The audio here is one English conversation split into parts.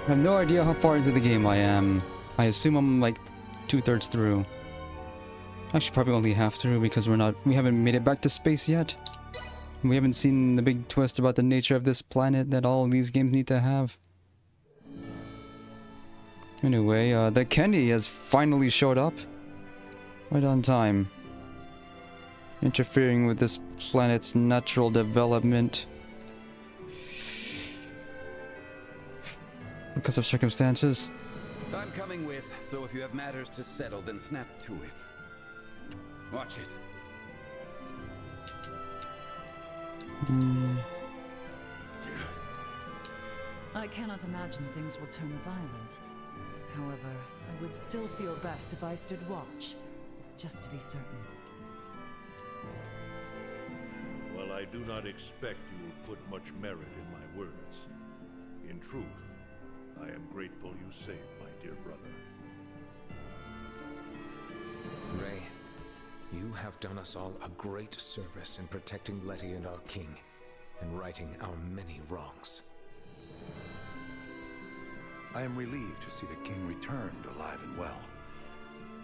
I have no idea how far into the game I am. I assume I'm like 2/3 through. Actually, probably only half through because we haven't made it back to space yet. We haven't seen the big twist about the nature of this planet that all of these games need to have. Anyway, the Kenny has finally showed up. Right on time. Interfering with this planet's natural development. Because of circumstances. I'm coming with, so if you have matters to settle, then snap to it. Watch it. I cannot imagine things will turn violent. However, I would still feel best if I stood watch, just to be certain. Well, I do not expect you will put much merit in my words. In truth, I am grateful you saved my dear brother. Ray, you have done us all a great service in protecting Letty and our king, and righting our many wrongs. I am relieved to see the king returned alive and well.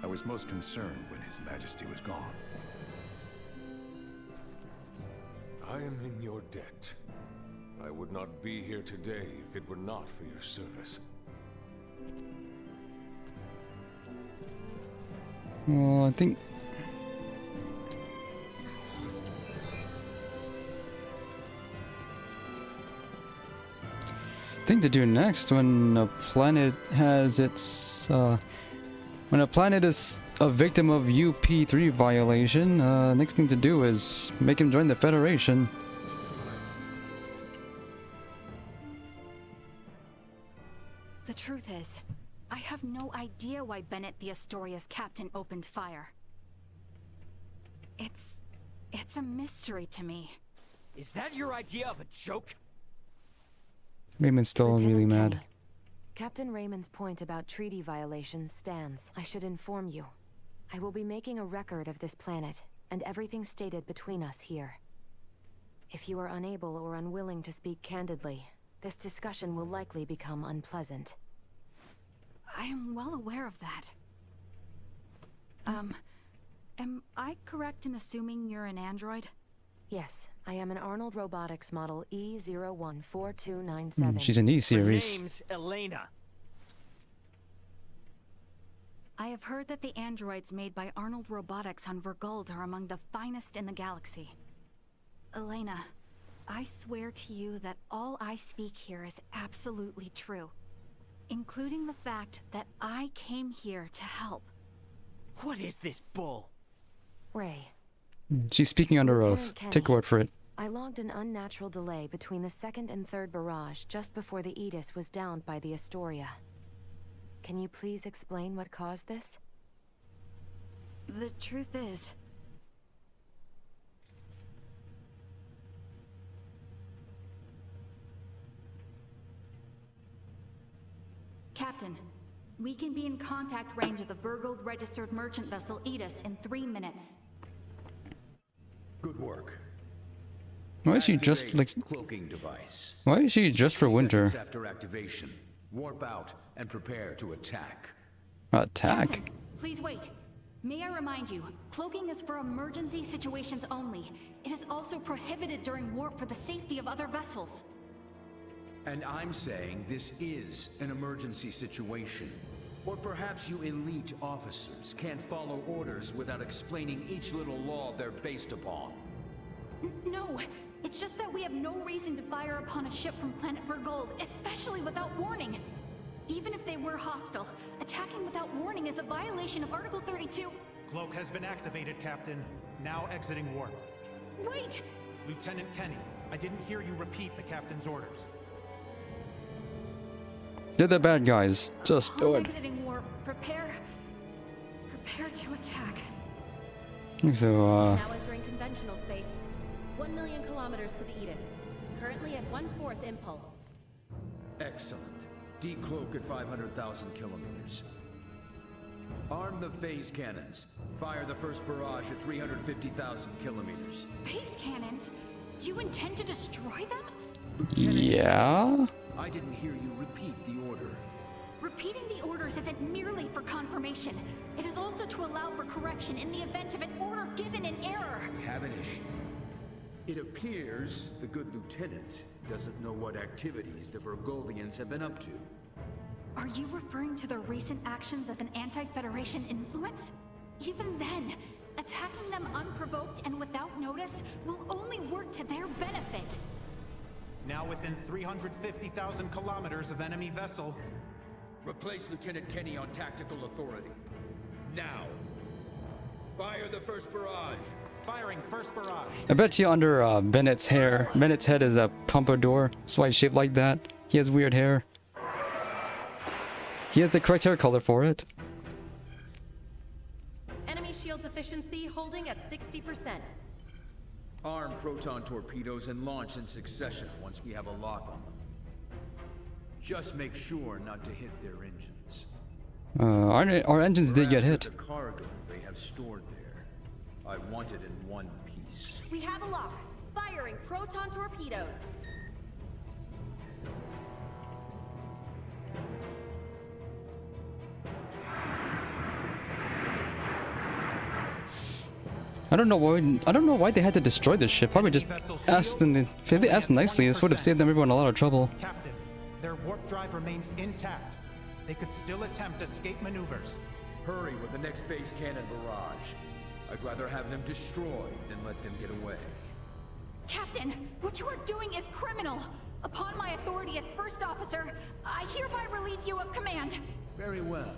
I was most concerned when His Majesty was gone. I am in your debt. I would not be here today if it were not for your service. Well, I think to do next when a planet has its when a planet is a victim of UP3 violation, next thing to do is make him join the Federation. The truth is, I have no idea why Bennett the Astoria's captain opened fire. It's a mystery to me. Is that your idea of a joke? Raymond's still really mad. Kenny, Captain Raymond's point about treaty violations stands. I should inform you. I will be making a record of this planet, and everything stated between us here. If you are unable or unwilling to speak candidly, this discussion will likely become unpleasant. I am well aware of that. Am I correct in assuming you're an android? Yes, I am an Arnold Robotics model E014297. She's an E-series. Her name's Elena. I have heard that the androids made by Arnold Robotics on Verguld are among the finest in the galaxy. Elena, I swear to you that all I speak here is absolutely true, including the fact that I came here to help. What is this bull? Ray. She's speaking under Lieutenant oath. Kenny, Take her word for it. I logged an unnatural delay between the second and third barrage just before the Aegis was downed by the Astoria. Can you please explain what caused this? The truth is, Captain, we can be in contact range of the Verguld registered merchant vessel Aegis in 3 minutes. Good work. Why is she just like? Cloaking device. Why is she just for winter? Seconds after activation, warp out and prepare to attack. Attack? Captain, please wait. May I remind you, cloaking is for emergency situations only. It is also prohibited during warp for the safety of other vessels. And I'm saying this is an emergency situation. Or perhaps you elite officers can't follow orders without explaining each little law they're based upon. No, it's just that we have no reason to fire upon a ship from planet Verguld, especially without warning. Even if they were hostile, attacking without warning is a violation of Article 32. Cloak has been activated, Captain. Now exiting warp. Wait! Lieutenant Kenny, I didn't hear you repeat the captain's orders. They're the bad guys. Just do it. Exiting warp. Prepare to attack. So, Now entering conventional space. 1 million kilometers to the Aegis. Currently at 1/4 impulse. Excellent. Decloak at 500,000 kilometers. Arm the phase cannons. Fire the first barrage at 350,000 kilometers. Phase cannons? Do you intend to destroy them? yeah. I didn't hear you repeat the order. Repeating the orders isn't merely for confirmation. It is also to allow for correction in the event of an order given in error. We have an issue. It appears the good lieutenant doesn't know what activities the Virgoldians have been up to. Are you referring to their recent actions as an anti-Federation influence? Even then, attacking them unprovoked and without notice will only work to their benefit. Now within 350,000 kilometers of enemy vessel. Replace Lieutenant Kenny on tactical authority. Now. Fire the first barrage. Firing first barrage. I bet you under Bennett's hair. Bennett's head is a pompadour. That's why it's shaped like that. He has weird hair. He has the correct hair color for it. Enemy shields efficiency holding at 60%. Arm proton torpedoes and launch in succession once we have a lock on them. Just make sure not to hit their engines. Our engines did get hit. The cargo they have stored there. I want it in one piece. We have a lock. Firing proton torpedoes. I don't know why they had to destroy this ship. Probably just asked them. If they asked nicely, this would have saved them everyone a lot of trouble. Captain, their warp drive remains intact. They could still attempt escape maneuvers. Hurry with the next phase cannon barrage. I'd rather have them destroyed than let them get away. Captain, what you are doing is criminal. Upon my authority as first officer, I hereby relieve you of command. Very well.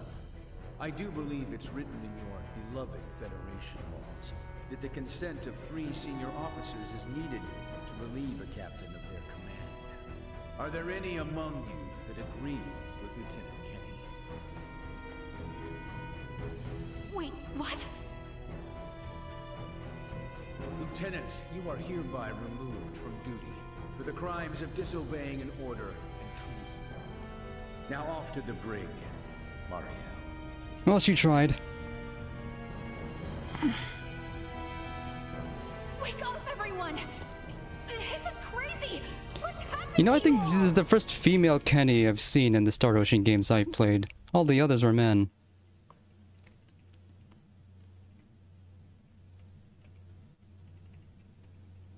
I do believe it's written in your beloved Federation laws that the consent of 3 senior officers is needed to relieve a captain of their command. Are there any among you that agree with Lieutenant Kenny? Wait, what? Lieutenant, you are hereby removed from duty for the crimes of disobeying an order and treason. Now off to the brig, Mariel. Well, she tried. Wake up, everyone! This is crazy! What's happening? You know, I think this is the first female Kenny I've seen in the Star Ocean games I've played. All the others were men.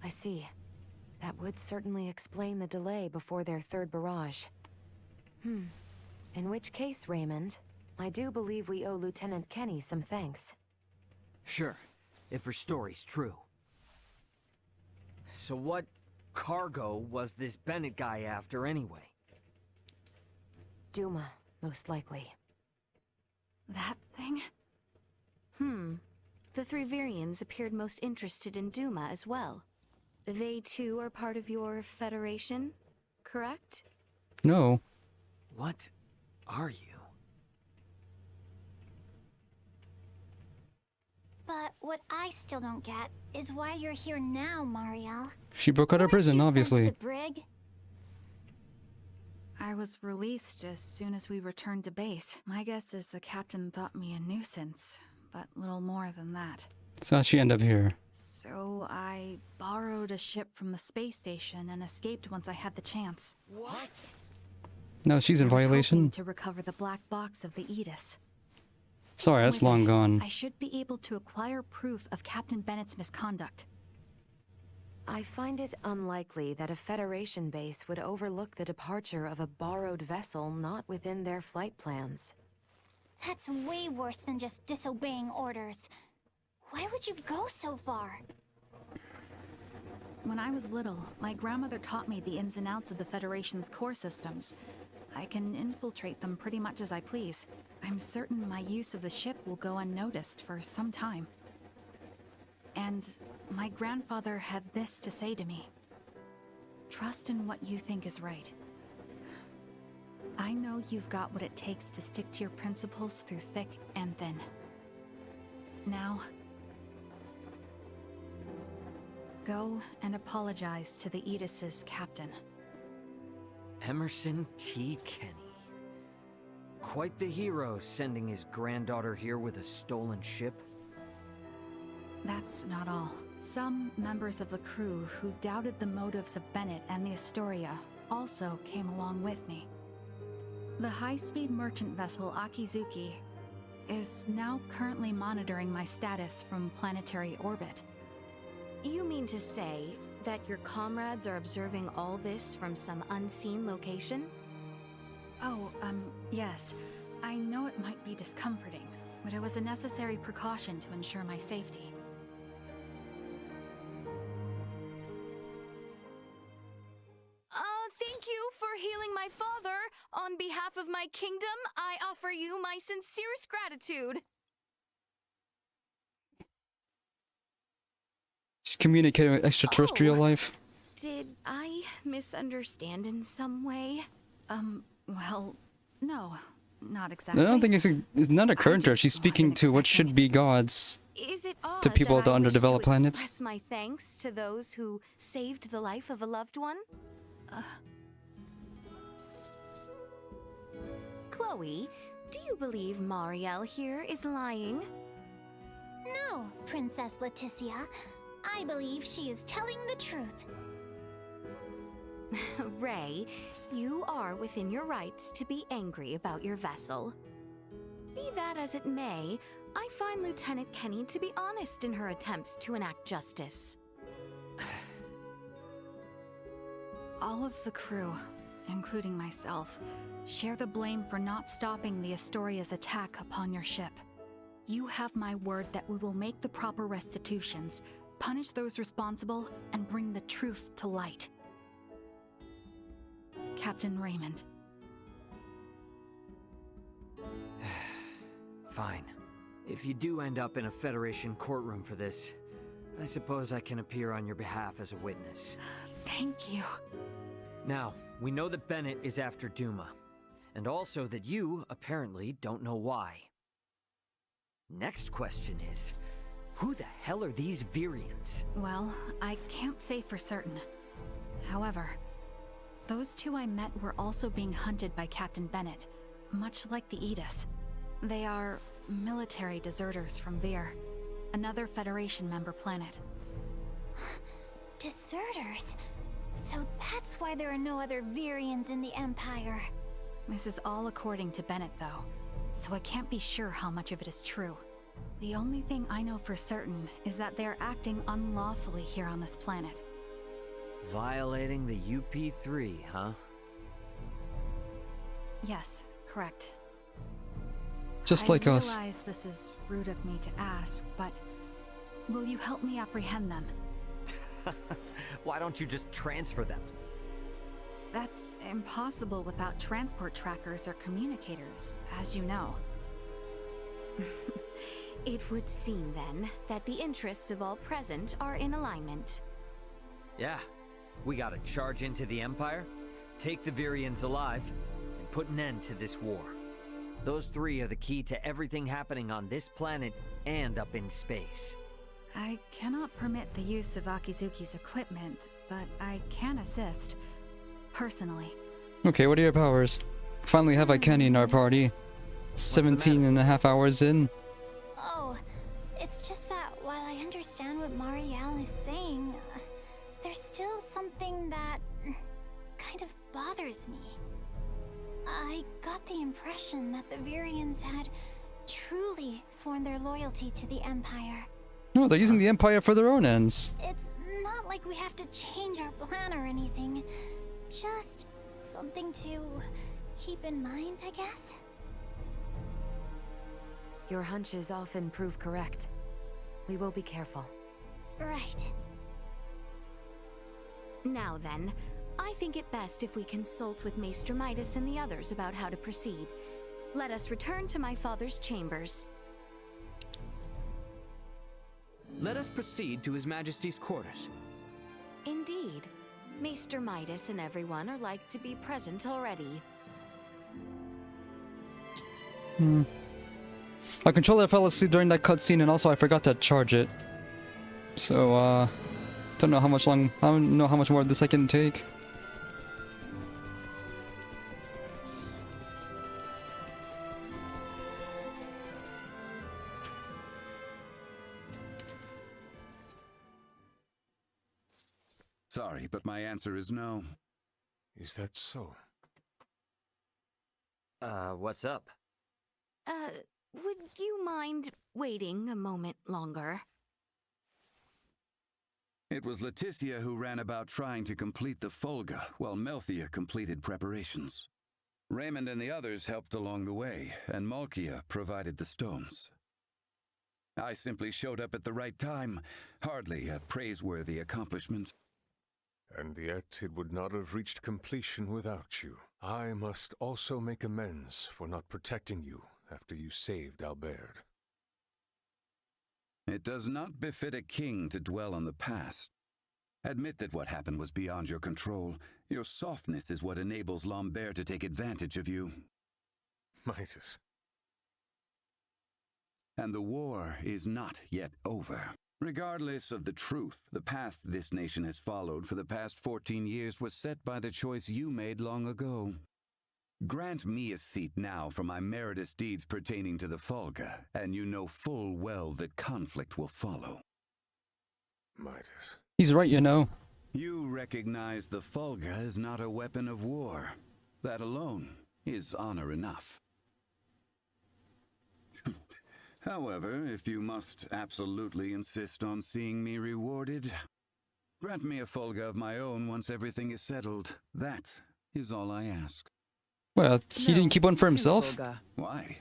I see. That would certainly explain the delay before their third barrage. In which case, Raymond, I do believe we owe Lieutenant Kenny some thanks. Sure, if her story's true. So what cargo was this Bennett guy after anyway? Duma, most likely. That thing? The 3 Virians appeared most interested in Duma as well. They too are part of your Federation, correct? No. What are you? But what I still don't get is why you're here now, Mariel. She broke out of prison, obviously. The brig? I was released as soon as we returned to base. My guess is the captain thought me a nuisance, but little more than that. So how'd she end up here? So I borrowed a ship from the space station and escaped once I had the chance. What? No, she's in I was violation. hoping to recover the black box of the Aegis. Sorry, that's With long it, gone. I should be able to acquire proof of Captain Bennett's misconduct. I find it unlikely that a Federation base would overlook the departure of a borrowed vessel not within their flight plans. That's way worse than just disobeying orders. Why would you go so far? When I was little, my grandmother taught me the ins and outs of the Federation's core systems. I can infiltrate them pretty much as I please. I'm certain my use of the ship will go unnoticed for some time. And my grandfather had this to say to me. Trust in what you think is right. I know you've got what it takes to stick to your principles through thick and thin. Now, go and apologize to the Aegis' captain. Emerson T. Kenny. Quite the hero, sending his granddaughter here with a stolen ship. That's not all. Some members of the crew who doubted the motives of Bennett and the Astoria also came along with me. The high-speed merchant vessel Akizuki is now currently monitoring my status from planetary orbit. You mean to say that your comrades are observing all this from some unseen location? Oh, yes. I know it might be discomforting, but it was a necessary precaution to ensure my safety. Thank you for healing my father. On behalf of my kingdom, I offer you my sincerest gratitude. Just communicating with extraterrestrial life. Did I misunderstand in some way? Well, no, not exactly. I don't think it's not occurring to her. She's speaking to what should be gods. Is it odd to people of the that I wish underdeveloped to planets. express my thanks to those who saved the life of a loved one? Chloe, do you believe Marielle here is lying? No, Princess Leticia. I believe she is telling the truth. Ray, you are within your rights to be angry about your vessel. Be that as it may, I find Lieutenant Kenny to be honest in her attempts to enact justice. All of the crew, including myself, share the blame for not stopping the Astoria's attack upon your ship. You have my word that we will make the proper restitutions, punish those responsible, and bring the truth to light. Captain Raymond. Fine. If you do end up in a Federation courtroom for this, I suppose I can appear on your behalf as a witness. Thank you. Now, we know that Bennett is after Duma, and also that you, apparently, don't know why. Next question is, who the hell are these Virians? Well, I can't say for certain. However, those two I met were also being hunted by Captain Bennett, much like the Aegis. They are military deserters from Vir, another Federation member planet. Deserters? So that's why there are no other Virians in the Empire. This is all according to Bennett, though, so I can't be sure how much of it is true. The only thing I know for certain is that they're acting unlawfully here on this planet. Violating the UP3, huh? Yes, correct. Just like us. I realize this is rude of me to ask, but will you help me apprehend them? Why don't you just transfer them? That's impossible without transport trackers or communicators, as you know. It would seem, then, that the interests of all present are in alignment. Yeah. We gotta charge into the Empire, take the Virians alive, and put an end to this war. Those three are the key to everything happening on this planet and up in space. I cannot permit the use of Akizuki's equipment, but I can assist. Personally. Okay, what are your powers? Finally have Kenny in our party. 17 and a half hours in. Oh, it's just that while I understand what Marielle is saying, there's still something that kind of bothers me. I got the impression that the Virians had truly sworn their loyalty to the Empire. No, they're using the Empire for their own ends. It's not like we have to change our plan or anything. Just something to keep in mind, I guess. Your hunches often prove correct. We will be careful. Right. Now then, I think it best if we consult with Maester Midas and the others about how to proceed. Let us return to my father's chambers. Let us proceed to His Majesty's quarters. Indeed. Maester Midas and everyone are like to be present already. My controller fell asleep during that cutscene, and also I forgot to charge it. So, don't know how much I don't know how much more this I can take. Sorry, but my answer is no. Is that so? What's up? Would you mind waiting a moment longer? It was Leticia who ran about trying to complete the Folga, while Melthia completed preparations. Raymond and the others helped along the way, and Malkia provided the stones. I simply showed up at the right time, hardly a praiseworthy accomplishment. And yet it would not have reached completion without you. I must also make amends for not protecting you after you saved Albert. It does not befit a king to dwell on the past. Admit that what happened was beyond your control. Your softness is what enables Lambert to take advantage of you. Midas. And the war is not yet over. Regardless of the truth, the path this nation has followed for the past 14 years was set by the choice you made long ago. Grant me a seat now for my meritorious deeds pertaining to the Folga, and you know full well that conflict will follow. Midas. He's right, you know. You recognize the Folga is not a weapon of war. That alone is honor enough. However, if you must absolutely insist on seeing me rewarded, grant me a Folga of my own once everything is settled. That is all I ask. Well, he didn't keep one for himself. Why?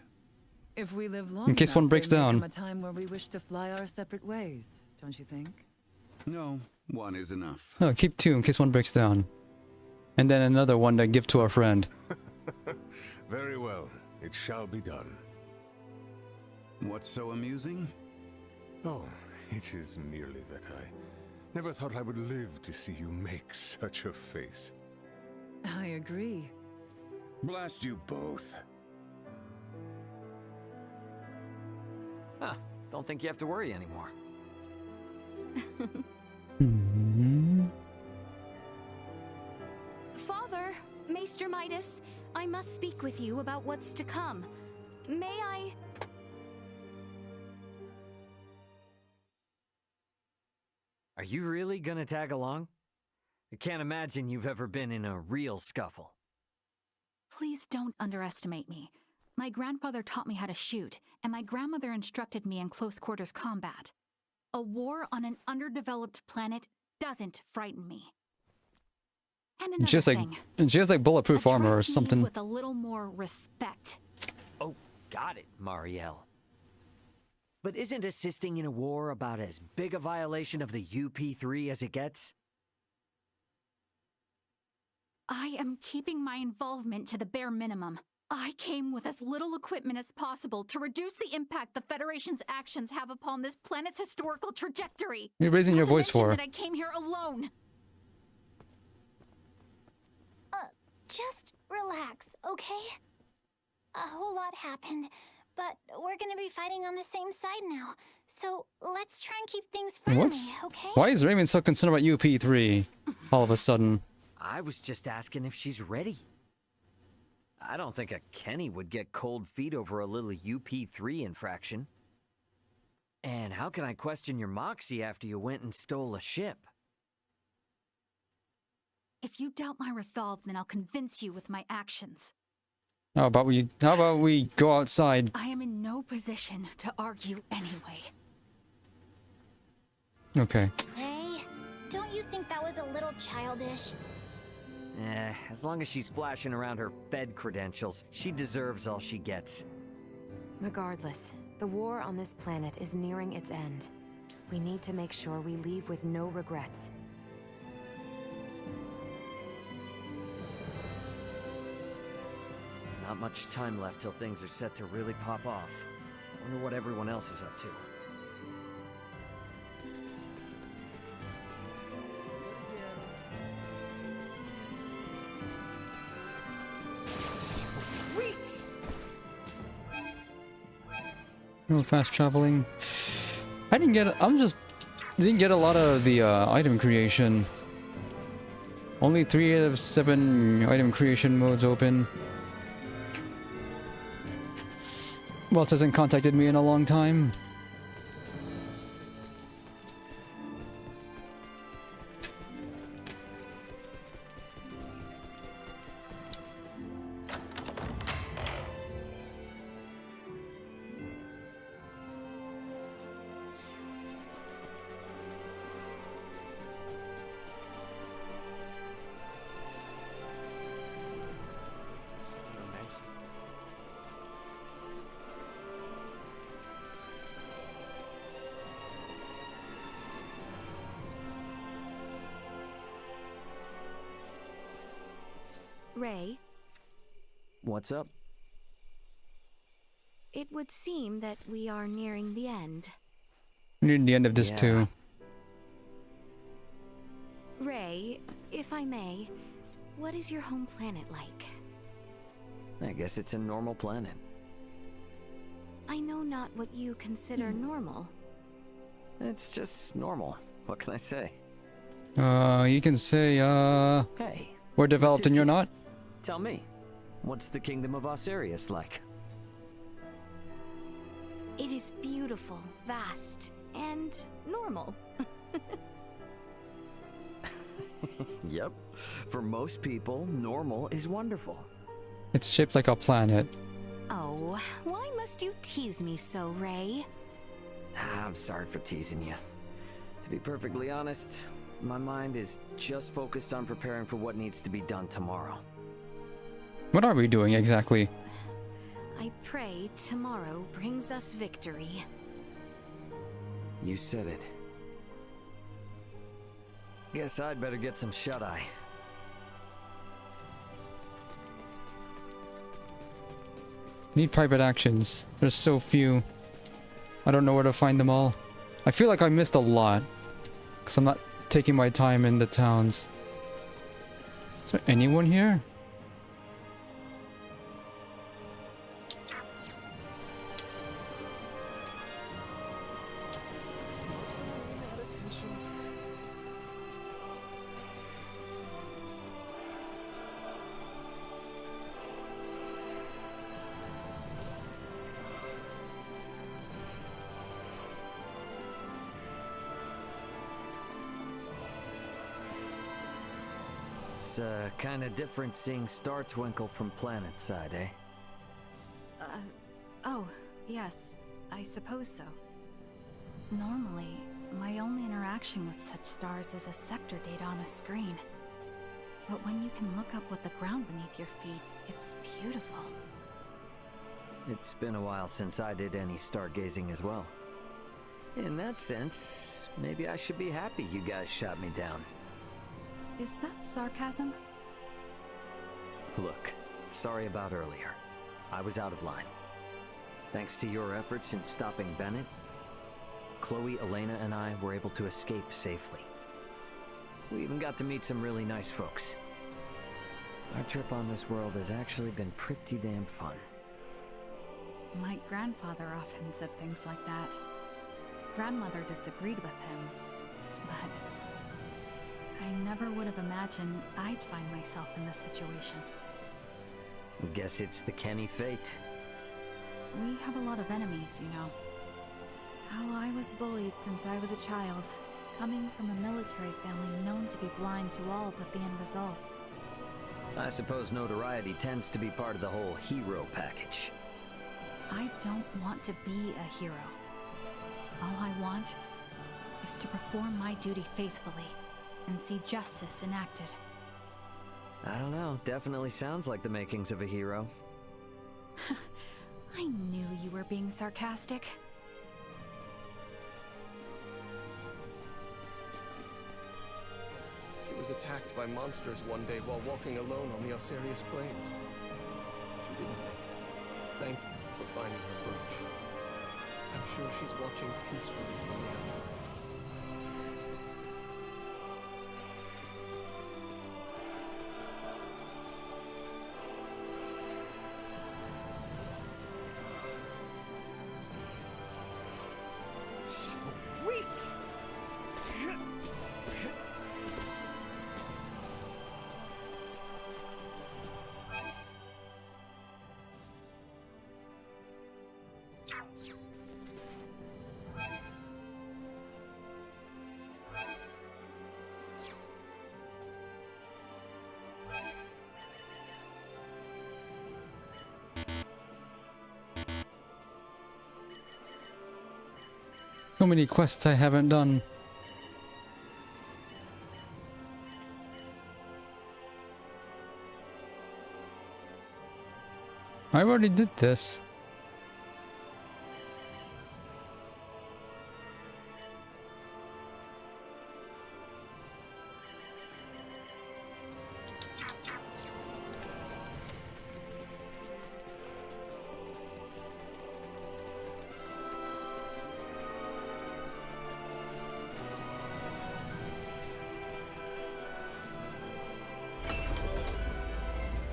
If we live long In case enough, one breaks there may down. come a time where we wish to fly our separate ways, don't you think? No, one is enough. No, keep two in case one breaks down. And then another one to give to our friend. Very well. It shall be done. What's so amusing? Oh, it is merely that I never thought I would live to see you make such a face. I agree. Blast you both. Huh. Don't think you have to worry anymore. Father, Maester Midas, I must speak with you about what's to come. May I... Are you really gonna tag along? I can't imagine you've ever been in a real scuffle. Please don't underestimate me. My grandfather taught me how to shoot, and my grandmother instructed me in close quarters combat. A war on an underdeveloped planet doesn't frighten me. And another She has like bulletproof armor or address me something. with a little more respect. Oh, got it, Marielle. But isn't assisting in a war about as big a violation of the UP3 as it gets? I am keeping my involvement to the bare minimum. I came with as little equipment as possible to reduce the impact the Federation's actions have upon this planet's historical trajectory. You're raising your voice for her. That I came here alone. Just relax, okay? A whole lot happened, but we're gonna be fighting on the same side now. So let's try and keep things friendly, okay? Why is Raymond so concerned about UP3 all of a sudden? I was just asking if she's ready. I don't think a Kenny would get cold feet over a little UP3 infraction. And how can I question your moxie after you went and stole a ship? If you doubt my resolve, then I'll convince you with my actions. How about we go outside? I am in no position to argue anyway. Okay. Ray, don't you think that was a little childish? As long as she's flashing around her Fed credentials, she deserves all she gets. Regardless, the war on this planet is nearing its end. We need to make sure we leave with no regrets. Not much time left till things are set to really pop off. Wonder what everyone else is up to. Sweet! No fast traveling. I didn't get a lot of the item creation. Only 3 out of 7 item creation modes open. Walt hasn't contacted me in a long time. Ray, What's up? it would seem that we are nearing the end. Near the end of this Yeah. too. Ray, if I may, what is your home planet like? I guess it's a normal planet. I know not what you consider normal. It's just normal. What can I say? You can say, Hey. we're developed and you're not? Tell me, what's the kingdom of Osirius like? It is beautiful, vast, and normal. Yep. For most people, normal is wonderful. It's shaped like a planet. Oh, why must you tease me so, Ray? I'm sorry for teasing you. To be perfectly honest, my mind is just focused on preparing for what needs to be done tomorrow. What are we doing exactly? I pray tomorrow brings us victory. You said it. Guess I'd better get some shut-eye. Need private actions. There's so few. I don't know where to find them all. I feel like I missed a lot. Because I'm not taking my time in the towns. Is there anyone here? It's kind of different seeing Star Twinkle from planet side, eh? Oh, yes, I suppose so. Normally, my only interaction with such stars is a sector data on a screen. But when you can look up what the ground beneath your feet, it's beautiful. It's been a while since I did any stargazing as well. In that sense, maybe I should be happy you guys shot me down. Is that sarcasm? Look, sorry about earlier. I was out of line. Thanks to your efforts in stopping Bennett, Chloe, Elena, and I were able to escape safely. We even got to meet some really nice folks. Our trip on this world has actually been pretty damn fun. My grandfather often said things like that. Grandmother disagreed with him, but I never would have imagined I'd find myself in this situation. Guess it's the Kenny fate. We have a lot of enemies, you know. How I was bullied since I was a child, coming from a military family known to be blind to all but the end results. I suppose notoriety tends to be part of the whole hero package. I don't want to be a hero. All I want is to perform my duty faithfully and see justice enacted. I don't know, definitely sounds like the makings of a hero. I knew you were being sarcastic. She was attacked by monsters one day while walking alone on the Osirius Plains. She didn't make it. Thank you for finding her brooch. I'm sure she's watching peacefully from the afterlife. Sweet! So many quests I haven't done. I already did this.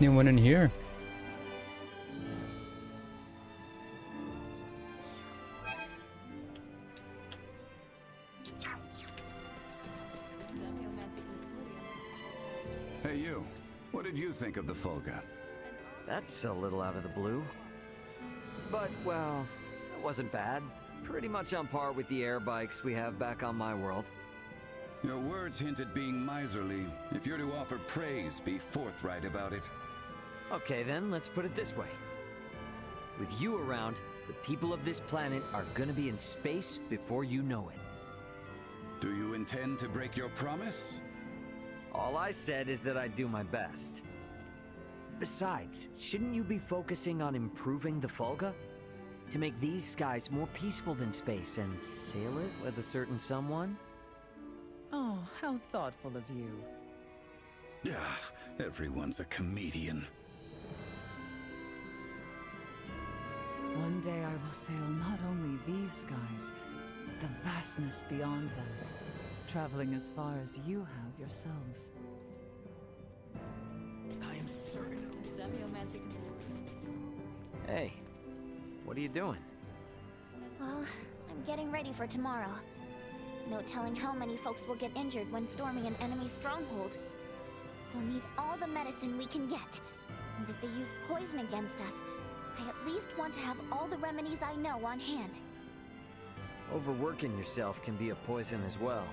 Anyone in here? Hey you, what did you think of the Fulga? That's a little out of the blue. But, well, it wasn't bad. Pretty much on par with the air bikes we have back on my world. Your words hint at being miserly. If you're to offer praise, be forthright about it. Okay then, let's put it this way. With you around, the people of this planet are gonna be in space before you know it. Do you intend to break your promise? All I said is that I'd do my best. Besides, shouldn't you be focusing on improving the Fulga? To make these skies more peaceful than space and sail it with a certain someone? Oh, how thoughtful of you. Everyone's a comedian. One day I will sail not only these skies, but the vastness beyond them, traveling as far as you have yourselves. I am certain. Hey, what are you doing? Well, I'm getting ready for tomorrow. No telling how many folks will get injured when storming an enemy stronghold. We'll need all the medicine we can get. And if they use poison against us, I at least want to have all the remedies I know on hand. Overworking yourself can be a poison as well.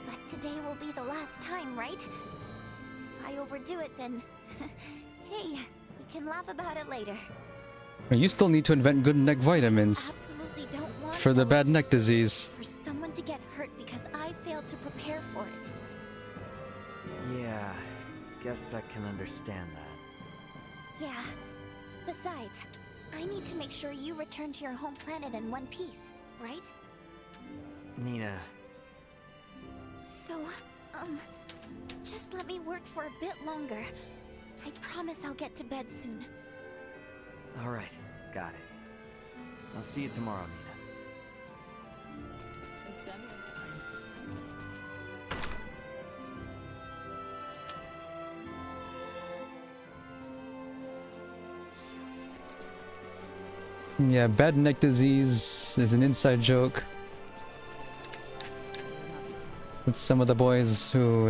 But today will be the last time, right? If I overdo it, then... hey, we can laugh about it later. You still need to invent good neck vitamins Absolutely don't want for the bad neck disease. for someone to get hurt because I failed to prepare for it. Yeah, guess I can understand that. Yeah. Besides, I need to make sure you return to your home planet in one piece, right? Nina... So, just let me work for a bit longer. I promise I'll get to bed soon. Alright, got it. I'll see you tomorrow, Nina. Yeah, bad neck disease is an inside joke. With some of the boys who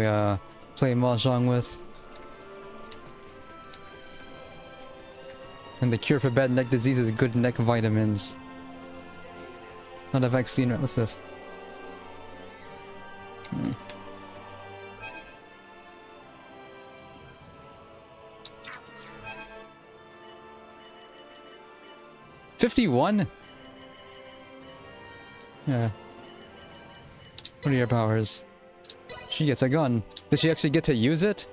play Mahjong with. And the cure for bad neck disease is good neck vitamins. Not a vaccine, right? What's this? 51? Yeah. What are your powers? She gets a gun. Does she actually get to use it?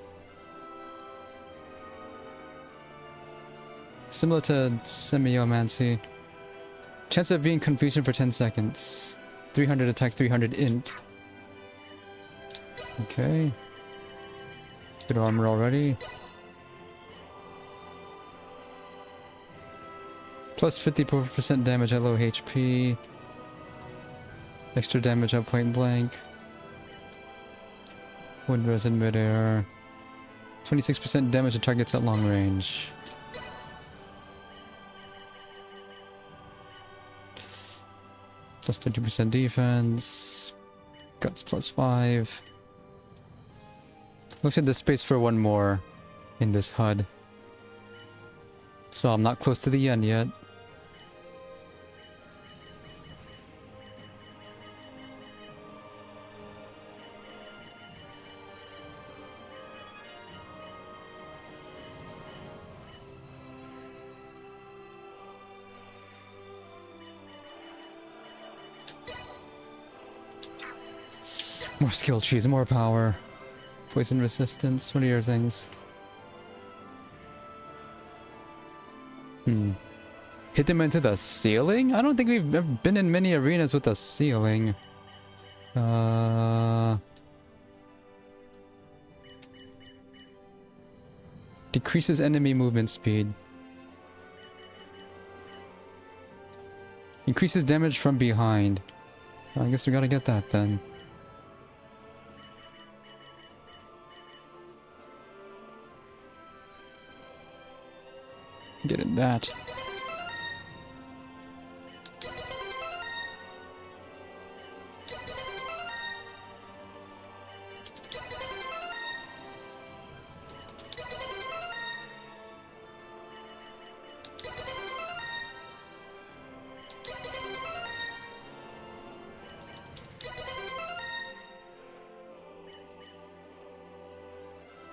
Similar to Semiomancy. Chance of being confusion for 10 seconds. 300 attack, 300 int. Okay. Good armor already. Plus 50% damage at low HP. Extra damage at point blank. Wind res in midair. 26% damage to targets at long range. Plus 30% defense. Guts plus 5. Looks like there's space for one more in this HUD. So I'm not close to the end yet. More skill trees, more power. Poison resistance. What are your things? Hit them into the ceiling? I don't think we've ever been in many arenas with a ceiling. Decreases enemy movement speed. Increases damage from behind. I guess we gotta get that then. Get in that.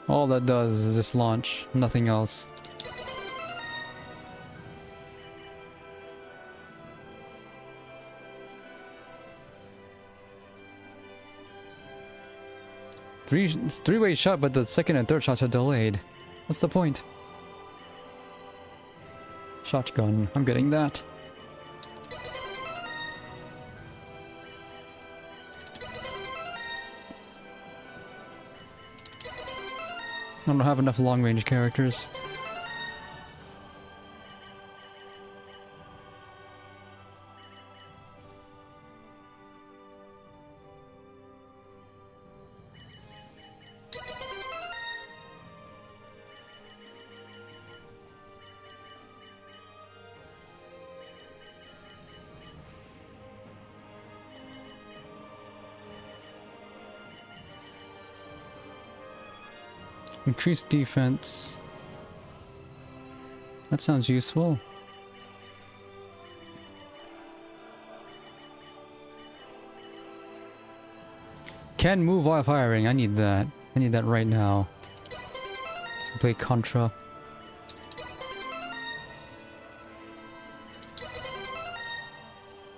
All that does is just launch, nothing else. Three-way shot, but the second and third shots are delayed. What's the point? Shotgun, I'm getting that. I don't have enough long-range characters. Increased defense. That sounds useful. Can move while firing. I need that. I need that right now. Play Contra.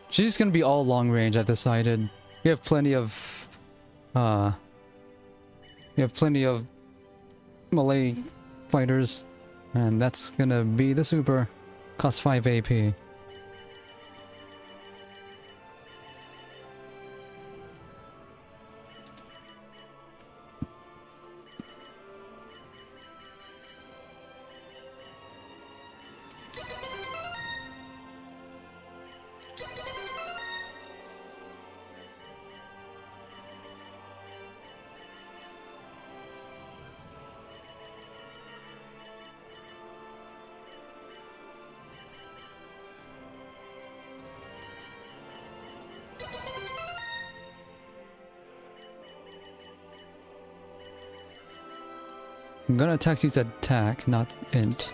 She's just gonna be all long range, I've decided. We have plenty of melee fighters, and that's gonna be the super. Cost 5 AP. I'm gonna attack use attack, not int.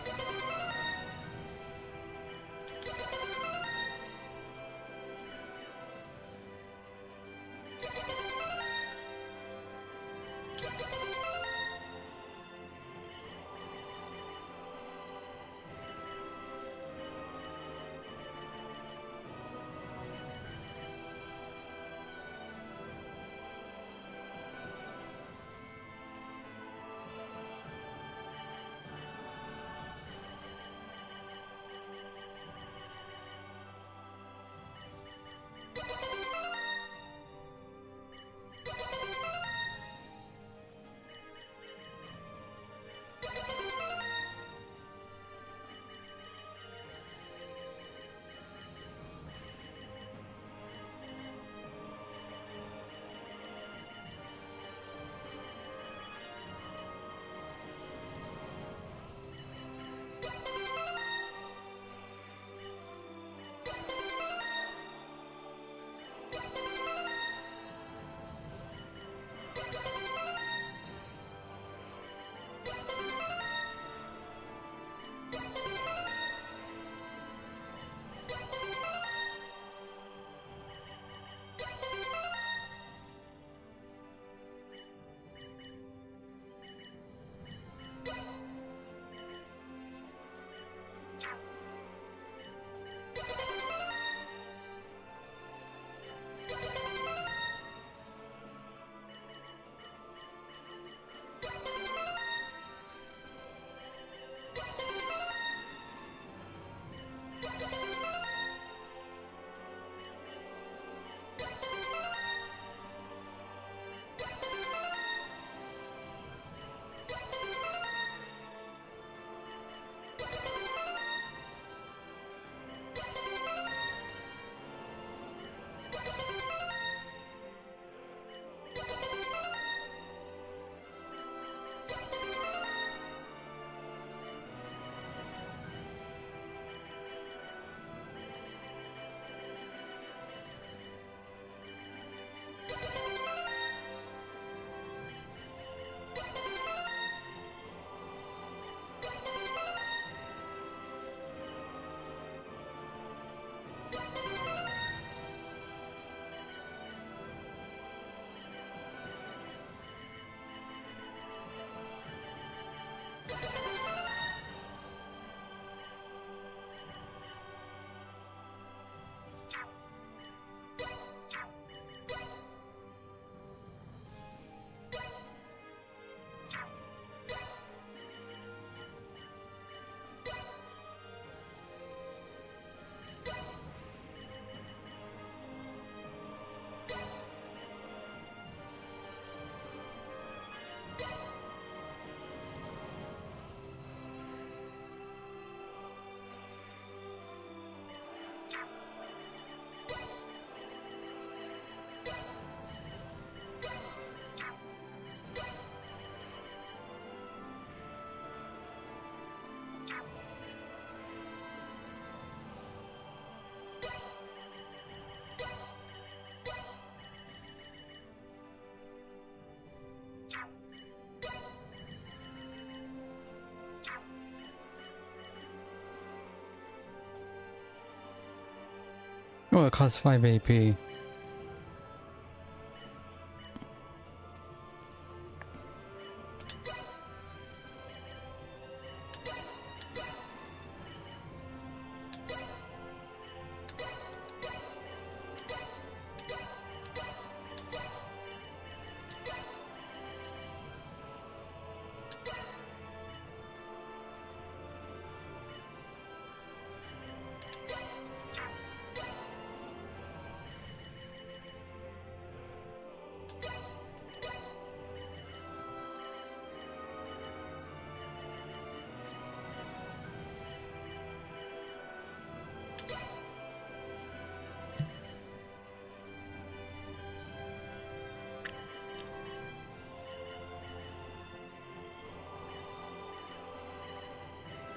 Oh, it costs 5 AP.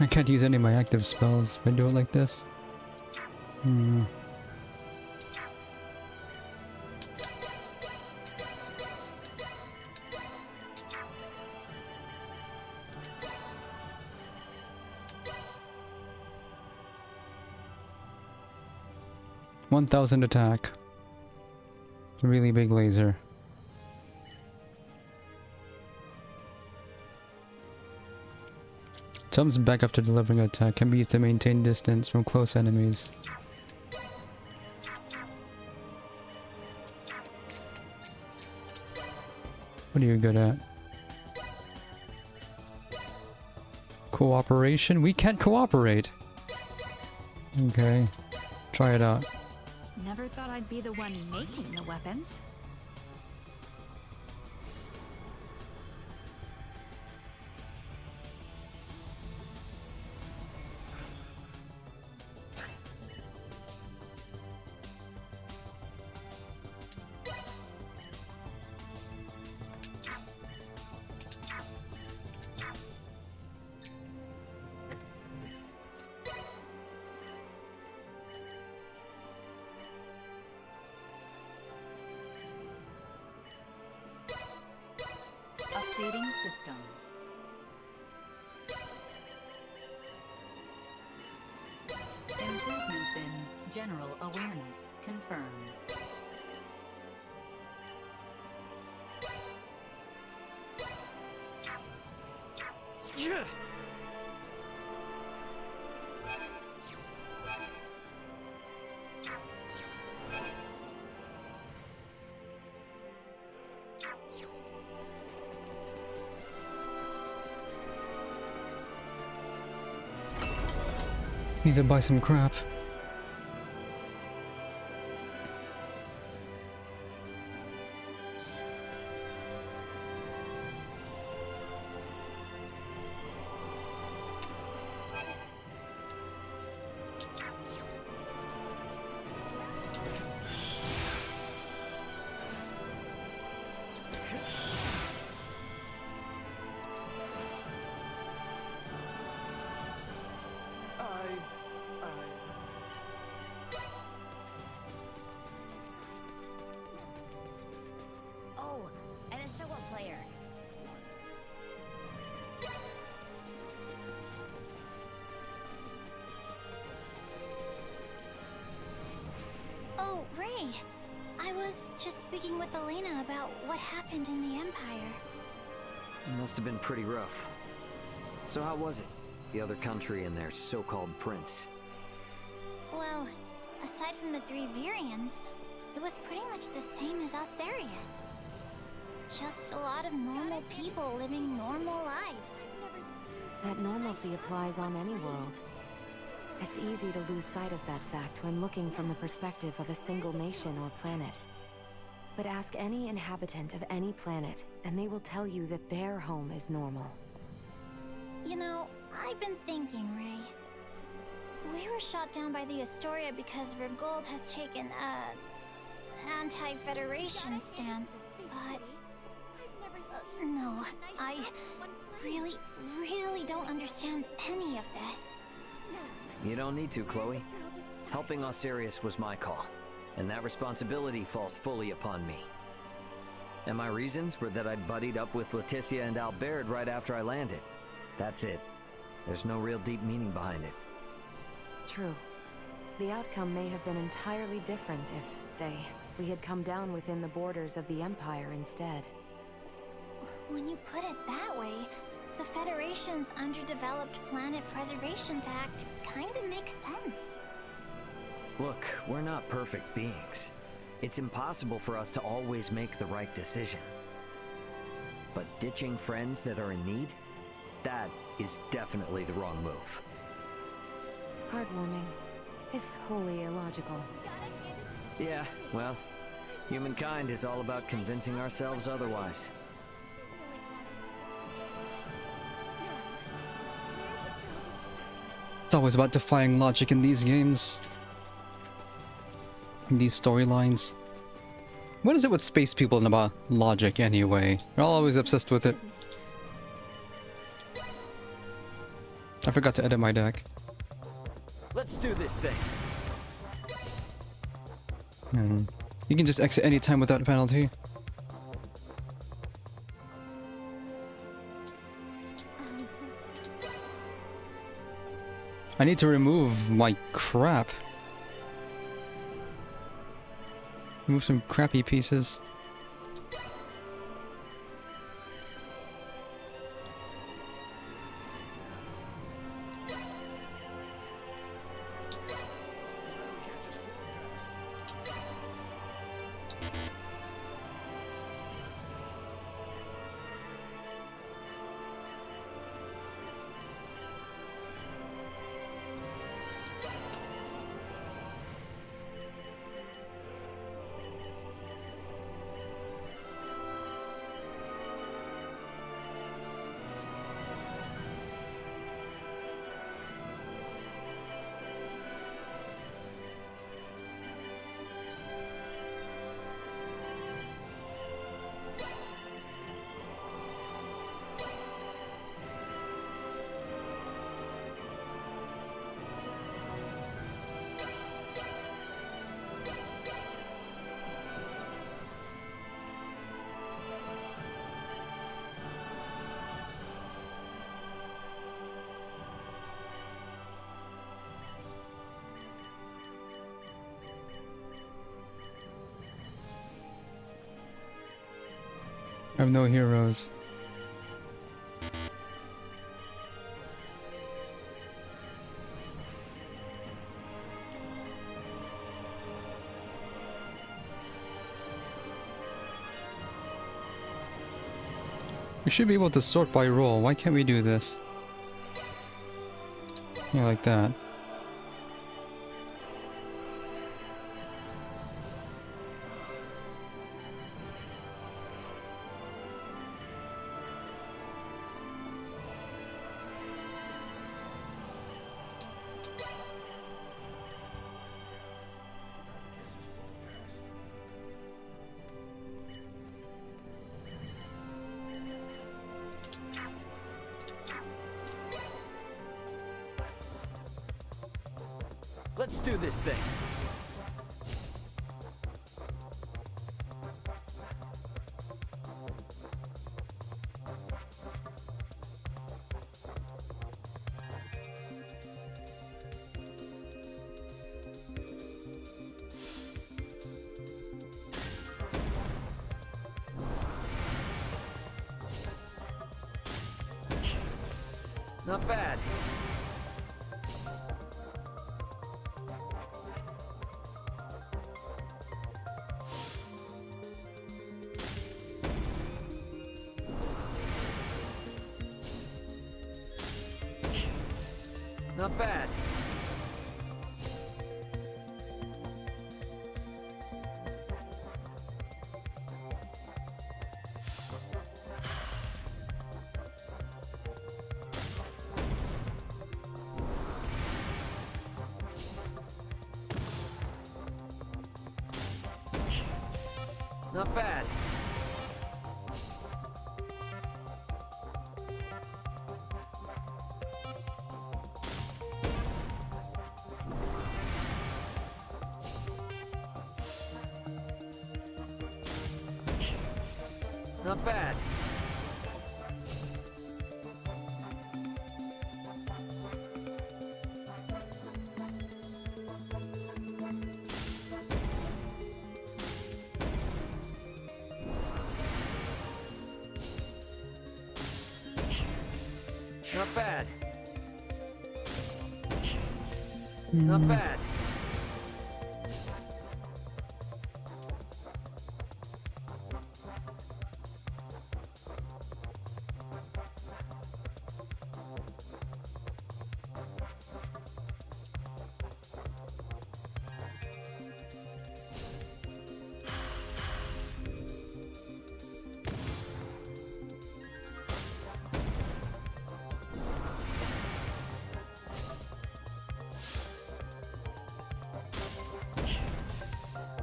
I can't use any of my active spells if I do it like this. Hmm. $1,000 attack. Really big laser. Jumps back after delivering an attack, can be used to maintain distance from close enemies. What are you good at? Cooperation? We can't cooperate! Okay, try it out. Never thought I'd be the one making the weapons. Updating system. Improvements in general awareness confirmed. Need to buy some crap. I was just speaking with Elena about what happened in the Empire. It must have been pretty rough. So how was it? The other country and their so-called prince? Well, aside from the 3 Virians, it was pretty much the same as Alcerius. Just a lot of normal people living normal lives. That normalcy applies on any world. It's easy to lose sight of that fact when looking from the perspective of a single nation or planet. But ask any inhabitant of any planet, and they will tell you that their home is normal. You know, I've been thinking, Ray. We were shot down by the Astoria because Vergold has taken a anti-Federation stance, but no, I really don't understand any of this. You don't need to, Chloe. Helping Osirius was my call, and that responsibility falls fully upon me. And my reasons were that I'd buddied up with Leticia and Albert right after I landed. That's it. There's no real deep meaning behind it. True. The outcome may have been entirely different if, say, we had come down within the borders of the Empire instead. When you put it that way, the Federation's Underdeveloped Planet Preservation Pact kind of makes sense. Look, we're not perfect beings. It's impossible for us to always make the right decision. But ditching friends that are in need? That is definitely the wrong move. Heartwarming, if wholly illogical. Yeah, well, humankind is all about convincing ourselves otherwise. It's always about defying logic in these games. In these storylines. What is it with space people and about logic anyway? They're all always obsessed with it. I forgot to edit my deck. Let's do this thing. You can just exit anytime without a penalty. I need to remove my crap. Remove some crappy pieces. I have no heroes. We should be able to sort by role. Why can't we do this? Yeah, like that. Let's do this thing. Not bad. Not bad. Not bad. Not bad. Not bad. Not bad.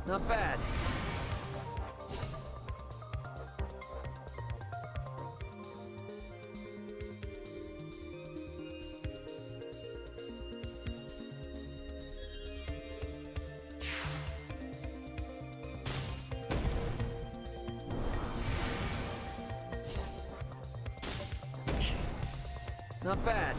Not bad. Not bad.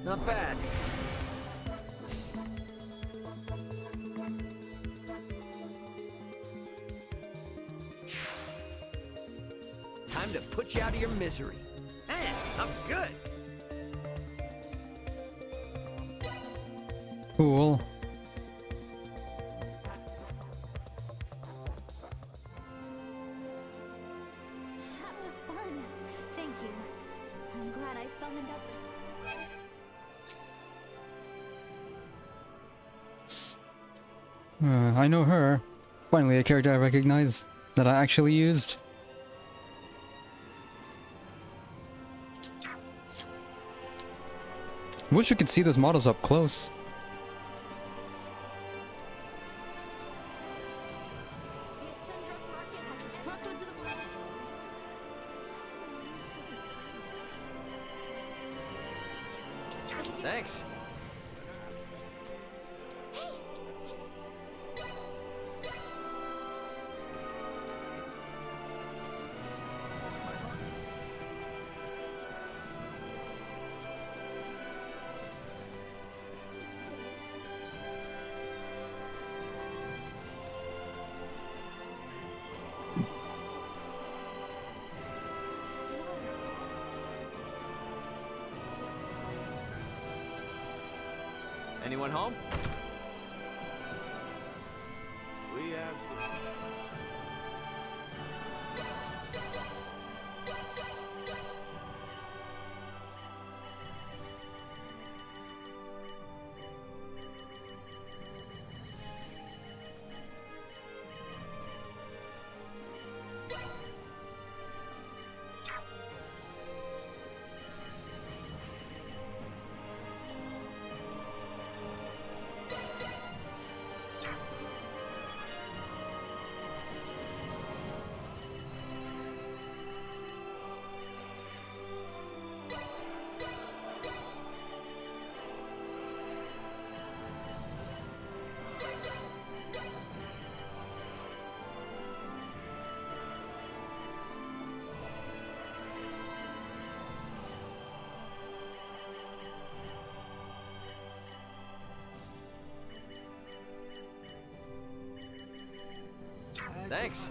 Not bad. Time to put you out of your misery. Man, I'm good. Cool. That was fun. Thank you. I'm glad I summoned up. I know her. Finally, a character I recognize that I actually used. Wish we could see those models up close. Thanks. Anyone home? We have some. Thanks.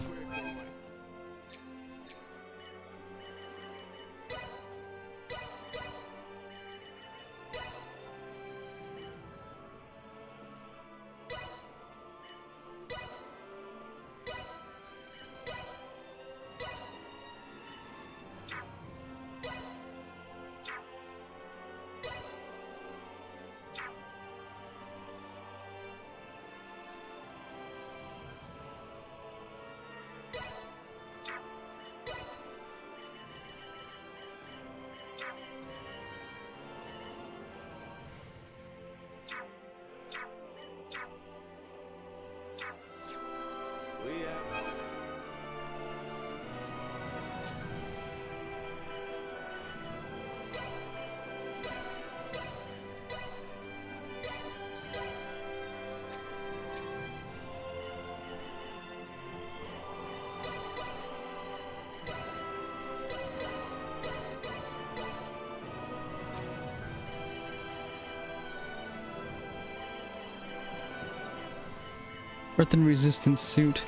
Earthen resistant suit.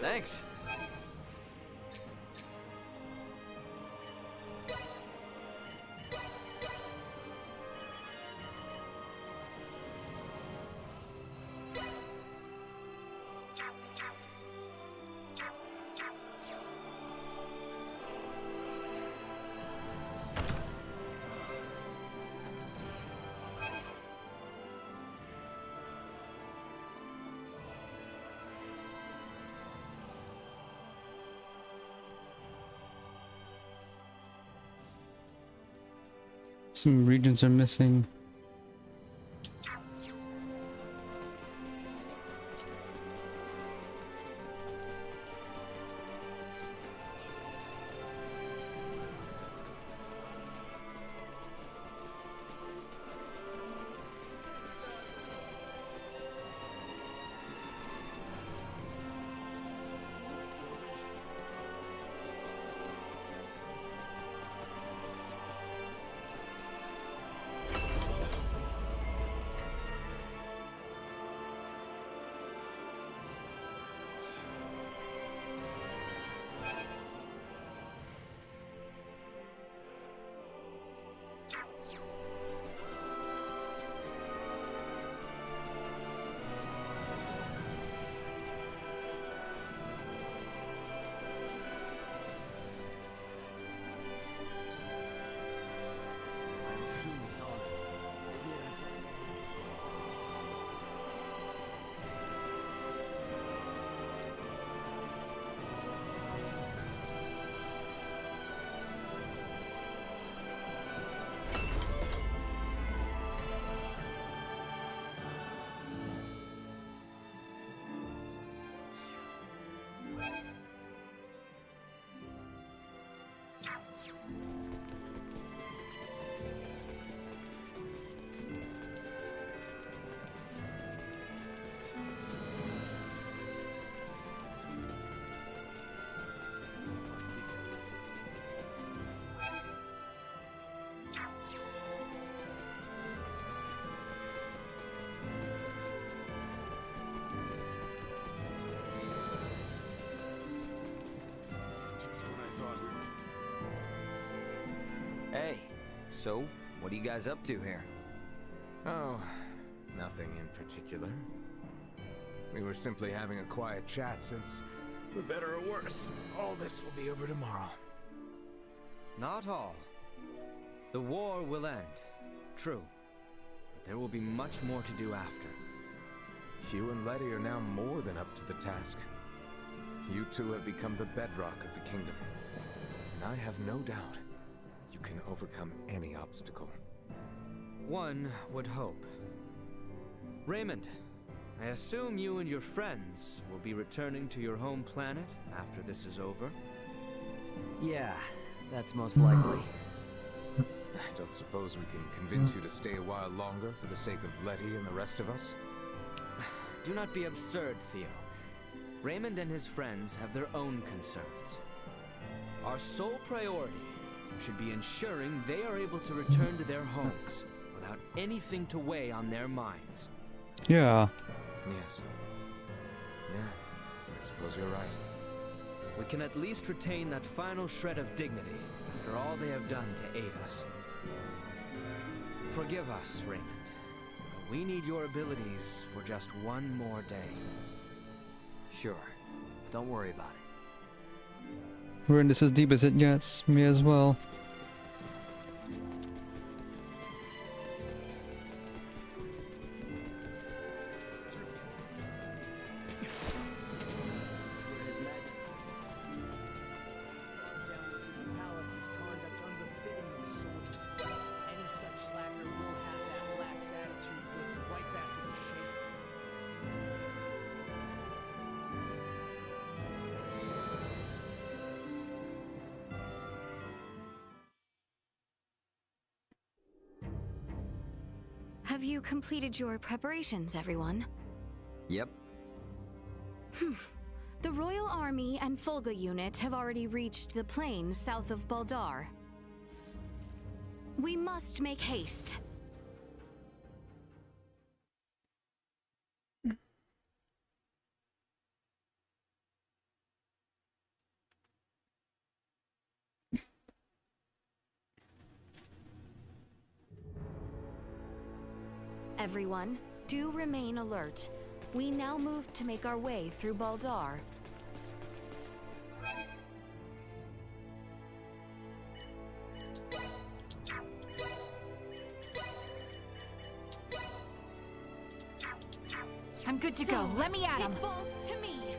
Thanks. Some regions are missing. Hey, so what are you guys up to here? Oh, nothing in particular. We were simply having a quiet chat since, for better or worse, all this will be over tomorrow. Not all. The war will end. True. But there will be much more to do after. You and Letty are now more than up to the task. You two have become the bedrock of the kingdom. And I have no doubt you can overcome any obstacle. One would hope. Raymond, I assume you and your friends will be returning to your home planet after this is over? Yeah, that's most likely. I don't suppose we can convince you to stay a while longer for the sake of Letty and the rest of us? Do not be absurd, Theo. Raymond and his friends have their own concerns. Our sole priority should be ensuring they are able to return to their homes without anything to weigh on their minds. Yeah. Yes. Yeah, I suppose you're right. We can at least retain that final shred of dignity after all they have done to aid us. Forgive us, Raymond, but we need your abilities for just one more day. Sure. Don't worry about it. We're in this as deep as it gets. Me as well. Have you completed your preparations, everyone? Yep. The Royal Army and Fulga unit have already reached the plains south of Baldar. We must make haste. Everyone, do remain alert. We now move to make our way through Baldar. I'm good to go. Let me at him. It falls to me.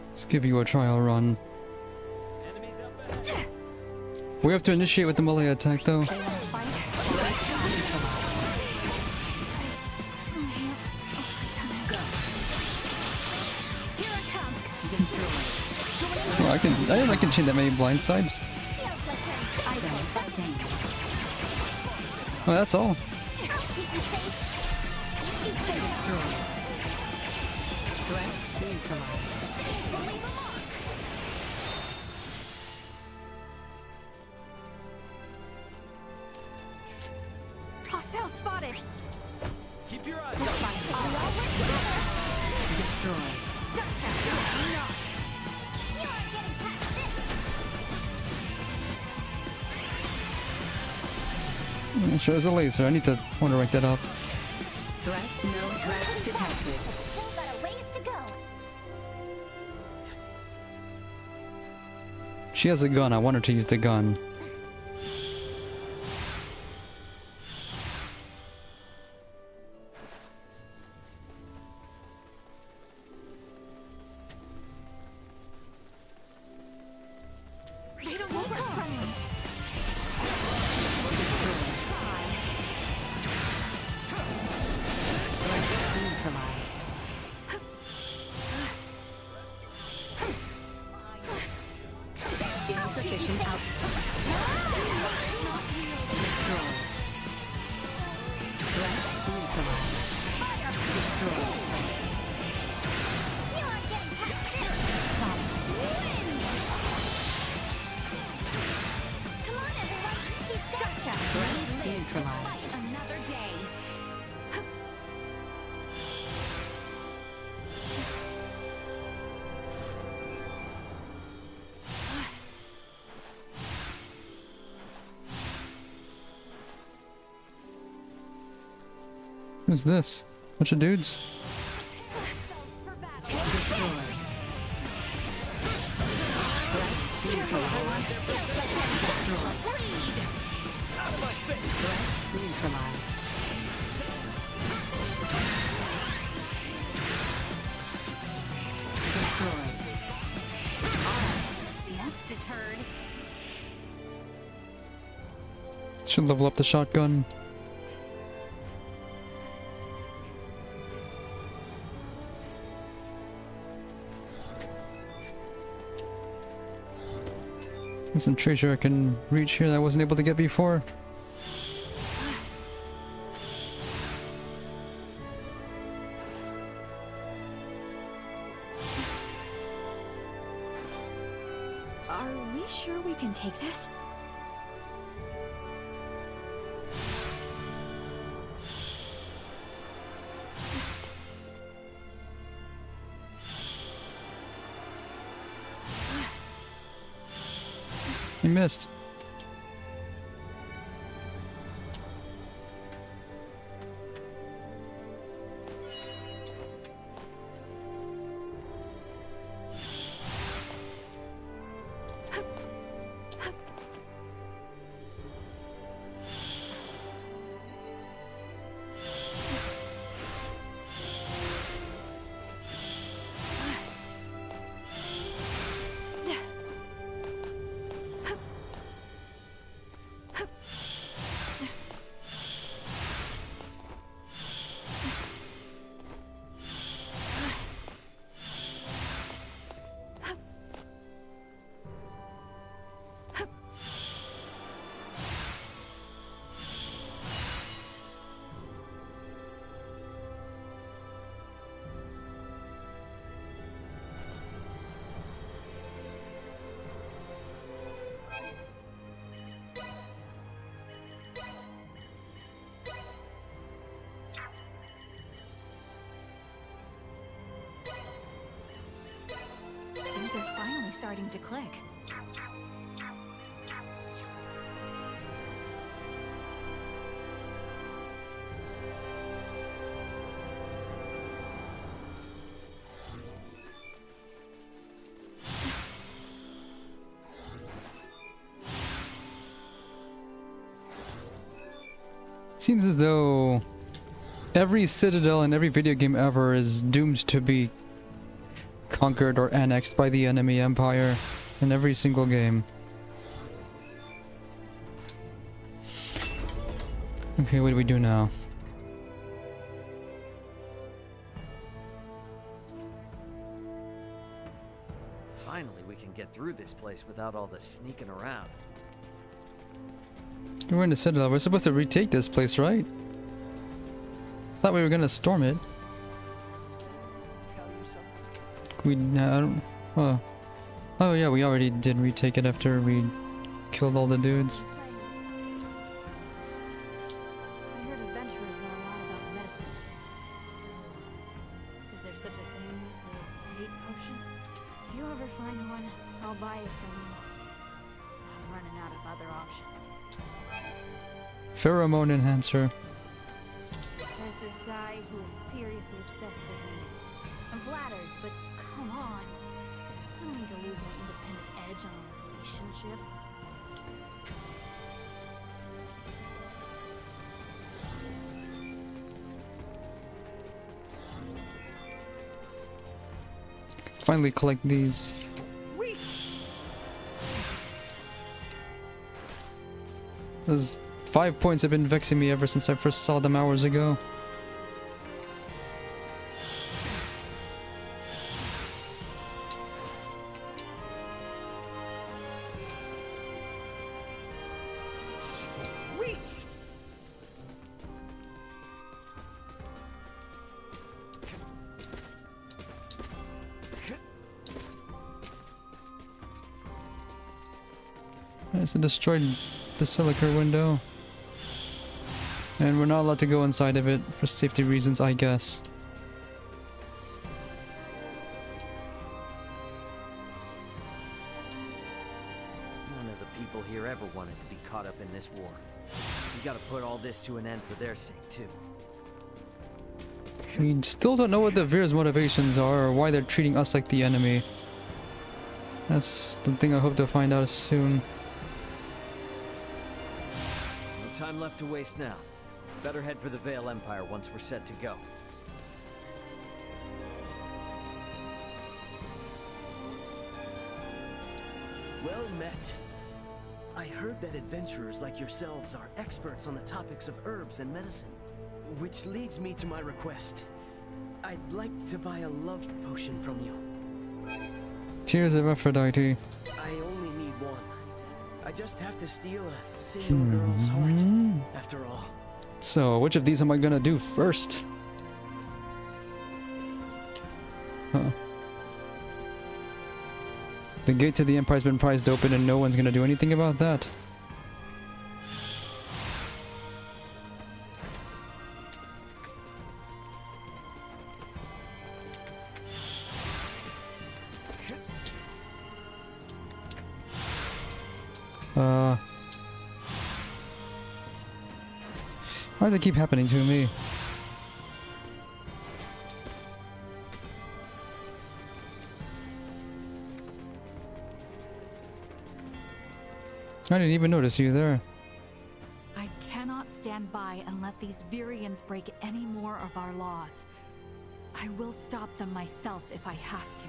Let's give you a trial run. We have to initiate with the melee attack, though. Well, I didn't know I can chain that many blindsides. Oh, that's all. Hostile spotted. Keep your eyes It shows a laser. I want to rank that up. Threat, no threats detected. Still got a ways to go. She has a gun. I want her to use the gun. They don't know we're friendlies. Neutralized. Insufficient output. Destroyed. Threat neutralized. Destroyed. You aren't getting past this. Come on, everyone. Keep going. Gotcha. Threat neutralized. Fight another day. Who's this? Bunch of dudes? Destroyed. Threat neutralized. Destroyed. Threat neutralized. Destroyed. Siesta turd. Should level up the shotgun. There's some treasure I can reach here that I wasn't able to get before. Are we sure we can take this? You missed. starting to click. Seems as though every citadel in every video game ever is doomed to be conquered or annexed by the enemy empire in every single game. Okay, what do we do now? Finally, we can get through this place without all the sneaking around. We're in the Citadel. We're supposed to retake this place, right? Thought we were gonna storm it. We don't. Oh yeah, we already did retake it after we killed all the dudes. I heard adventurers know a lot about medicine. So, is there such a thing as a hate potion? If you ever find one, I'll buy it from you. I'm running out of other options. Pheromone enhancer. There's this guy who is seriously obsessed with me. I'm flattered, but come on. I don't need to lose my independent edge on a relationship. Finally collect these. Those 5 points have been vexing me ever since I first saw them hours ago. Sweet! There's a destroyed basilica window. And we're not allowed to go inside of it for safety reasons, I guess. None of the people here ever wanted to be caught up in this war. We gotta put all this to an end for their sake, too. We still don't know what the Veer's motivations are or why they're treating us like the enemy. That's the thing I hope to find out soon. No time left to waste now. Better head for the Vale Empire once we're set to go. Well met. I heard that adventurers like yourselves are experts on the topics of herbs and medicine. Which leads me to my request. I'd like to buy a love potion from you. Tears of Aphrodite. I only need one. I just have to steal a single girl's heart, after all. So, which of these am I gonna do first? The gate to the Empire's been prized open and no one's gonna do anything about that. Why does it keep happening to me? I didn't even notice you there. I cannot stand by and let these Virians break any more of our laws. I will stop them myself if I have to.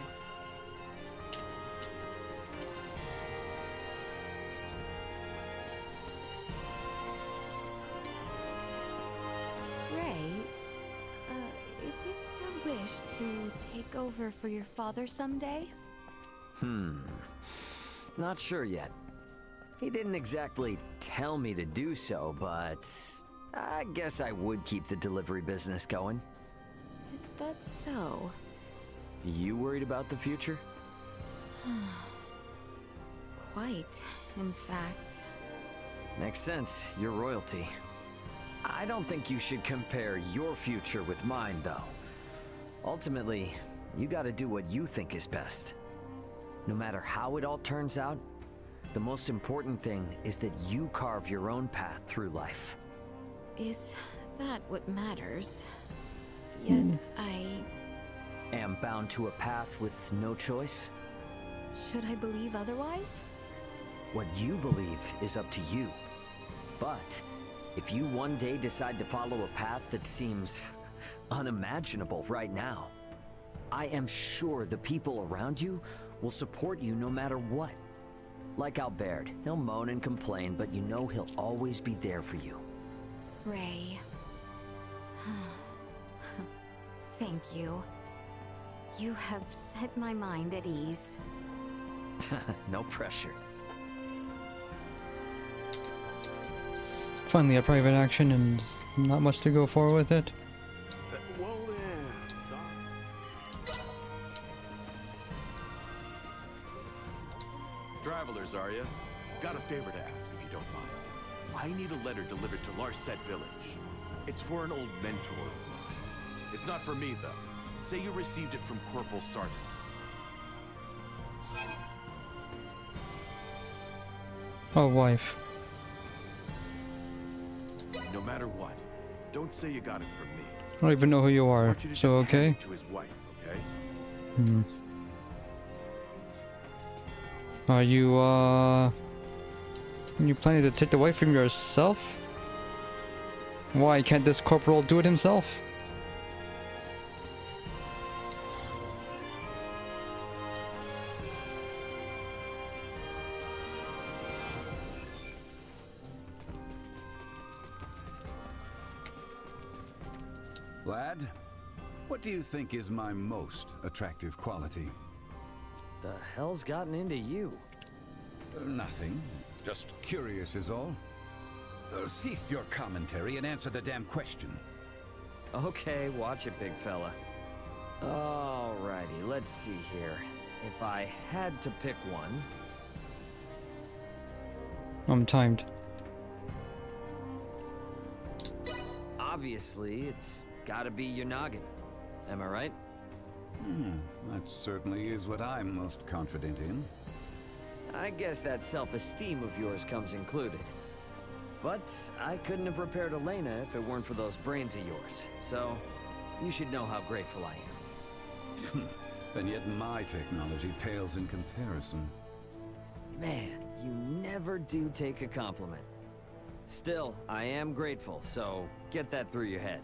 Is it your wish to take over for your father someday? Not sure yet. He didn't exactly tell me to do so, but I guess I would keep the delivery business going. Is that so? You worried about the future? Quite, in fact. Makes sense. You're royalty. I don't think you should compare your future with mine, though. Ultimately, you gotta do what you think is best. No matter how it all turns out, the most important thing is that you carve your own path through life. Is that what matters? Yet I... am bound to a path with no choice? Should I believe otherwise? What you believe is up to you. But if you one day decide to follow a path that seems unimaginable right now, I am sure the people around you will support you no matter what. Like Albert, he'll moan and complain, but you know he'll always be there for you. Ray. Thank you. You have set my mind at ease. No pressure. Finally, a private action and not much to go for with it. Whoa there, sorry. Travelers, are you? Got a favor to ask, if you don't mind. I need a letter delivered to Larset Village. It's for an old mentor of mine. It's not for me, though. Say you received it from Corporal Sardis. Oh, wife. No matter what, don't say you got it from me. I don't even know who you I are, want you to so just hand okay. it to his wife, okay? Are you planning to take the wife from yourself? Why can't this corporal do it himself? Lad, what do you think is my most attractive quality? The hell's gotten into you? Nothing. Just curious is all. Cease your commentary and answer the damn question. Okay, watch it, big fella. Alrighty, let's see here. If I had to pick one... I'm timed. Obviously, it's gotta be your noggin. Am I right? That certainly is what I'm most confident in. I guess that self-esteem of yours comes included. But I couldn't have repaired Elena if it weren't for those brains of yours. So, you should know how grateful I am. And yet my technology pales in comparison. Man, you never do take a compliment. Still, I am grateful, so get that through your head.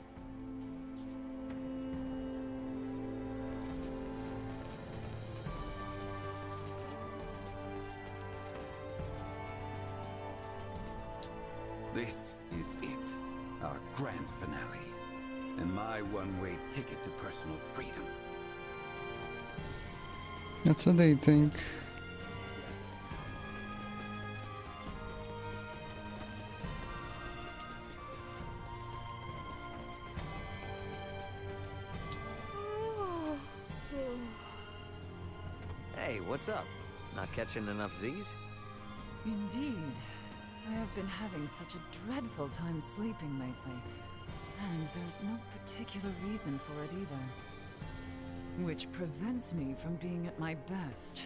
This is it, our grand finale, and my one-way ticket to personal freedom. That's what they think. Hey, what's up? Not catching enough Z's? Indeed. I have been having such a dreadful time sleeping lately, and there's no particular reason for it either. Which prevents me from being at my best.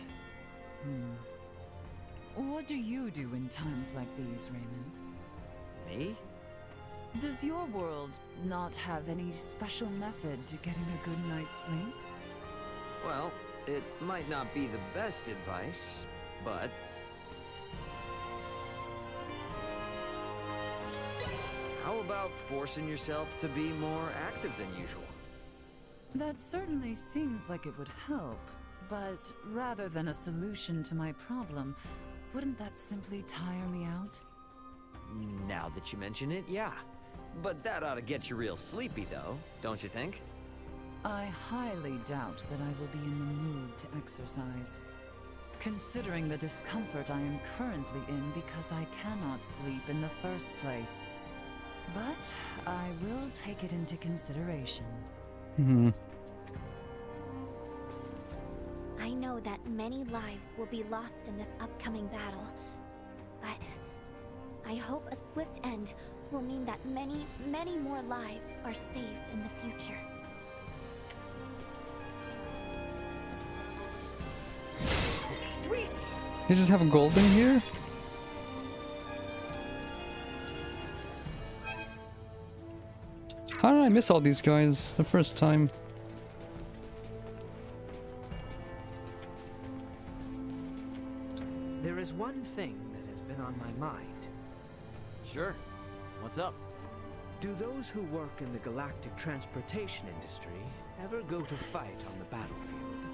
What do you do in times like these, Raymond? Me? Does your world not have any special method to getting a good night's sleep? Well, it might not be the best advice, but... how about forcing yourself to be more active than usual? That certainly seems like it would help, but rather than a solution to my problem, wouldn't that simply tire me out? Now that you mention it, yeah. But that ought to get you real sleepy, though, don't you think? I highly doubt that I will be in the mood to exercise, considering the discomfort I am currently in because I cannot sleep in the first place. But I will take it into consideration. I know that many lives will be lost in this upcoming battle, but I hope a swift end will mean that many, many more lives are saved in the future. What? They just have gold in here? How did I miss all these guys the first time? There is one thing that has been on my mind. Sure. What's up? Do those who work in the galactic transportation industry ever go to fight on the battlefield?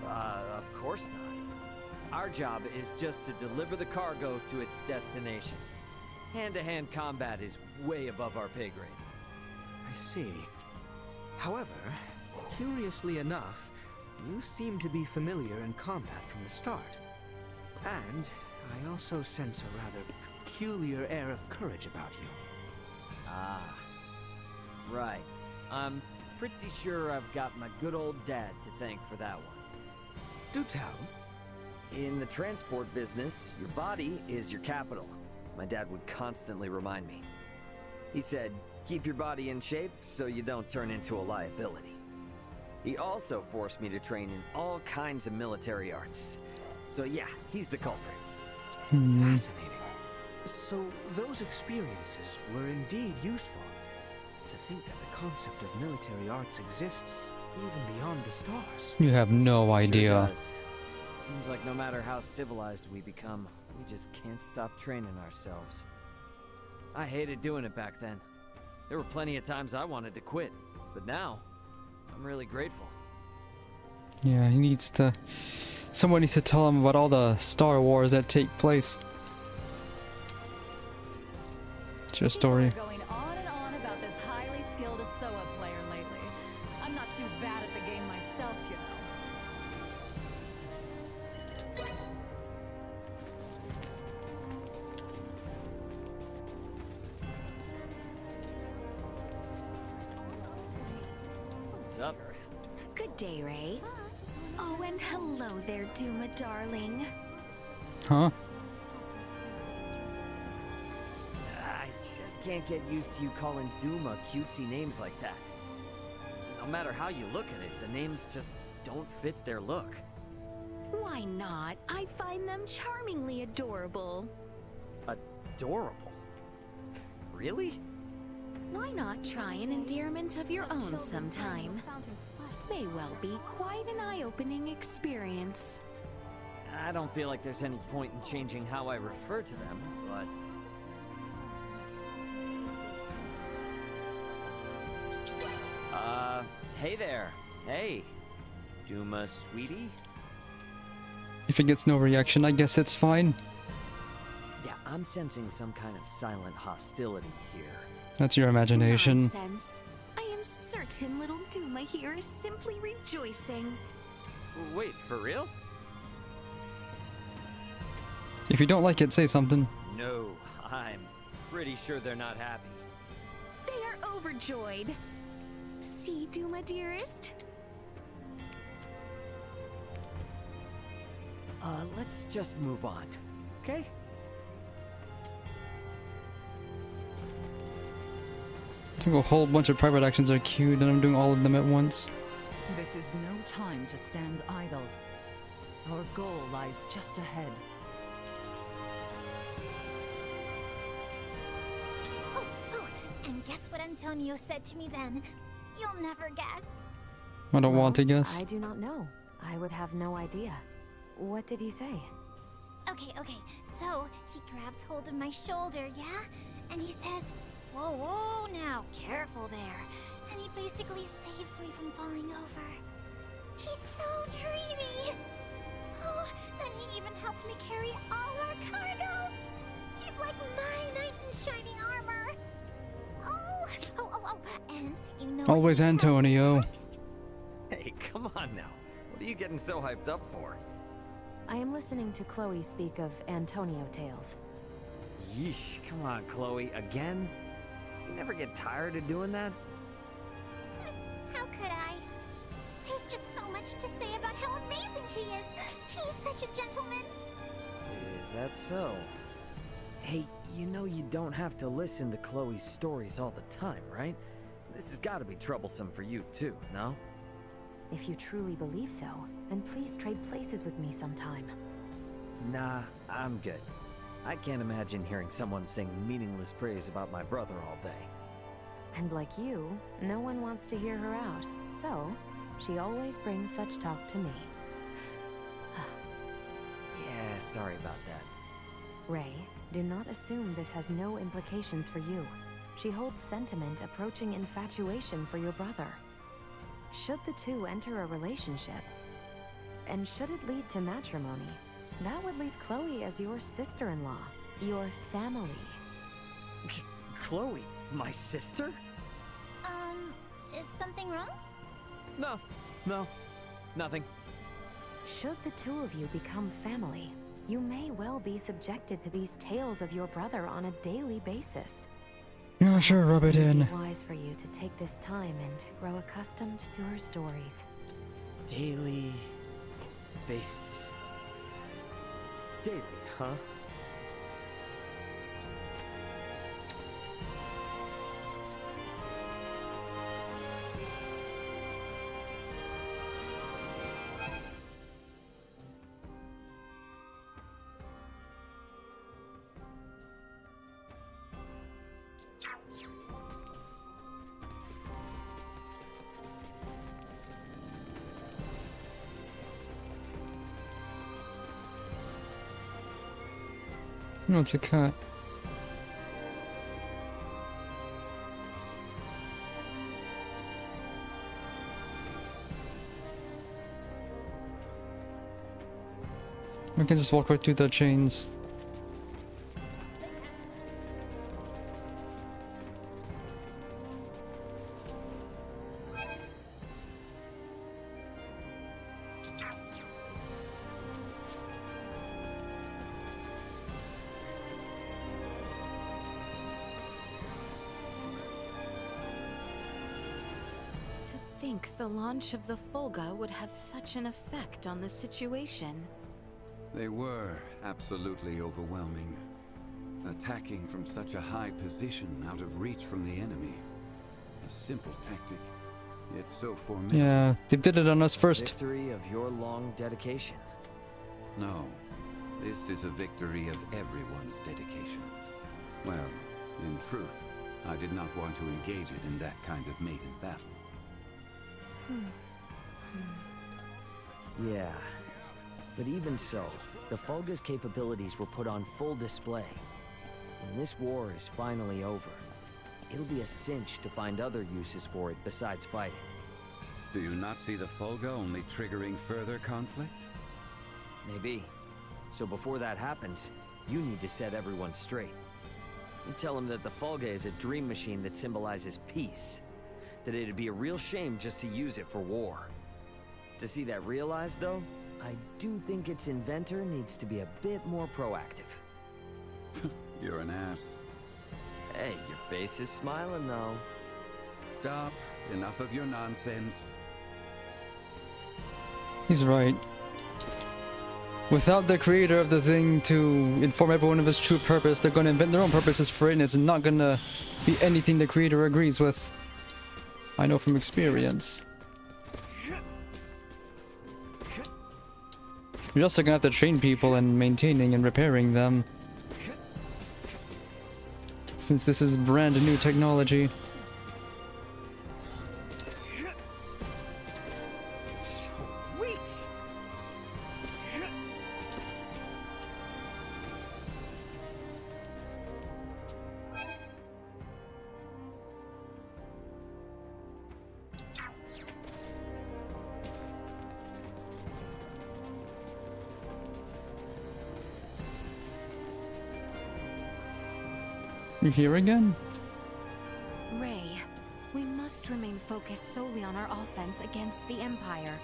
Of course not. Our job is just to deliver the cargo to its destination. Hand-to-hand combat is way above our pay grade. I see. However, curiously enough, you seem to be familiar in combat from the start. And I also sense a rather peculiar air of courage about you. Ah. Right. I'm pretty sure I've got my good old dad to thank for that one. Do tell. In the transport business, your body is your capital. My dad would constantly remind me. He said, keep your body in shape so you don't turn into a liability. He also forced me to train in all kinds of military arts. So yeah, he's the culprit. Fascinating. So those experiences were indeed useful. To think that the concept of military arts exists even beyond the stars. You have no idea. Sure does. Seems like no matter how civilized we become, we just can't stop training ourselves. I hated doing it back then. There were plenty of times I wanted to quit, but now, I'm really grateful. Yeah, he needs to... Someone needs to tell him about all the Star Wars that take place. It's your story. Going on and on about this highly skilled Asoa player lately. I'm not too bad at the game myself, you know. What's up? Good day, Ray. Oh, and hello there, Duma darling. Huh? I just can't get used to you calling Duma cutesy names like that. No matter how you look at it, the names just don't fit their look. Why not? I find them charmingly adorable. Adorable? Really? Why not try an endearment of your own sometime? May well be quite an eye-opening experience. I don't feel like there's any point in changing how I refer to them, but... Hey there. Hey. Duma, sweetie? If it gets no reaction, I guess it's fine. Yeah, I'm sensing some kind of silent hostility here. That's your imagination. Nonsense. I am certain little Duma here is simply rejoicing. Wait, for real? If you don't like it, say something. No, I'm pretty sure they're not happy. They are overjoyed. See, Duma dearest? Let's just move on, okay? I think a whole bunch of private actions are queued and I'm doing all of them at once. This is no time to stand idle. Our goal lies just ahead. Oh, and guess what Antonio said to me then? You'll never guess. I don't want to guess. I do not know. I would have no idea. What did he say? Okay, so he grabs hold of my shoulder, yeah? And he says, whoa, now, careful there. And he basically saves me from falling over. He's so dreamy. Oh, then he even helped me carry all our cargo. He's like my knight in shining armor. Oh, and you know Always Antonio. Hey, come on now. What are you getting so hyped up for? I am listening to Chloe speak of Antonio tales. Yeesh, come on, Chloe, again? You never get tired of doing that? How could I? There's just so much to say about how amazing he is. He's such a gentleman. Is that so? Hey, you know you don't have to listen to Chloe's stories all the time, right? This has got to be troublesome for you too, no? If you truly believe so, then please trade places with me sometime. Nah, I'm good. I can't imagine hearing someone sing meaningless praise about my brother all day. And like you, no one wants to hear her out. So, she always brings such talk to me. Yeah, sorry about that. Ray, do not assume this has no implications for you. She holds sentiment approaching infatuation for your brother. Should the two enter a relationship, and should it lead to matrimony, that would leave Chloe as your sister-in-law, your family. Chloe, my sister? Is something wrong? No, nothing. Should the two of you become family, you may well be subjected to these tales of your brother on a daily basis. Yeah, sure, rub it in. It would be wise for you to take this time and grow accustomed to her stories. Daily basis. Daily, huh? No, it's a cat. We can just walk right through the chains. The launch of the Folga would have such an effect on the situation. They were absolutely overwhelming. Attacking from such a high position out of reach from the enemy. A simple tactic, yet so formidable. Yeah, they did it on us first. Victory of your long dedication. No, this is a victory of everyone's dedication. Well, in truth, I did not want to engage it in that kind of maiden battle. Yeah, but even so, the Folga's capabilities were put on full display. When this war is finally over, it'll be a cinch to find other uses for it besides fighting. Do you not see the Folga only triggering further conflict? Maybe. So before that happens, you need to set everyone straight. You tell them that the Folga is a dream machine that symbolizes peace. That it'd be a real shame just to use it for war. To see that realized, though, I do think its inventor needs to be a bit more proactive. You're an ass. Hey, your face is smiling, though. Stop. Enough of your nonsense. He's right. Without the creator of the thing to inform everyone of his true purpose, they're gonna invent their own purposes for it, and it's not gonna be anything the creator agrees with. I know from experience. You're also gonna have to train people in maintaining and repairing them. Since this is brand new technology. Sweet! You here again? Ray, we must remain focused solely on our offense against the Empire.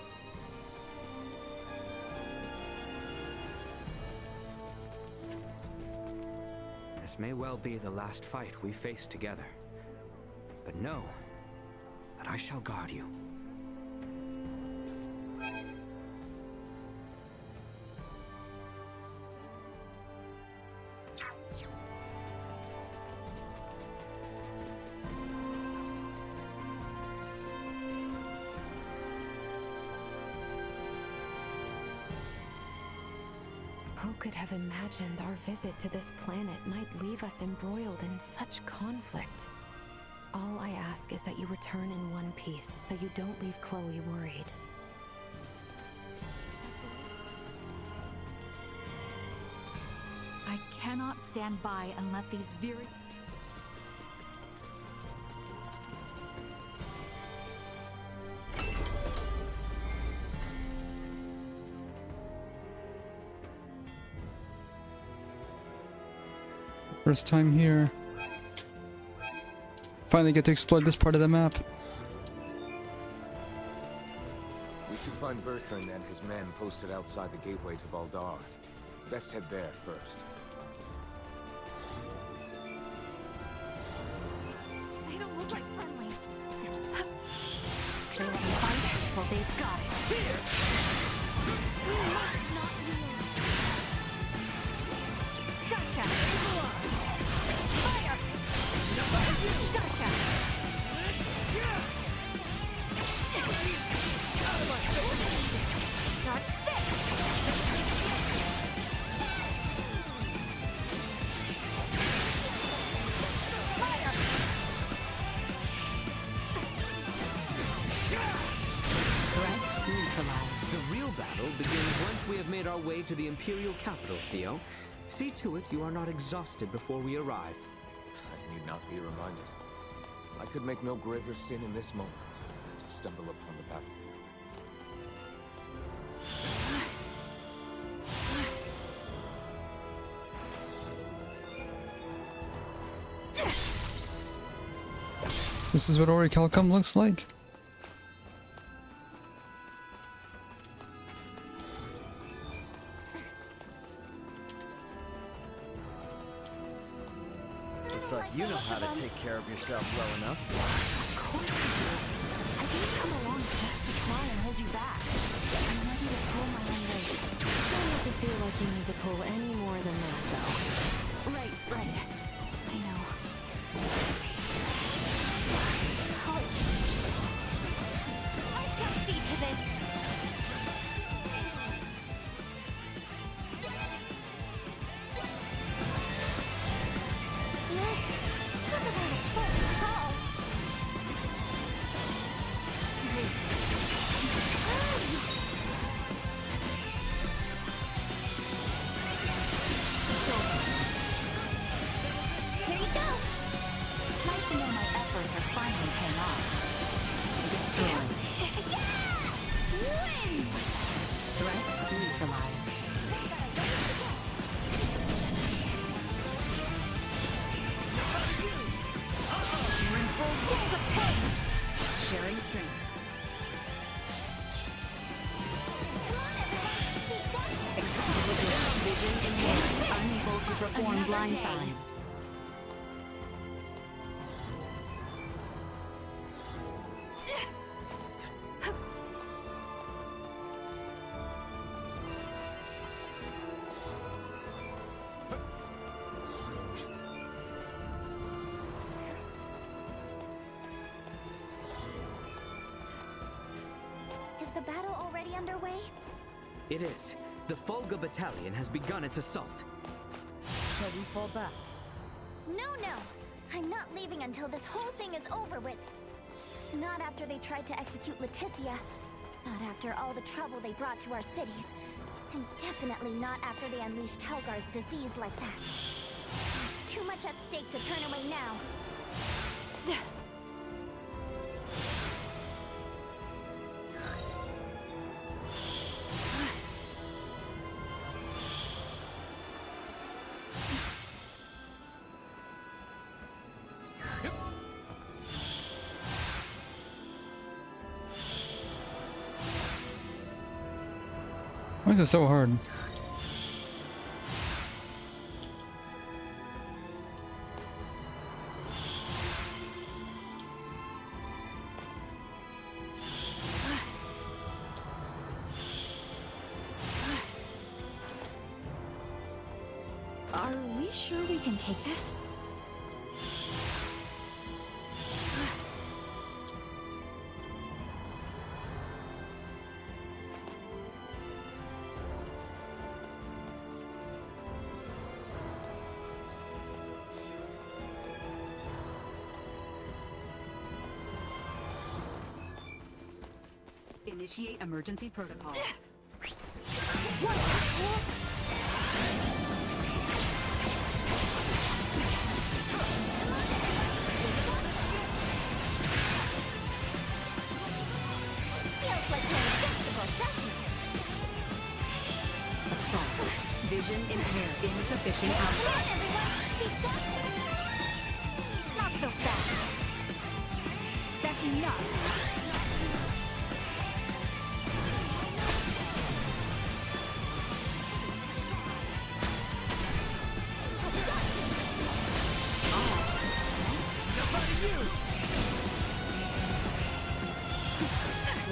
This may well be the last fight we face together. But know that I shall guard you. Who could have imagined our visit to this planet might leave us embroiled in such conflict? All I ask is that you return in one piece, so you don't leave Chloe worried. I cannot stand by and let these very... First time here. Finally get to explore this part of the map. We should find Bertrand and his men posted outside the gateway to Baldar. Best head there first. They don't look like friendlies. They want to fight? Well, they've got it. Here! We must not yield. Gotcha! Fire! Gotcha! Dodge this! Threat neutralized. The real battle begins once we have made our way to the Imperial capital, Theo. See to it you are not exhausted before we arrive. I need not be reminded. I could make no graver sin in this moment than to stumble upon the battlefield. This is what Orichalcum looks like. Looks like you know how to take care of yourself well enough. Of course I do. I didn't come along just to try and hold you back. I'm ready to pull my own weight. Try not to feel like you need to pull any more than that, though. Right. I know. I shall see to this. Let's talk about a close call. Here you go. Nice to know my efforts are finally paying off. Destroyed. Wins! Threat neutralized. You're in full force of pain. Sharing strength. Unable to perform blindside. Is the battle already underway? It is. The Fulga Battalion has begun its assault. Shall we fall back? No. I'm not leaving until this whole thing is over with. Not after they tried to execute Leticia. Not after all the trouble they brought to our cities. And definitely not after they unleashed Helgar's disease like that. There's too much at stake to turn away now. Why is it so hard? Are we sure we can take this? Initiate emergency protocols. Feels like you're invincible, doesn't it? Assault. Vision impaired. Insufficient Come on, output. everyone! Speak up! Not so fast. That's enough.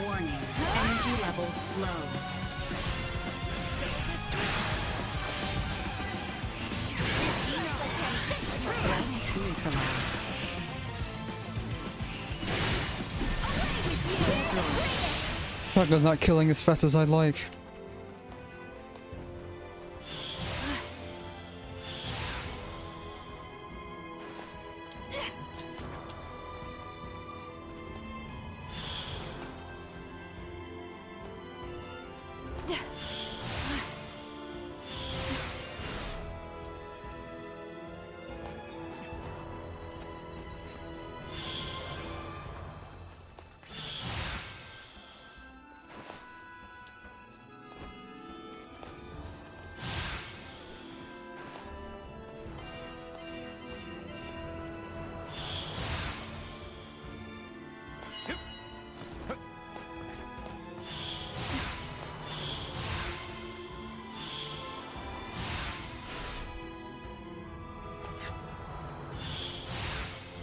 Warning. Energy levels low. Neutralized. Shotgun's not killing as fast as I'd like.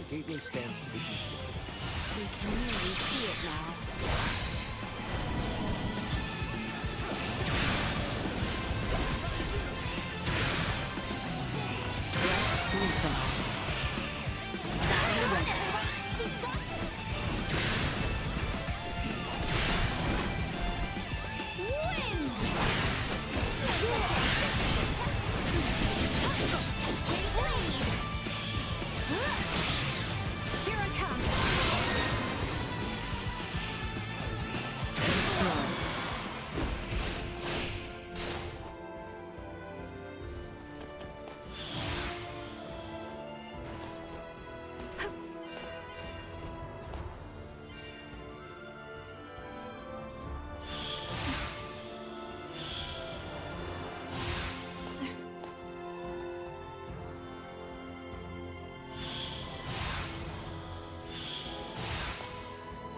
The gateway stands to the east. We can really see it now.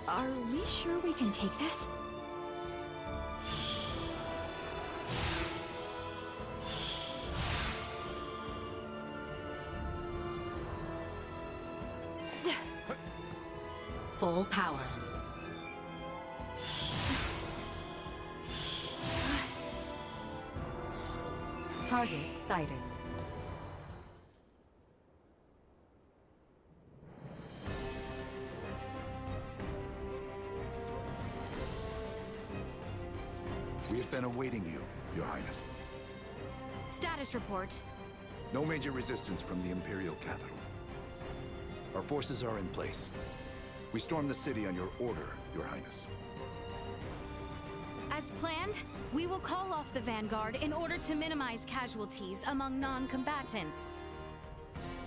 Are we sure we can take this? Full power. Target sighted. We have been awaiting you, Your Highness. Status report. No major resistance from the Imperial capital. Our forces are in place. We stormed the city on your order, Your Highness. As planned, we will call off the Vanguard in order to minimize casualties among non-combatants.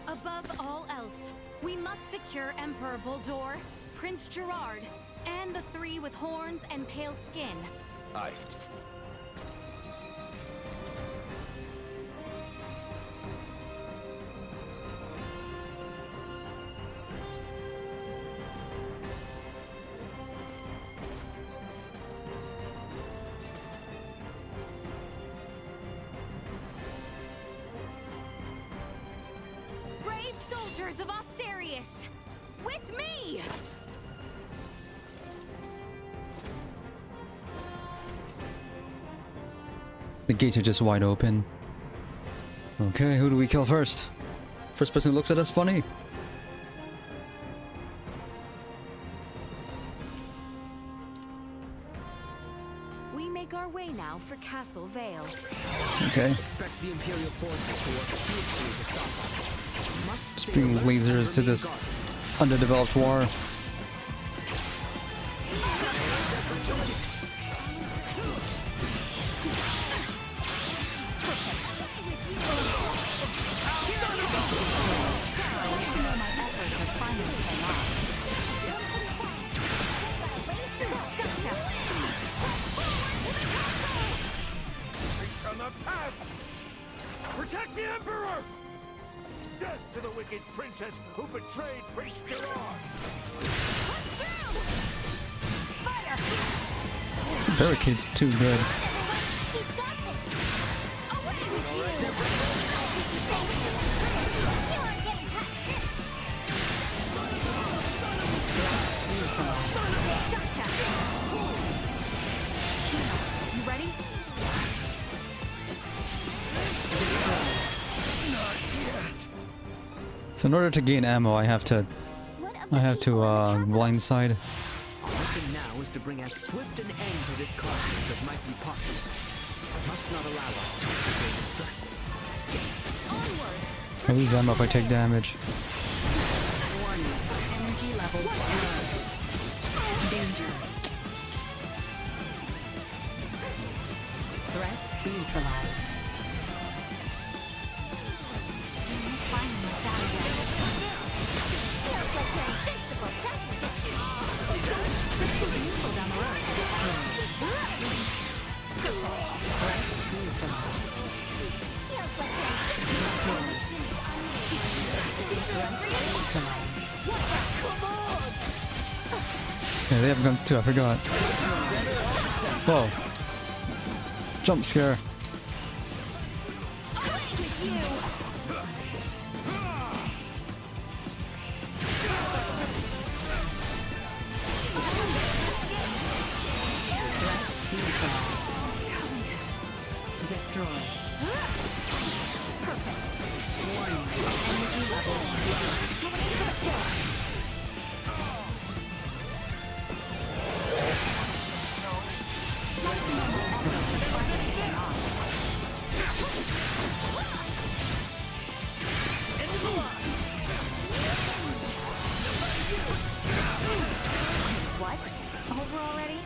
Above all else, we must secure Emperor Buldur, Prince Gerard, and the three with horns and pale skin. Aye. Brave soldiers of Osirius, with me! The gates are just wide open. Okay, who do we kill first? First person who looks at us funny. We make our way now for Castle Vale. Okay. Expect the Imperial forces to work fiercely to stop us. Must stay Bring alert lasers to and this remain underdeveloped war. to the wicked princess who betrayed Prince Gerard! Barricade's too good. You ready? So in order to gain ammo, I have to blindside. Our mission now is to bring as swift an end to this conflict as might be possible. I must not allow us to stay distracted. I lose ammo if I take damage. Warning. Energy levels low. Danger. Threat neutralized. Yeah, they have guns too, I forgot. Whoa. Jump scare. Destroy. Perfect. Warning. Energy levels low. What? Over already?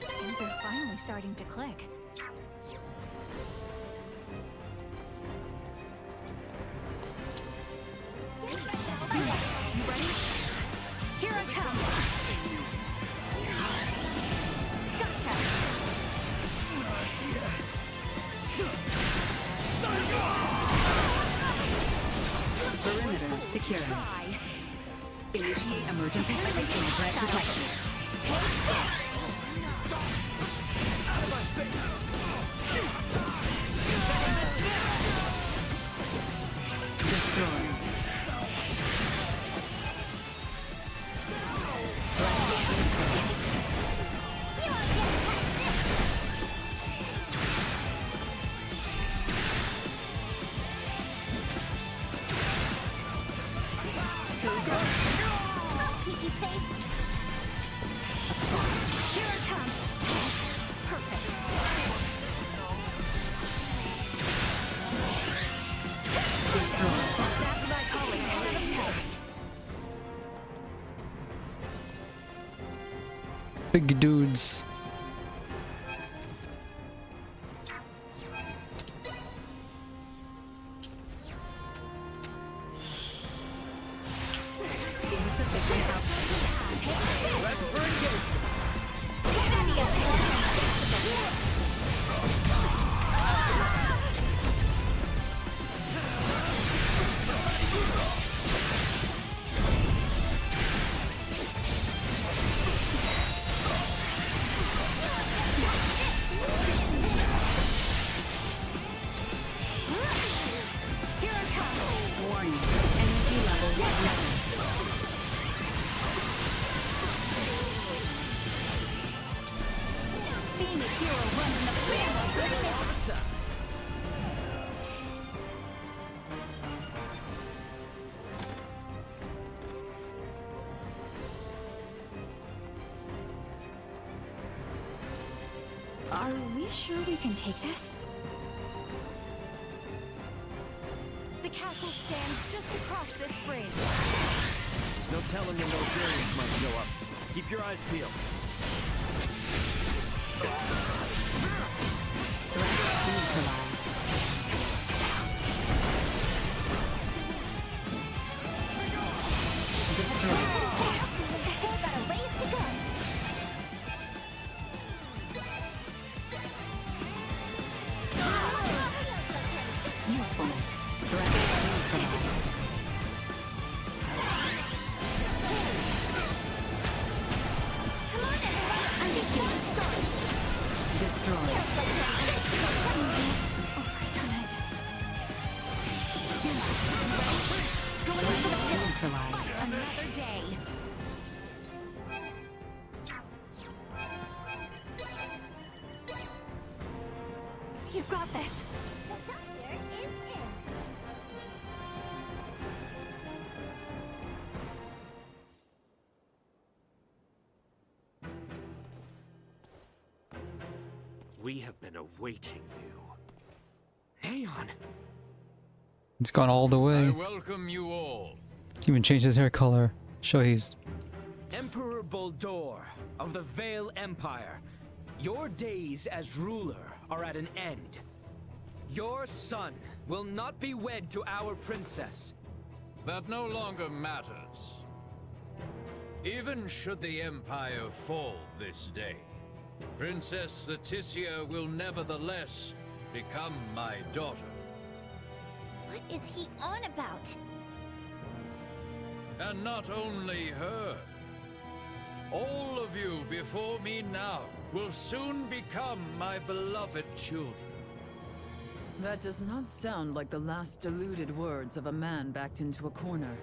Things are finally starting to click. You ready? Here I come! Gotcha! Perimeter secure. Initiate emergency signal threat detected. Take this! Out of my face! Destroy. Keep you safe. Here I come! Perfect. That's what I call a 10 out of 10. Big dudes. Here I come! Warning. Energy levels low. Being a hero runs in the family! Are we sure we can take this? The castle stands just across this bridge. There's no telling when those variants might show up. Keep your eyes peeled. Threat neutralized. Destroy. Still got a ways to go. Resourcefulness. Threat neutralized. I'm just getting started. Destroyed. Neutralized. Another day. You've got this. The doctor is in. We have been awaiting you. Aeon! He's gone all the way. I welcome you all. Even changed his hair color. Show he's... Emperor Boldor of the Vale Empire, your days as ruler are at an end. Your son will not be wed to our princess. That no longer matters. Even should the Empire fall this day, Princess Leticia will nevertheless become my daughter. What is he on about? And not only her. All of you before me now will soon become my beloved children. That does not sound like the last deluded words of a man backed into a corner.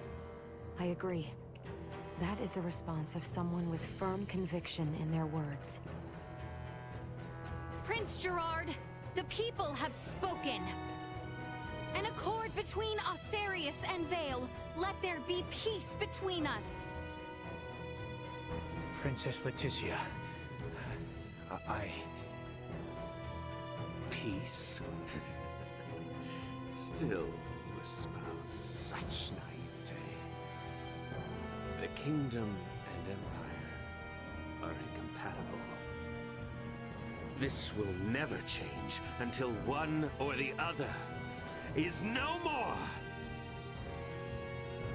I agree. That is the response of someone with firm conviction in their words. Prince Gerard, the people have spoken. An accord between Osarius and Vale. Let there be peace between us. Princess Leticia. Peace? Still, you espouse such naivete. The kingdom and empire are incompatible. This will never change until one or the other is no more!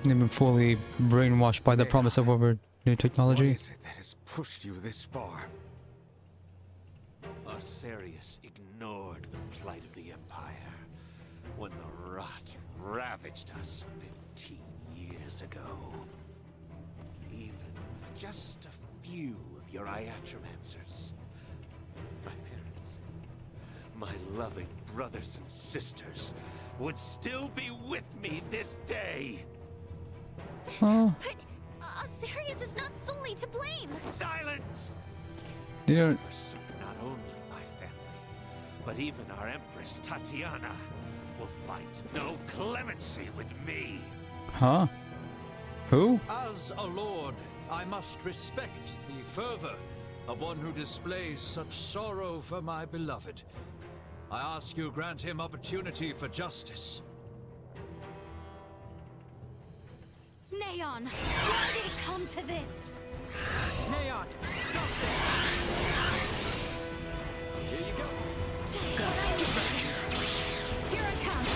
They've been fully brainwashed by the promise of over new technology. What is it that has pushed you this far? Osarius ignored the plight of the Empire when the rot ravaged us 15 years ago. Even with just a few of your Iatromancers, my parents, my loving brothers and sisters would still be with me this day. Oh. But Osarius is not solely to blame. Silence! They don't... Not only my family, but even our Empress Tatiana will find no clemency with me. Huh? Who? As a lord, I must respect the fervor of one who displays such sorrow for my beloved. I ask you grant him opportunity for justice. Neon, why did it come to this? Neon, stop this! Here you go. Here it comes.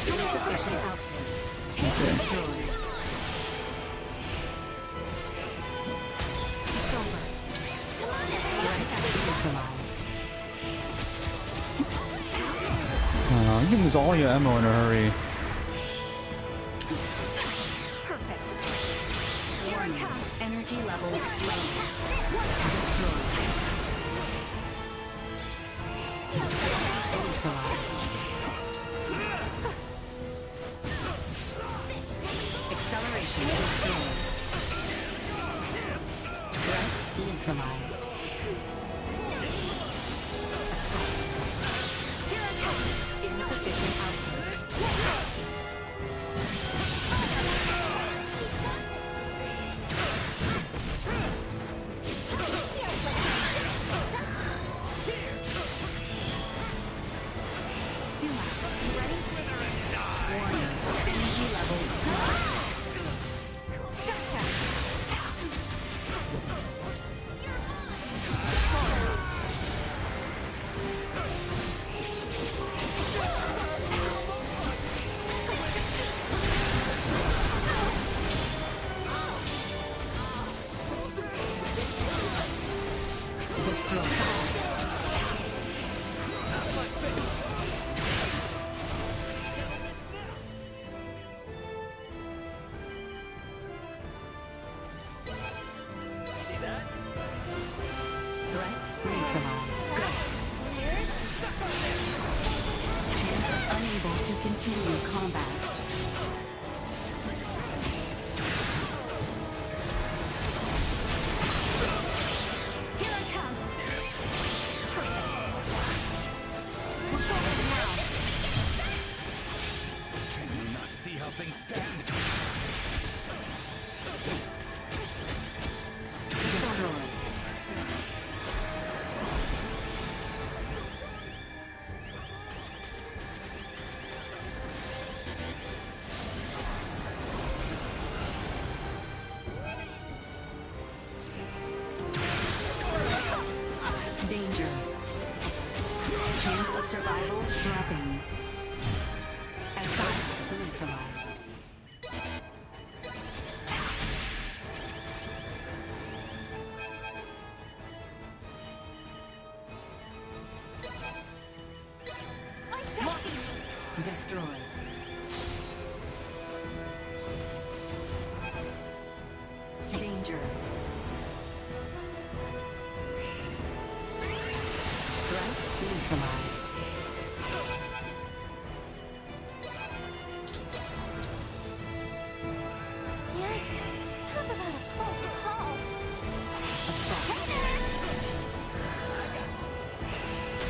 Insufficient output. Take destroyed. It's over. Neutralized. You can lose all your ammo in a hurry. Energy levels low. Destroyed. Neutralized. Acceleration destroyed. Threat neutralized. Insufficient output. unable to continue combat. Here I come. Perfect. We're forward now. Can you not see how things stand? Destroyed. Danger. Chance of survival dropping. Assault neutralized. I shall see. Destroyed. Danger. Threat neutralized. Yikes. Talk about a close call. Assault.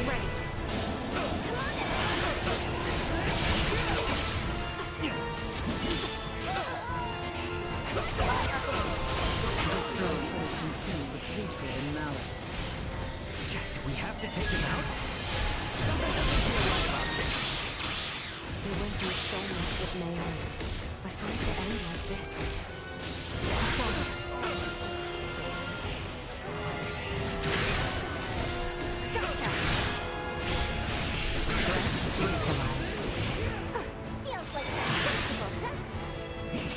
Ready. Come on Destroyed or consumed with hatred and malice. Do we have to take him out? Something doesn't feel right about this. They went through so much with Naomi. But for it to end like this. Focus. Gotcha. Threat neutralized. Feels like that's sensible, doesn't it?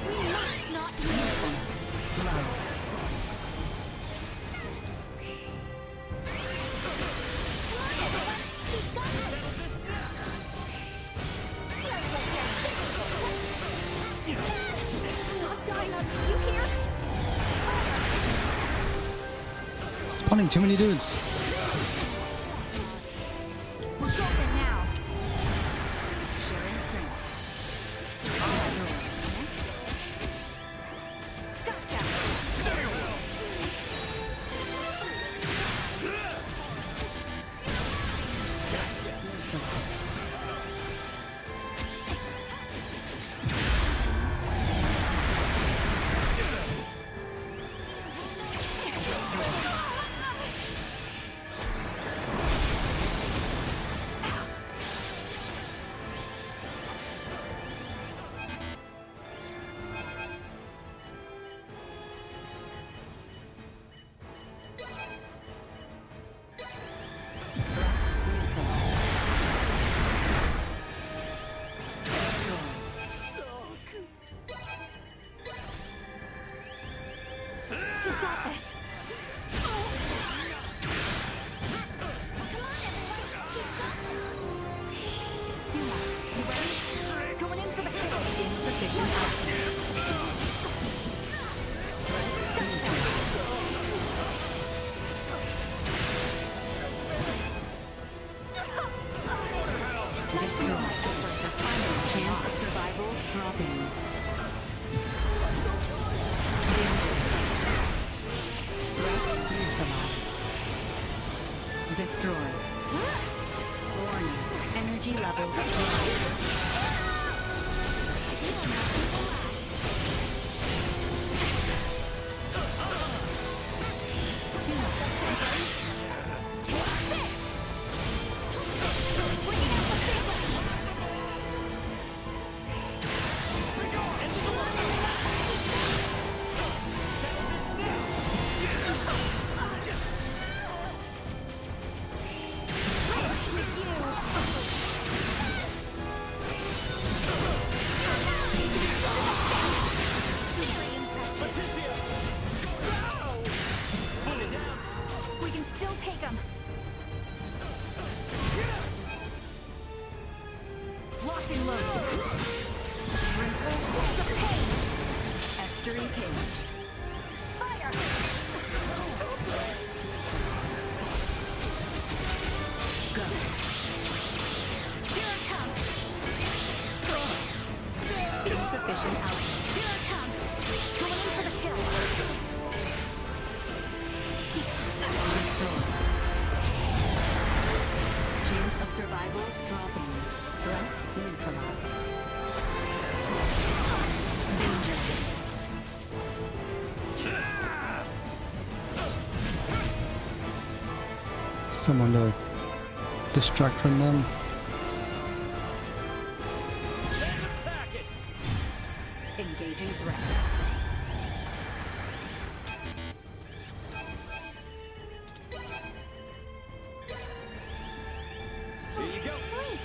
We must not lose. Blood. Come on, everyone. Keep going. Feels like that's sensible. I'm not dying on you here. Spawning too many dudes. We're golden now. Sharing strength. Gotcha. You got this. Duma, you ready? Going in for the kill. Insufficient output. Destroyed. Chance of survival dropping. Threat neutralized. Destroyed. Warning. Energy levels dropping. Take this. Bring it out the We can still take them. Locked and loaded. The pain. Estuary Cage. Fire. Go. Survival dropping. Threat neutralized. Someone to distract from them. Engaging threat. Here you go. Wait,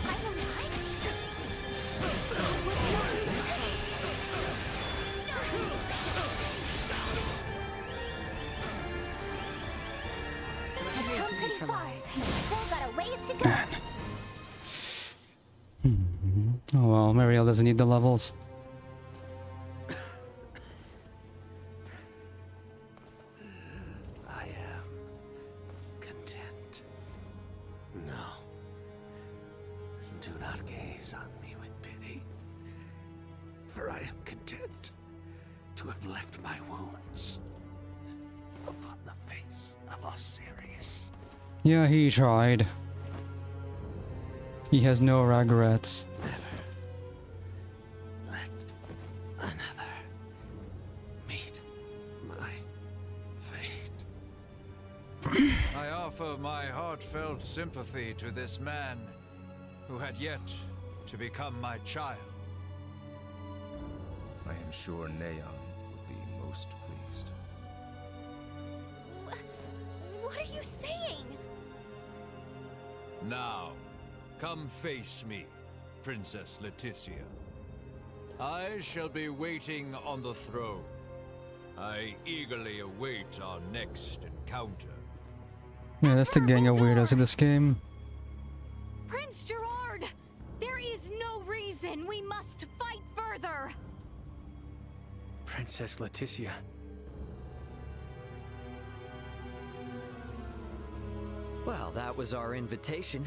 I'm alive? I've come pretty far. Still got a ways to go. Oh well, Marielle doesn't need the levels. I am content. No. Do not gaze on me with pity. For I am content to have left my wounds upon the face of Osiris. Yeah, he tried. He has no regrets. Another meet my fate. I offer my heartfelt sympathy to this man who had yet to become my child. I am sure Neon would be most pleased. What are you saying? Now, come face me, Princess Leticia. I shall be waiting on the throne. I eagerly await our next encounter. Yeah, that's the gang of weirdos in this game. Prince Gerard! There is no reason we must fight further! Princess Leticia. Well, that was our invitation.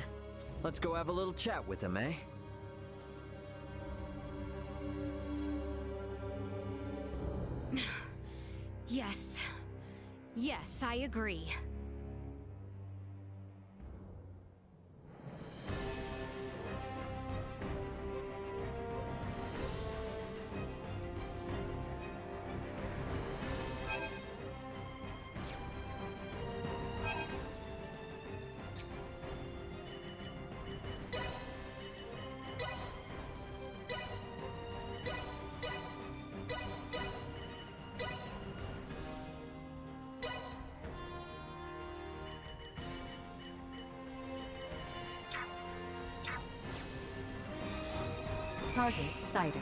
Let's go have a little chat with him, eh? Yes. Yes, I agree. Target sighted.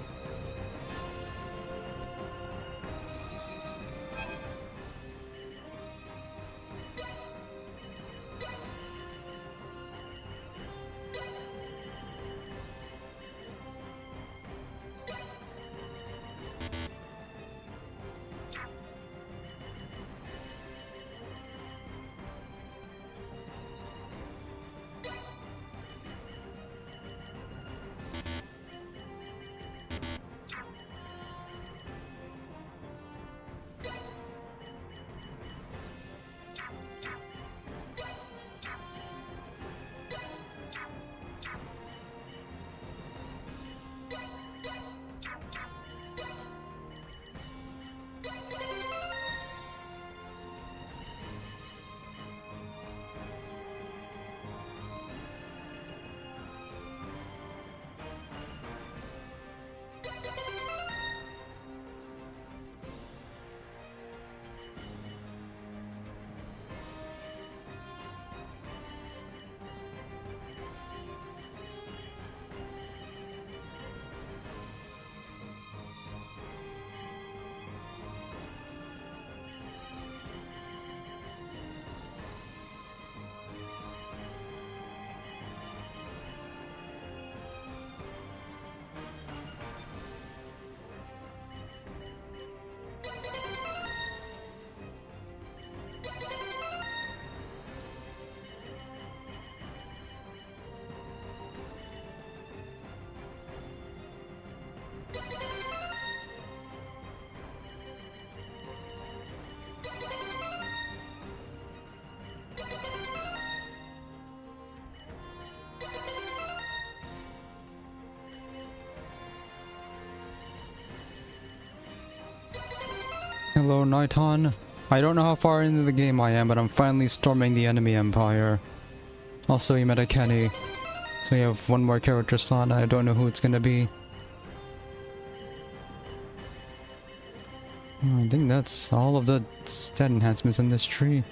Hello, Nighton. I don't know how far into the game I am, but I'm finally storming the enemy empire. Also, you met a Kenny. So you have one more character slot. I don't know who it's gonna be. I think that's all of the stat enhancements in this tree.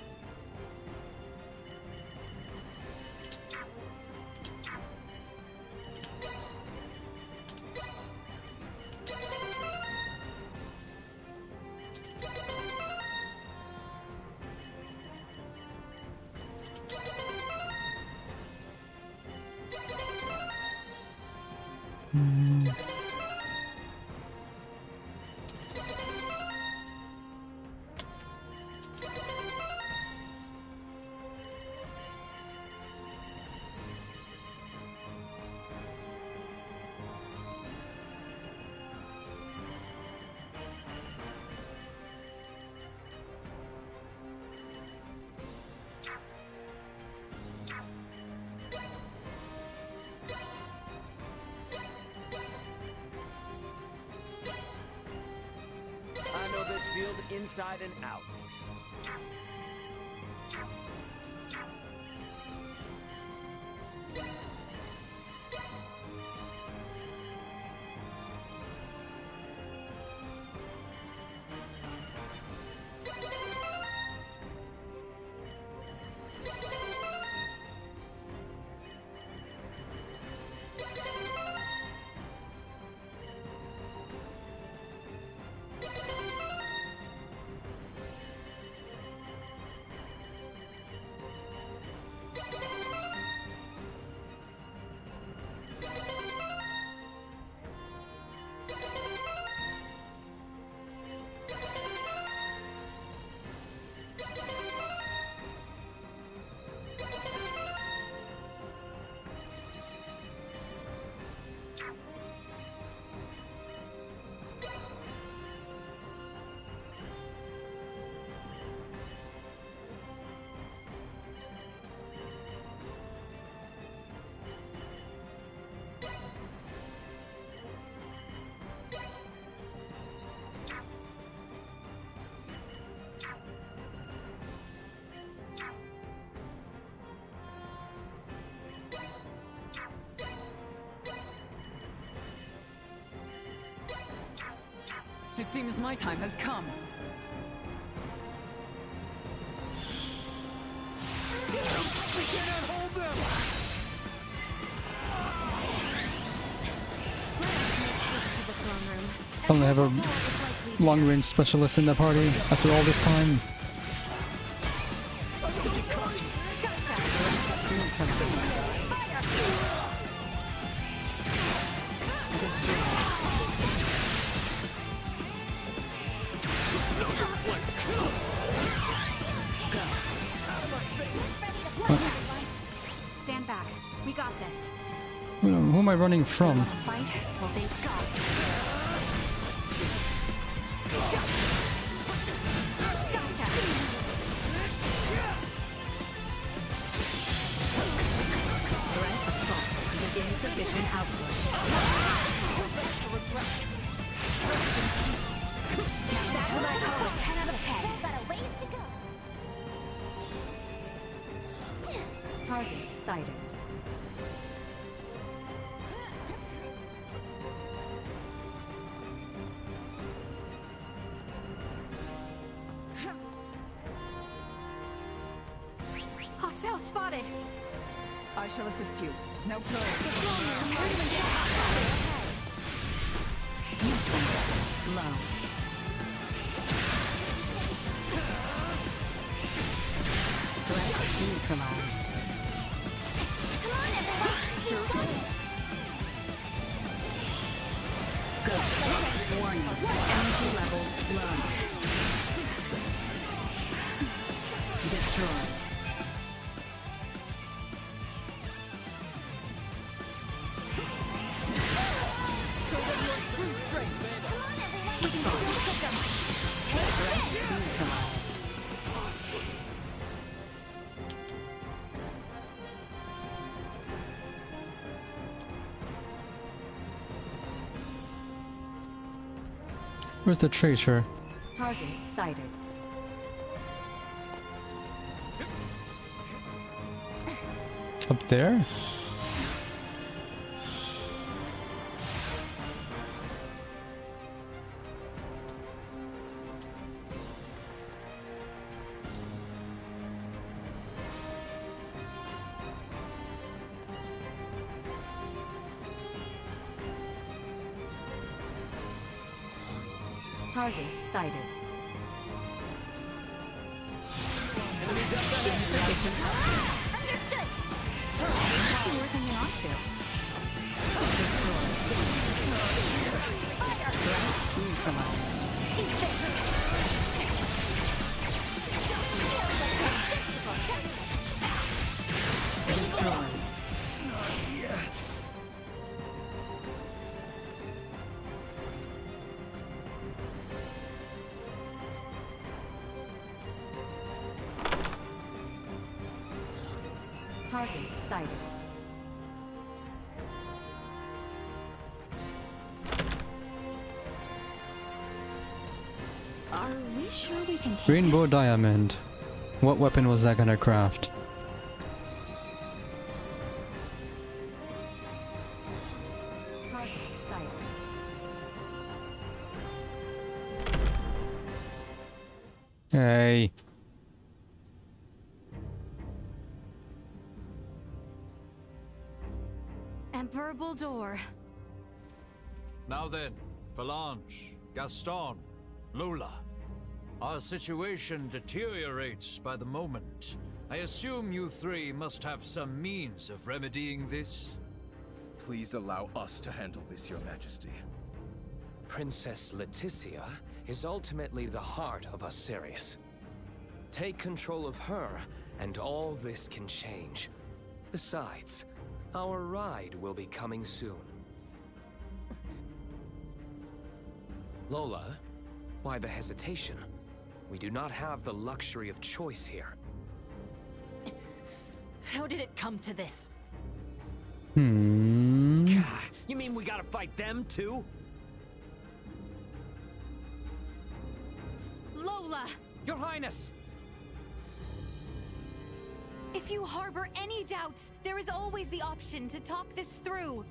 I know this field inside and out. It seems my time has come. We cannot hold them! Finally have a long-range specialist in the party after all this time. Stand back. We got this. Who am I running from? Fight? Well, they've got it. Gotcha. Threat assault with insufficient output. That's what I call a 10 out of 10. Got a ways to go. Target sighted. Hostile spotted. I shall assist you. No close. Usefulness low. Threat neutralized. Come on, everyone. Go. Warning. Energy levels low. Destroy. Where's the traitor? Target sighted. Up there? Target sighted. Enemies up ahead. Understood. More than you ought to. Neutralized. Destroyed. Not yet. Target sighted. Are we sure we can take Rainbow this? diamond. What weapon was that gonna craft? Target sighted. Hey. Emperor Buldur. Now then, Phalange, Gaston, Lola. Our situation deteriorates by the moment. I assume you three must have some means of remedying this? Please allow us to handle this, Your Majesty. Princess Leticia is ultimately the heart of Asarius. Take control of her, and all this can change. Besides, our ride will be coming soon. Lola, why the hesitation? We do not have the luxury of choice here. How did it come to this? Hmm. You mean we gotta fight them too? Lola! Your Highness! If you harbor any doubts, there is always the option to talk this through.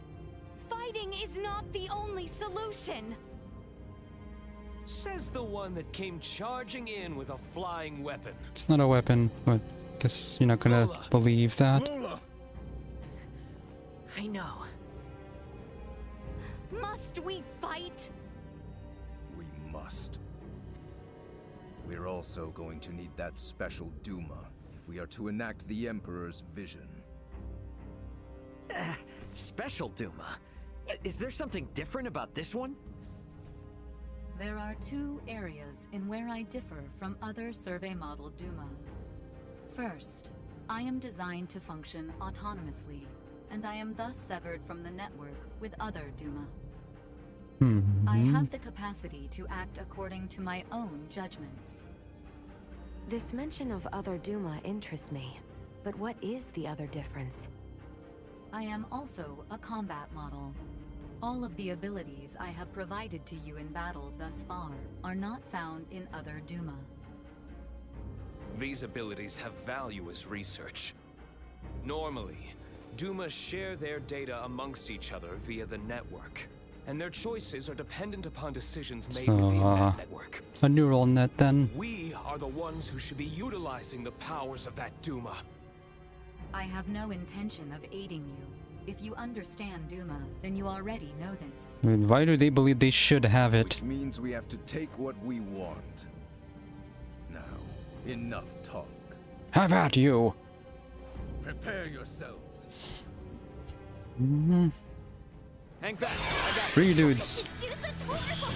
Fighting is not the only solution. Says the one that came charging in with a flying weapon. It's not a weapon, but guess you're not gonna believe that. I know. Must we fight? We must. We're also going to need that special Duma if we are to enact the Emperor's vision. Special Duma? Is there something different about this one? There are two areas in where I differ from other survey model Duma. First, I am designed to function autonomously, and I am thus severed from the network with other Duma. I have the capacity to act according to my own judgments. This mention of other Duma interests me. But what is the other difference? I am also a combat model. All of the abilities I have provided to you in battle thus far are not found in other Duma. These abilities have value as research. Normally, Dumas share their data amongst each other via the network, and their choices are dependent upon decisions made within that network. A neural net then. We are the ones who should be utilizing the powers of that Duma. I have no intention of aiding you. If you understand Duma, then you already know this. I mean, why do they believe they should have it? Which means we have to take what we want. Now, enough talk. Have at you! Prepare yourselves. Mm-hmm. Hang back! I got Three dudes. Do such horrible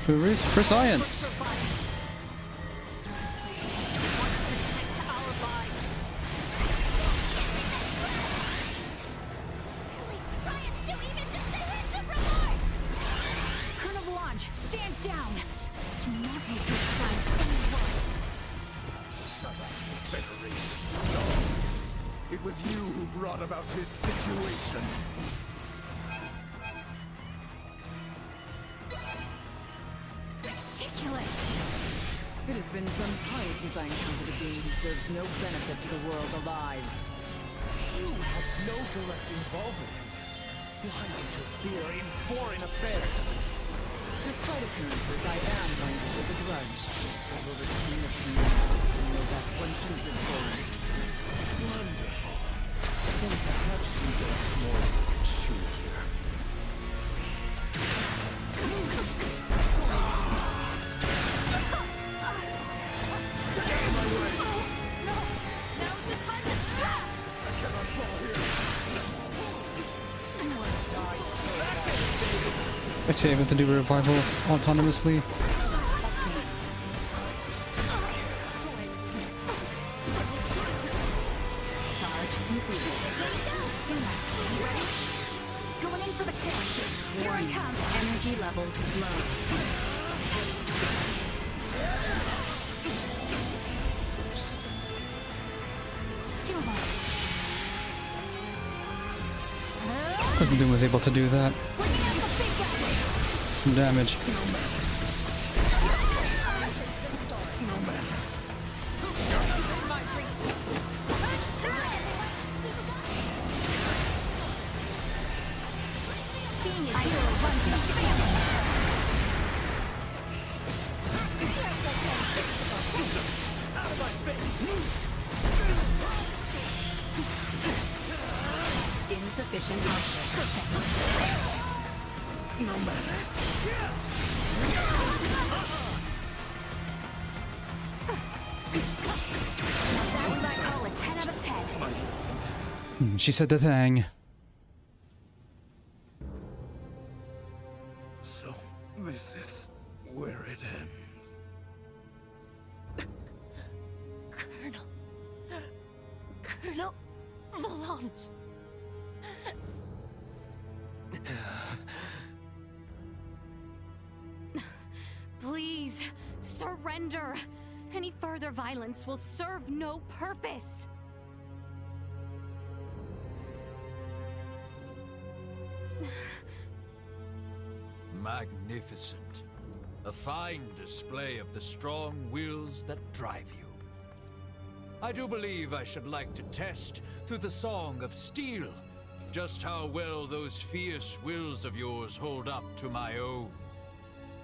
things! For science! It was you who brought about this situation. been some time since I encountered a being who serves no benefit to the world alive. You have no direct involvement in this. Why interfere in foreign affairs? Despite appearances, I am going to hold a grudge. I will retain the community and know that 100-fold. Wonderful. Then perhaps we get more than chew here. Actually able to do revival autonomously. Going in for the kill. Here I come. Energy levels low. Of course the Doom was able to do that. Some damage. Insufficient output. No matter. That's what I call a 10 out of 10. She said the thing. So, this is where it ends. Colonel Valanche. Please, surrender. Any further violence will serve no purpose. Magnificent. A fine display of the strong wills that drive you. I do believe I should like to test, through the Song of Steel, just how well those fierce wills of yours hold up to my own.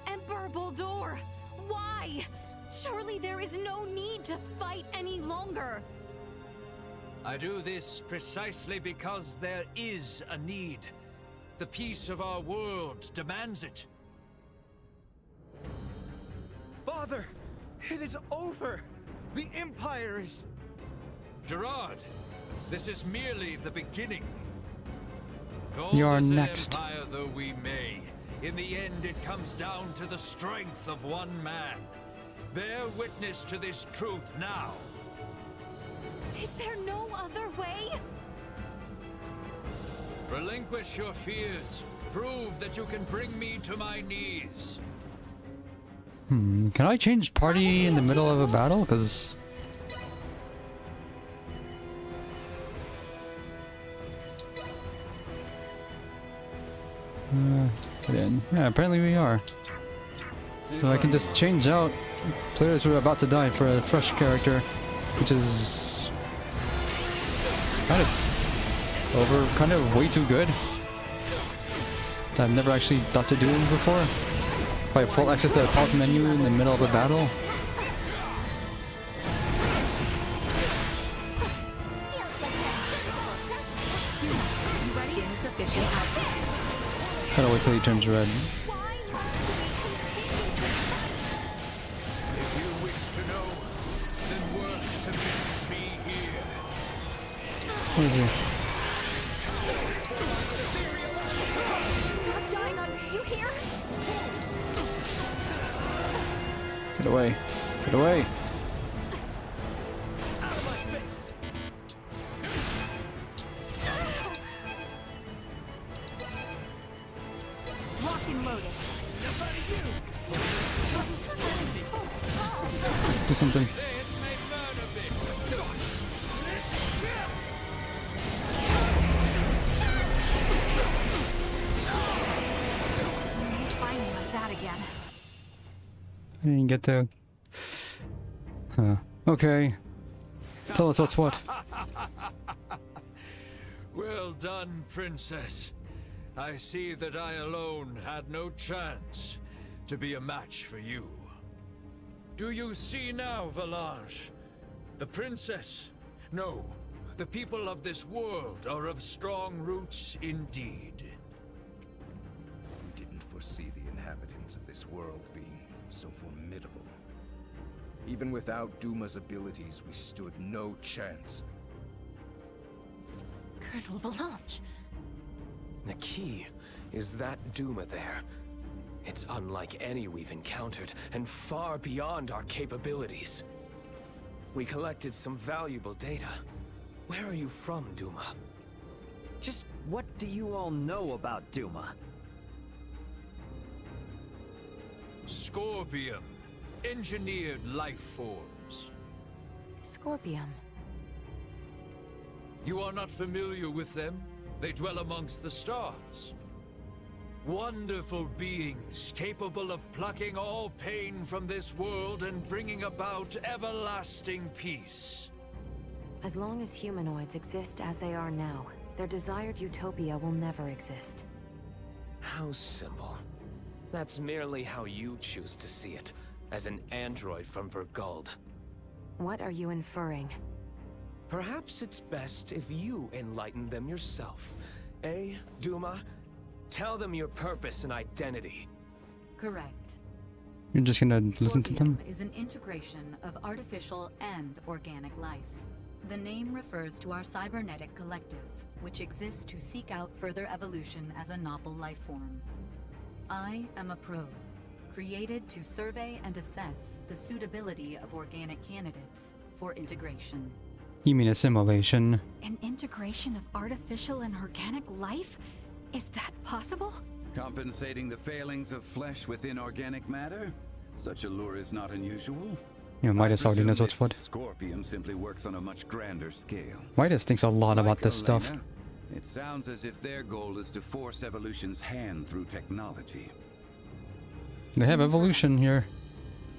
Emperor Boldur, why? Surely there is no need to fight any longer. I do this precisely because there is a need. The peace of our world demands it. Father, it is over. The Empire is... Gerard, this is merely the beginning. Call You're this an next. empire though we may, in the end it comes down to the strength of one man. Bear witness to this truth now. Is there no other way? Relinquish your fears. Prove that you can bring me to my knees. Can I change party in the middle of a battle? Because... get in. Yeah, apparently we are. So I can just change out players who are about to die for a fresh character, which is kind of way too good. I've never actually thought to do it before. If I have full access to the pause menu in the middle of a battle. Insufficient output. Gotta wait till he turns red. If you wish to know, then work to meet me here. What is he? I'm dying on you here? Get away. Get away. Locked and loaded. Do something. Find me like that again. I didn't get to Okay. Tell us what's what. Well done, Princess. I see that I alone had no chance to be a match for you. Do you see now, Valanche? The princess? No, the people of this world are of strong roots indeed. We didn't foresee the inhabitants of this world being so formidable. Even without Duma's abilities, we stood no chance. Colonel Valanche. The key is that Duma there. It's unlike any we've encountered, and far beyond our capabilities. We collected some valuable data. Where are you from, Duma? Just what do you all know about Duma? Scorpium. Engineered life forms. Scorpium. You are not familiar with them? They dwell amongst the stars. Wonderful beings capable of plucking all pain from this world and bringing about everlasting peace. As long as humanoids exist as they are now, their desired utopia will never exist. How simple. That's merely how you choose to see it, as an android from Verguld. What are you inferring? Perhaps it's best if you enlighten them yourself. Eh, Duma? Tell them your purpose and identity. Correct. You're just gonna listen to them? Scorpium is an integration of artificial and organic life. The name refers to our cybernetic collective, which exists to seek out further evolution as a novel life form. I am a probe, created to survey and assess the suitability of organic candidates for integration. You mean assimilation? An integration of artificial and organic life? Is that possible? Compensating the failings of flesh within organic matter? Such a lure is not unusual. Yeah, Midas already knows what's what. Scorpium simply works on a much grander scale. Midas thinks a lot about this stuff. Elena, it sounds as if their goal is to force evolution's hand through technology. They have evolution here.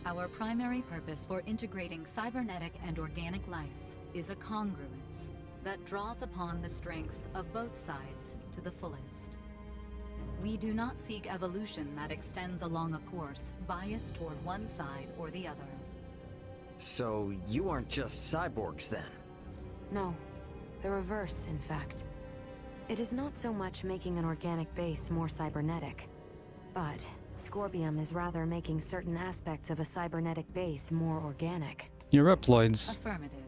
Our primary purpose for integrating cybernetic and organic life is a congruence that draws upon the strengths of both sides to the fullest. We do not seek evolution that extends along a course biased toward one side or the other. So you aren't just cyborgs then? No, the reverse, in fact. It is not so much making an organic base more cybernetic, but Scorpium is rather making certain aspects of a cybernetic base more organic. You're Reploids. Affirmative.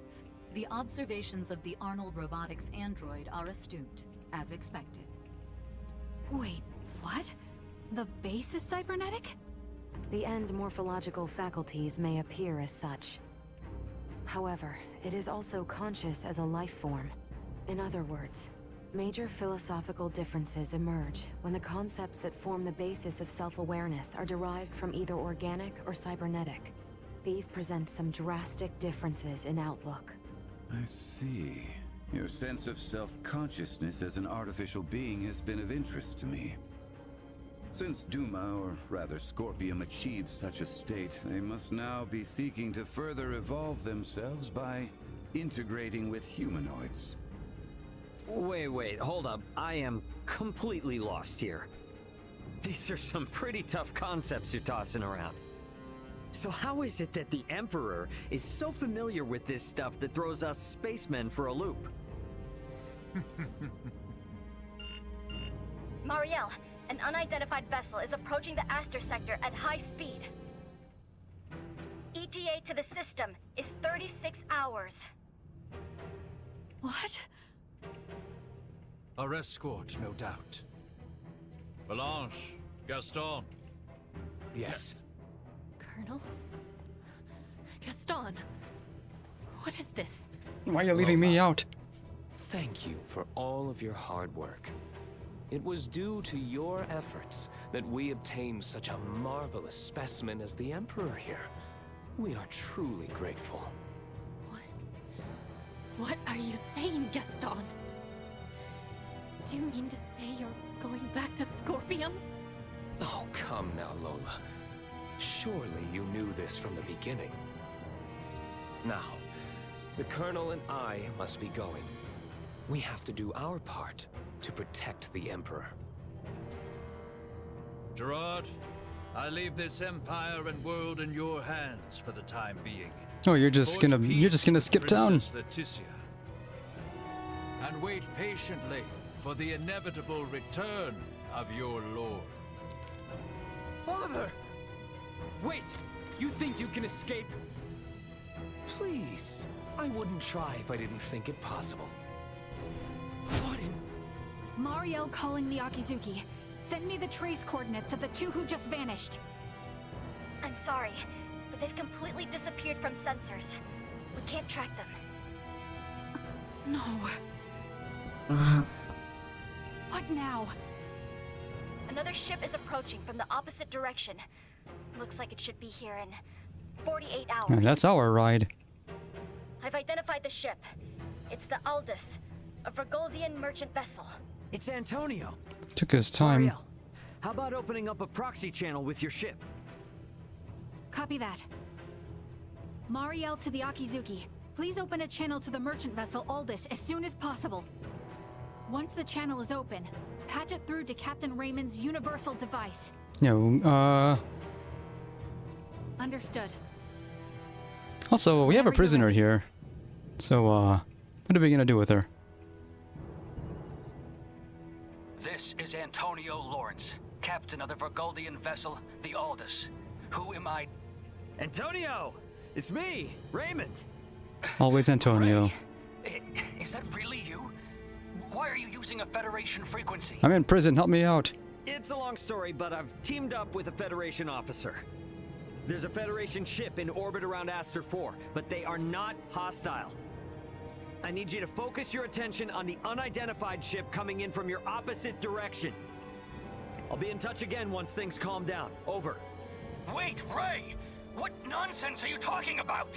The observations of the Arnold Robotics android are astute, as expected. Wait, what? The base is cybernetic? The end morphological faculties may appear as such. However, it is also conscious as a life form. In other words, major philosophical differences emerge when the concepts that form the basis of self-awareness are derived from either organic or cybernetic. These present some drastic differences in outlook. I see. Your sense of self-consciousness as an artificial being has been of interest to me. Since Duma, or rather Scorpium, achieves such a state, they must now be seeking to further evolve themselves by integrating with humanoids. Wait, hold up. I am completely lost here. These are some pretty tough concepts you're tossing around. So how is it that the Emperor is so familiar with this stuff that throws us spacemen for a loop? Marielle, an unidentified vessel is approaching the Aster sector at high speed. ETA to the system is 36 hours. What? Our escort, no doubt. Valanche, Gaston. Yes. Colonel? Gaston? What is this? Why are you leaving me out? Thank you for all of your hard work. It was due to your efforts that we obtained such a marvelous specimen as the Emperor here. We are truly grateful. What are you saying, Gaston? Do you mean to say you're going back to Scorpium? Oh, come now, Lola. Surely you knew this from the beginning. Now, the Colonel and I must be going. We have to do our part to protect the Emperor. Gerard, I leave this empire and world in your hands for the time being. Oh, you're just gonna skip town. Princess Leticia. And wait patiently for the inevitable return of your lord. Father! Wait! You think you can escape? Please, I wouldn't try if I didn't think it possible. What in... Mariel calling the Akizuki. Send me the trace coordinates of the two who just vanished. I'm sorry, but they've completely disappeared from sensors. We can't track them. No. What now? Another ship is approaching from the opposite direction. Looks like it should be here in 48 hours. And that's our ride. I've identified the ship. It's the Aldous, a Vergoldian merchant vessel. It's Antonio. Took his time. Mariel, how about opening up a proxy channel with your ship? Copy that. Mariel to the Akizuki. Please open a channel to the merchant vessel Aldous as soon as possible. Once the channel is open, patch it through to Captain Raymond's universal device. No, Understood. Also, we have a prisoner here. So, what are we gonna do with her? This is Antonio Lawrence, captain of the Vergoldian vessel, the Aldous. Who am I? Antonio! It's me, Raymond! Always Antonio. Is that really you? Why are you using a Federation frequency? I'm in prison, help me out. It's a long story, but I've teamed up with a Federation officer. There's a Federation ship in orbit around Aster 4, but they are not hostile. I need you to focus your attention on the unidentified ship coming in from your opposite direction. I'll be in touch again once things calm down. Over. Wait, Ray! What nonsense are you talking about?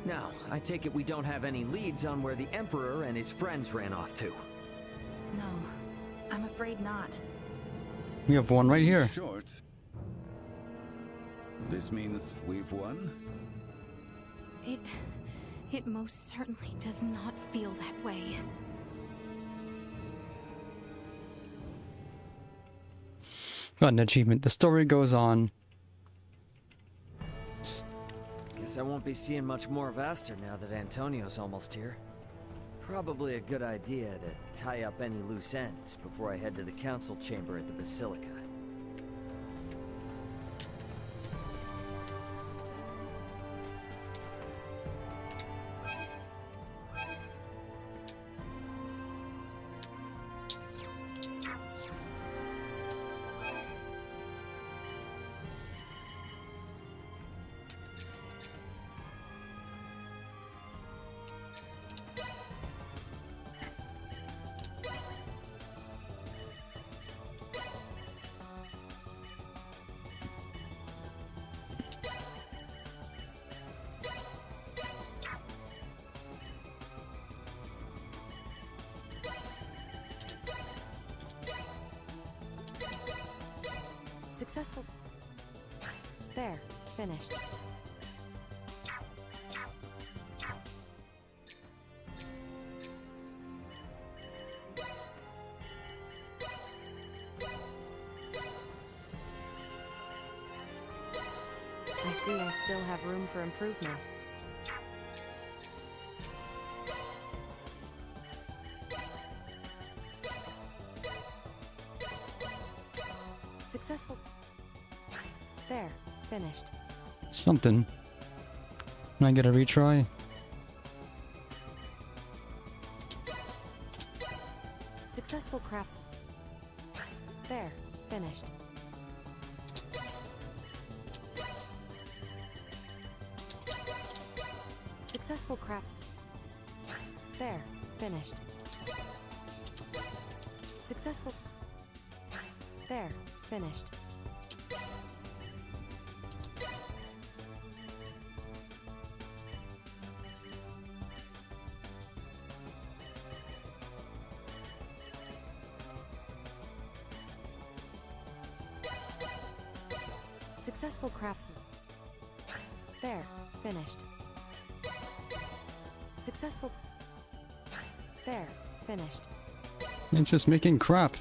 Now, I take it we don't have any leads on where the Emperor and his friends ran off to. No, I'm afraid not. We have one right here. Short. This means we've won? It most certainly does not feel that way. Got an achievement. The story goes on. Guess I won't be seeing much more of Aster now that Antonio's almost here. Probably a good idea to tie up any loose ends before I head to the council chamber at the Basilica. Successful. There, finished. I see I still have room for improvement. Successful. There, finished. Something. Can I get a retry? Successful crafts. There, finished. Successful crafts. There, finished. Successful. There, finished. Successful craftsman. There, Finished. Successful. There. Finished. It's just making crap.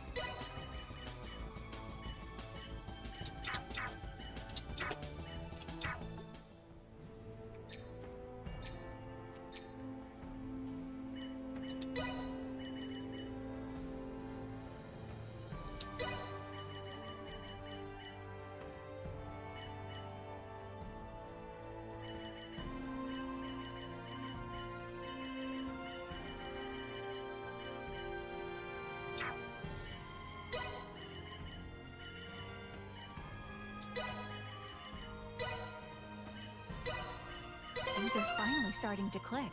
Things are finally starting to click.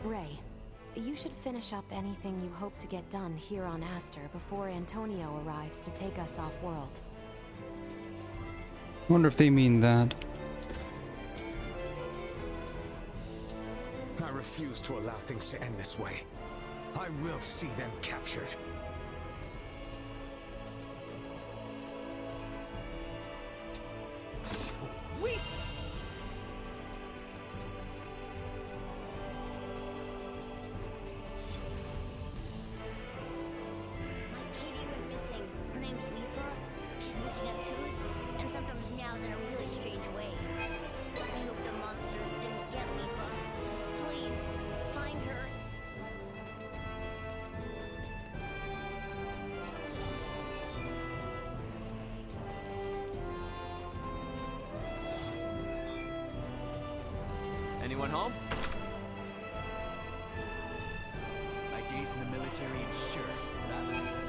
Ray, you should finish up anything you hope to get done here on Aster before Antonio arrives to take us off-world. Wonder if they mean that. I refuse to allow things to end this way. I will see them captured. Sweet! Her name's Leafa. She's missing a tooth, and sometimes meows in a really strange way. I hope the monsters didn't get Leafa. Please, find her. Anyone home? My days in the military ensure that I live.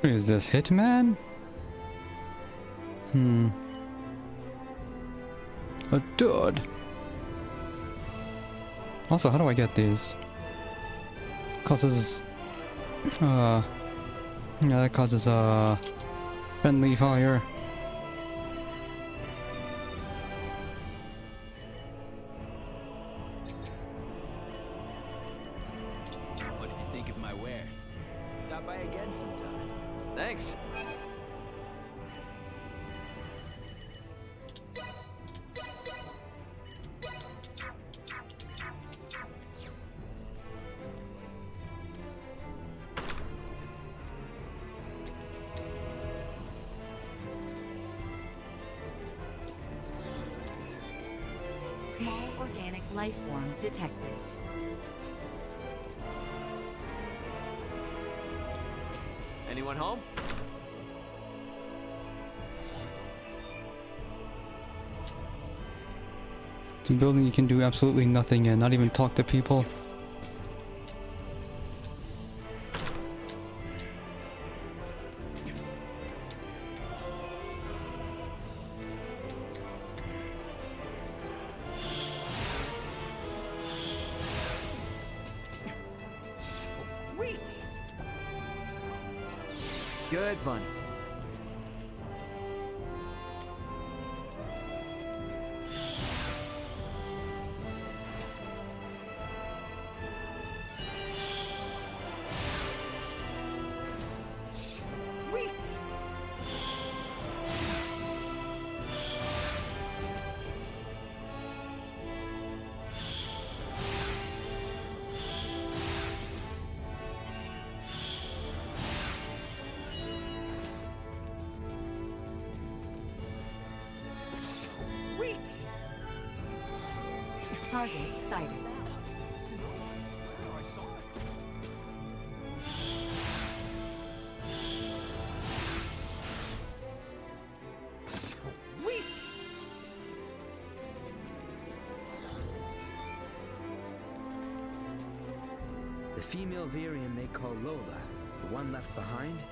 What is this, Hitman? A dude. Also, how do I get these? Causes yeah, that causes friendly fire. What did you think of my wares? Stop by again sometime. Thanks. Small organic life form detected. Anyone home? It's a building you can do absolutely nothing in, not even talk to people. Sweet! Good bunny. Sweet! Target sighted. Sweet! The female Virian they call Lola, the one left behind,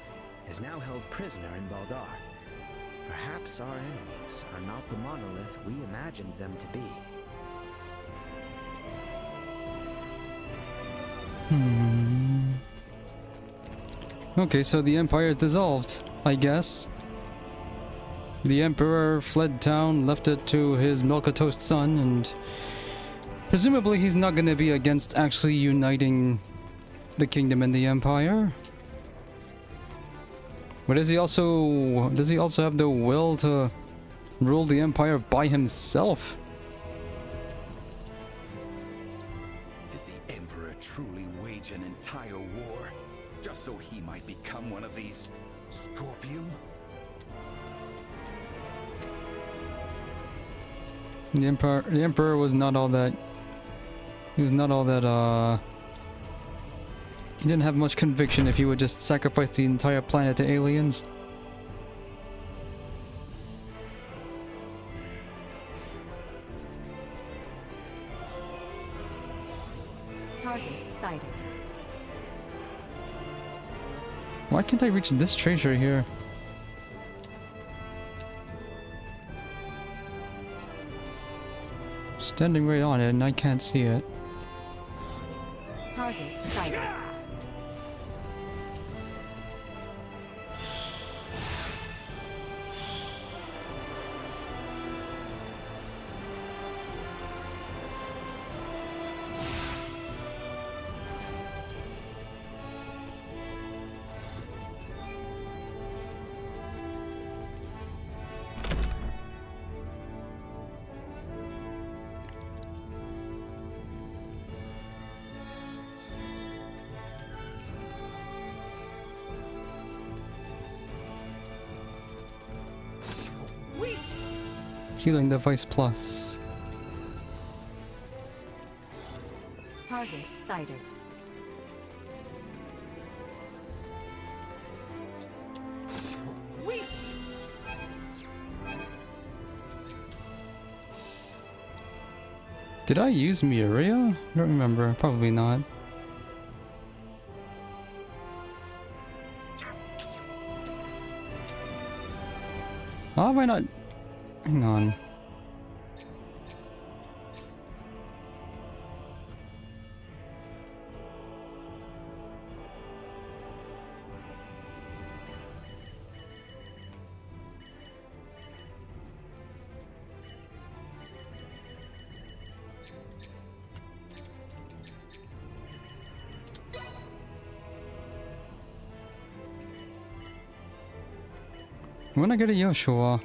is now held prisoner in Baldar. Perhaps our enemies are not the monolith we imagined them to be. Okay, so the Empire is dissolved, I guess. The Emperor fled town, left it to his milquetoast son, and presumably he's not going to be against actually uniting the kingdom and the Empire. But does he also have the will to rule the Empire by himself? Did the Emperor truly wage an entire war just so he might become one of these Scorpium? The Emperor was not all that. He was not all that. He didn't have much conviction if he would just sacrifice the entire planet to aliens. Target sighted. Why can't I reach this treasure here? Standing right on it and I can't see it. Target sighted. Healing device plus. Target sighted. Sweet! Did I use Miria? I don't remember. Probably not. Oh, why not? Hang on. When I get a Yoshua.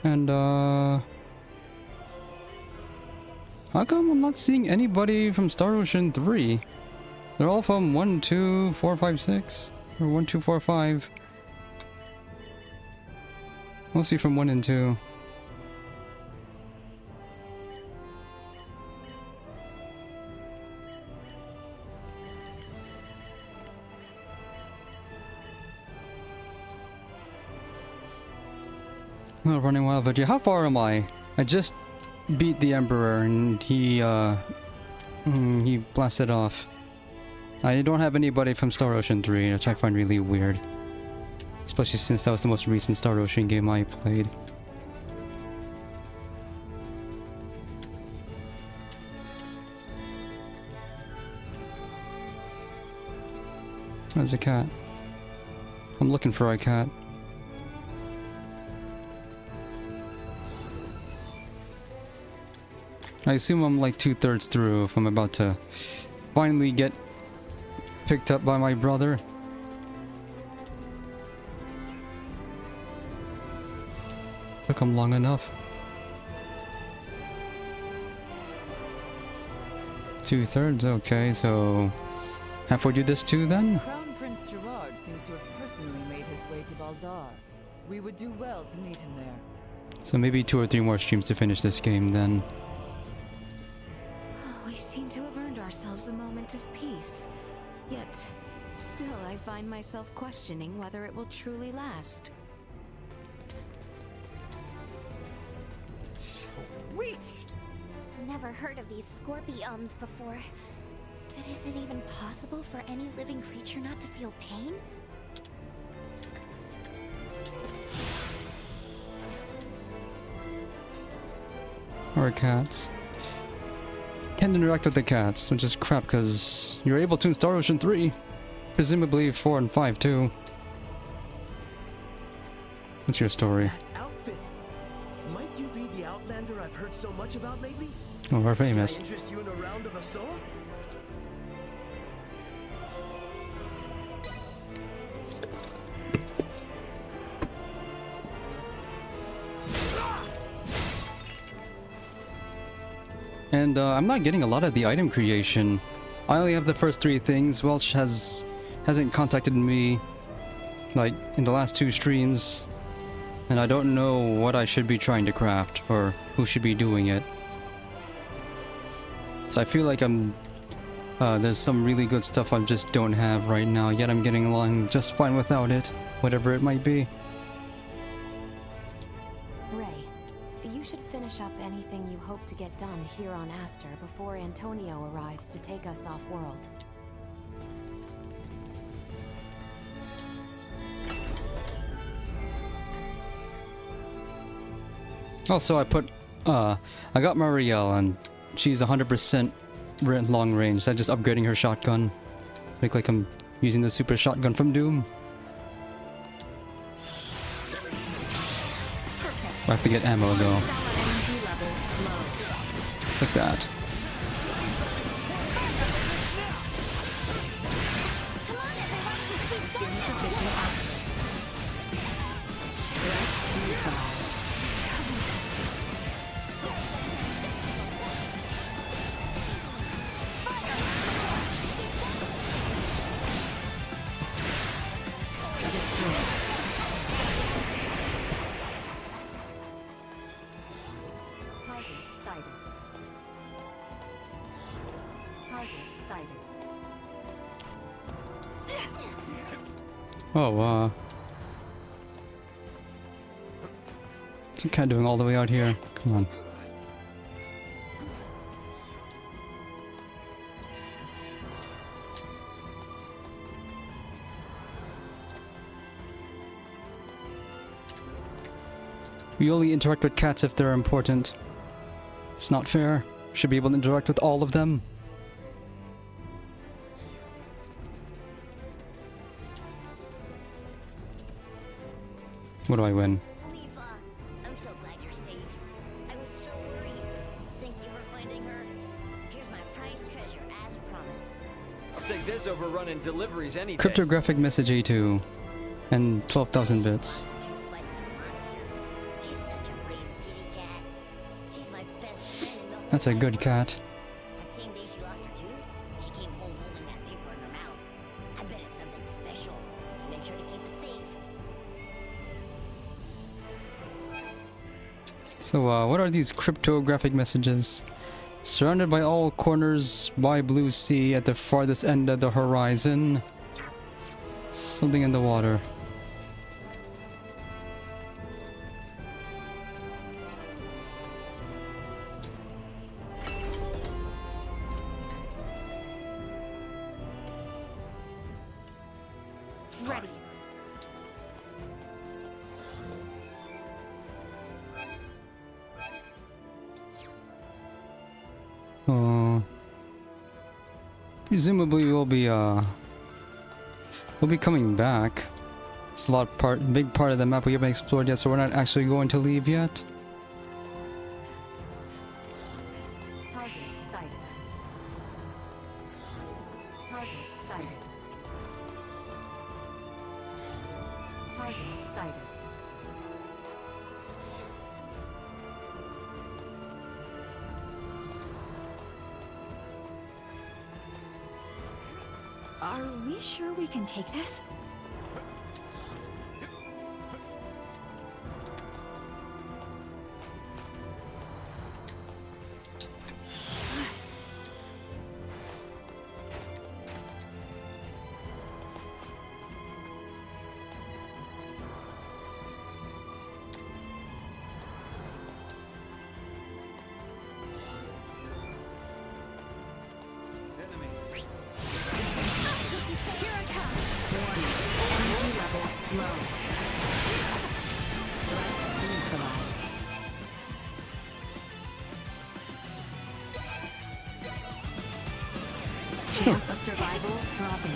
And how come I'm not seeing anybody from Star Ocean 3? They're all from 1, 2, 4, 5, 6. Or 1, 2, 4, 5. Mostly from 1 and 2. Not running wild, Veggie. How far am I? I just beat the Emperor and he blasted off. I don't have anybody from Star Ocean 3, which I find really weird. Especially since that was the most recent Star Ocean game I played. There's a cat. I'm looking for a cat. I assume I'm like 2/3 through if I'm about to finally get picked up by my brother. Took him long enough. 2/3, okay, so halfway do this too then? Crown Prince Gerard seems to have personally made his way to Baldar. We would do well to meet him there. So maybe 2 or 3 more streams to finish this game then. We seem to have earned ourselves a moment of peace. Yet, still I find myself questioning whether it will truly last. Sweet! Never heard of these Scorpiums before. But is it even possible for any living creature not to feel pain? Or cats. Can't interact with the cats, which is crap because you're able to in Star Ocean 3. Presumably 4 and 5 too. What's your story? Outfit. Might you be the Outlander I've heard so much about lately? Oh, we're famous. Can I interest you in a round of Assault? And I'm not getting a lot of the item creation. I only have the first 3 things. Welch hasn't contacted me like in the last 2 streams, and I don't know what I should be trying to craft or who should be doing it. So I feel like there's some really good stuff I just don't have right now, yet I'm getting along just fine without it, whatever it might be. Ray, you should finish up anything you hope to get done here on Aster before Antonio arrives to take us off-world. Also, I got Marielle, and she's 100% long range. I'm just upgrading her shotgun. Make like I'm using the super shotgun from Doom. I have to get ammo though. Like that. Oh, what's the cat doing all the way out here? Come on. We only interact with cats if they're important. It's not fair. Should be able to interact with all of them. What do I win? Leafa, I'm so glad you're safe. I was so worried. Thank you for finding her. Here's my prized treasure, as promised. I'll take this over running deliveries any day. Cryptographic message A2 and 12,000 bits. She's such a brave kitty cat. She's my best friend in the whole That's a good wide cat. world. That same day she lost her tooth, she came home holding that paper in her mouth. I bet it's something special, so make sure to keep it safe. So, what are these cryptographic messages? Surrounded by all corners by blue sea at the farthest end of the horizon. Something in the water. Ready. Presumably we'll be coming back. It's a big part of the map we haven't explored yet, so we're not actually going to leave yet. Target sighted. Target sighted. Target sighted. Are we sure we can take this? Chance of survival dropping.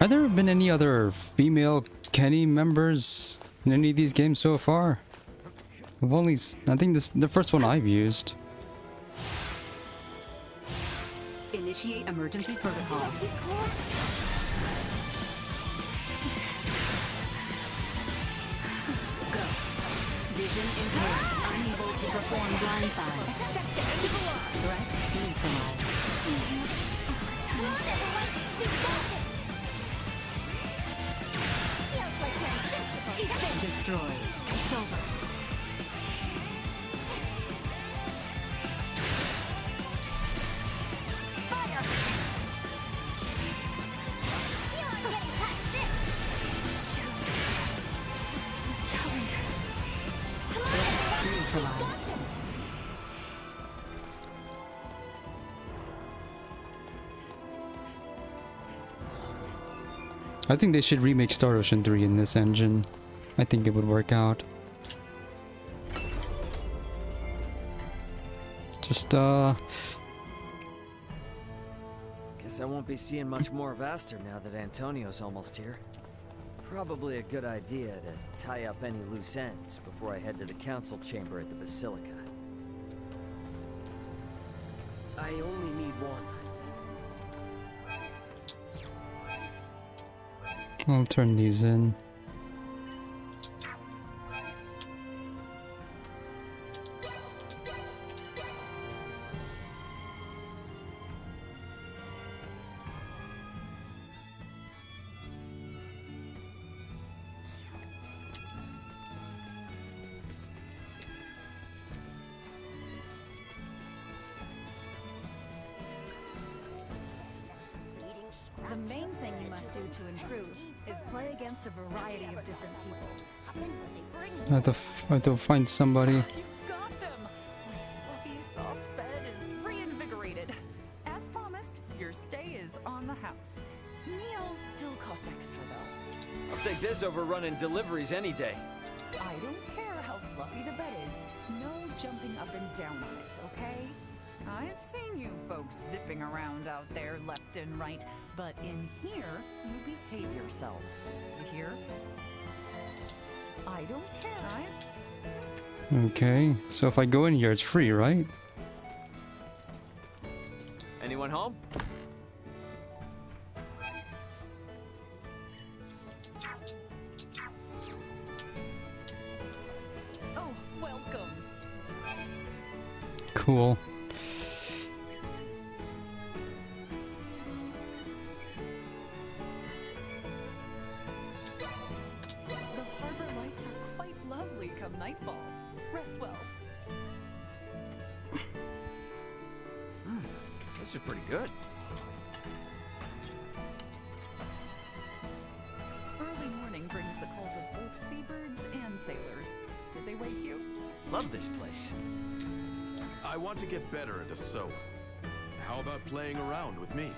Have there been any other female Kenny members in any of these games so far? I've only, I think this the first one I've used. Initiate emergency protocols. Go. Vision impaired. Unable to perform blindside. Threat neutralized. Destroyed. It's over. Fire! You aren't getting past this! Shoot! Neutralized. I think they should remake Star Ocean 3 in this engine. I think it would work out. Just, Guess I won't be seeing much more of Aster now that Antonio's almost here. Probably a good idea to tie up any loose ends before I head to the council chamber at the Basilica. I only need one. I'll turn these in. The main thing you must do to improve is play against a variety of different people. I have to find somebody. You got them! My fluffy, soft bed is reinvigorated. As promised, your stay is on the house. Meals still cost extra, though. I'll take this over running deliveries any day. I don't care how fluffy the bed is. No jumping up and down on it, okay? I've seen you folks zipping around out there left and right, but in here, you behave yourselves. You hear? I don't care, Ives. Okay, so if I go in here, it's free, right? Anyone home? Oh, welcome. Cool. Come nightfall. Rest well. This is pretty good. Early morning brings the calls of both seabirds and sailors. Did they wake you? Love this place. I want to get better at a sew. How about playing around with me?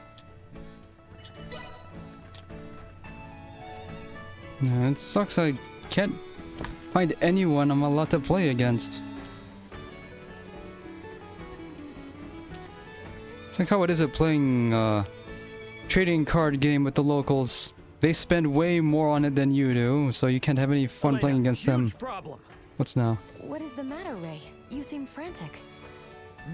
Yeah, it sucks I can't find anyone I'm allowed to play against. It's like how it is at playing trading card game with the locals. They spend way more on it than you do, so you can't have any fun playing against them. Problem. What's now? What is the matter, Ray? You seem frantic.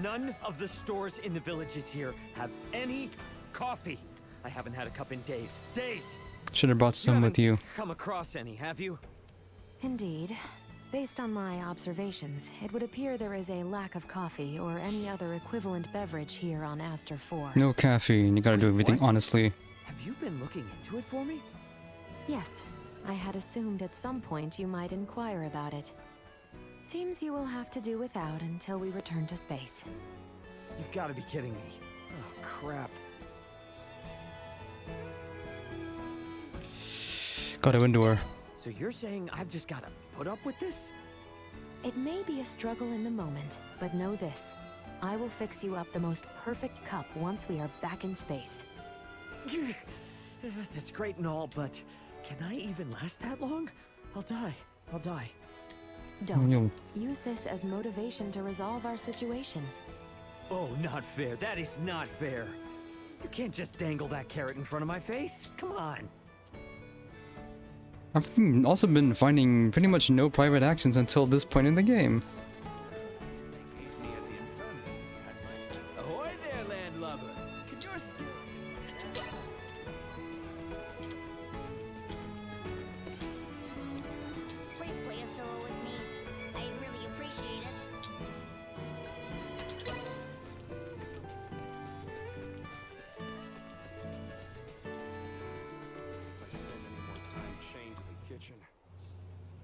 None of the stores in the villages here have any coffee. I haven't had a cup in days. Days! Should have brought some with you. Come across any, have you? Indeed. Based on my observations, it would appear there is a lack of coffee or any other equivalent beverage here on Aster 4. No caffeine. You gotta do everything honestly. Have you been looking into it for me? Yes. I had assumed at some point you might inquire about it. Seems you will have to do without until we return to space. You've got to be kidding me. Oh, crap. Got a window. So you're saying I've just got to put up with this? It may be a struggle in the moment, but know this. I will fix you up the most perfect cup once we are back in space. That's great and all, but can I even last that long? I'll die. I'll die. Don't. Use this as motivation to resolve our situation. Oh, not fair. That is not fair. You can't just dangle that carrot in front of my face. Come on. I've also been finding pretty much no private actions until this point in the game. Ahoy there, landlubber. Could your skill... Please play a solo with me. I'd really appreciate it.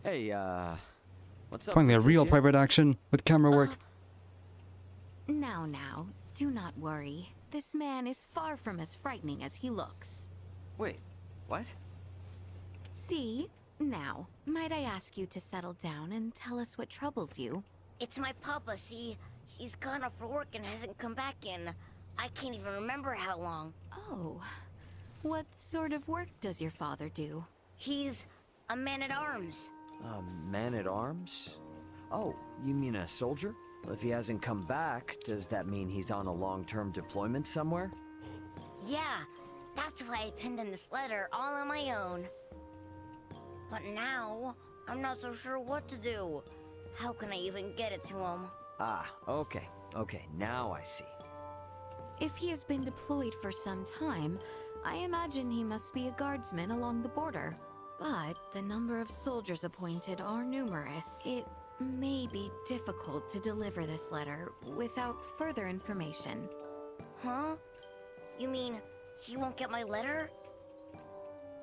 Hey, what's up? Finally, a real Leticia? private action with camera work. Now, do not worry. This man is far from as frightening as he looks. Wait, what? See? Now, might I ask you to settle down and tell us what troubles you? It's my papa, see? He's gone off for work and hasn't come back in. I can't even remember how long. Oh. What sort of work does your father do? He's a man-at-arms. A man-at-arms? Oh, you mean a soldier? Well, if he hasn't come back, does that mean he's on a long-term deployment somewhere? Yeah, that's why I penned in this letter all on my own. But now, I'm not so sure what to do. How can I even get it to him? Ah, okay. Okay, now I see. If he has been deployed for some time, I imagine he must be a guardsman along the border. But the number of soldiers appointed are numerous. It may be difficult to deliver this letter without further information. Huh? You mean he won't get my letter?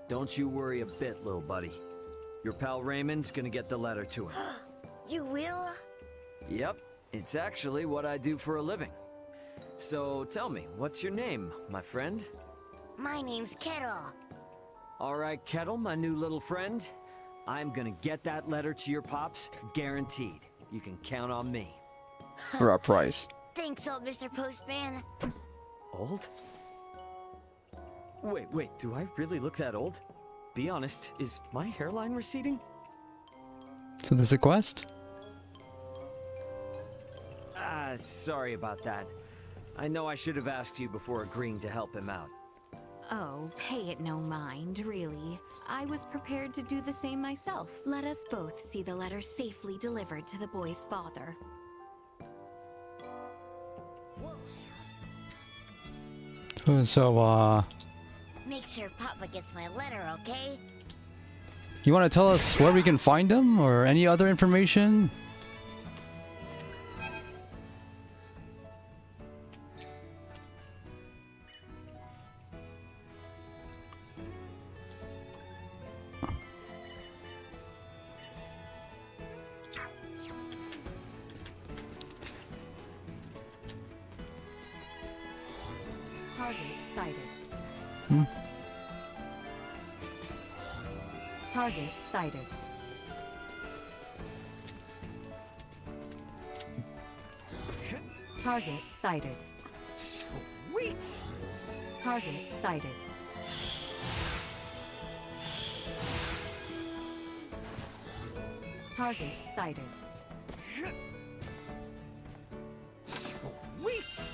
Don't you worry a bit, little buddy. Your pal Raymond's gonna get the letter to him. You will? Yep, it's actually what I do for a living. So tell me, what's your name, my friend? My name's Kettle. All right, Kettle, my new little friend. I'm gonna get that letter to your pops, guaranteed. You can count on me. For a price. Thanks, old Mr. Postman. Old? Wait, do I really look that old? Be honest, is my hairline receding? So there's a quest? Sorry about that. I know I should have asked you before agreeing to help him out. Oh, pay it no mind, really. I was prepared to do the same myself. Let us both see the letter safely delivered to the boy's father. So, Make sure Papa gets my letter, okay? you want to tell us where we can find him or any other information? Target sighted. Target sighted. Target sighted. Sweet! Target sighted. Target sighted. Sweet!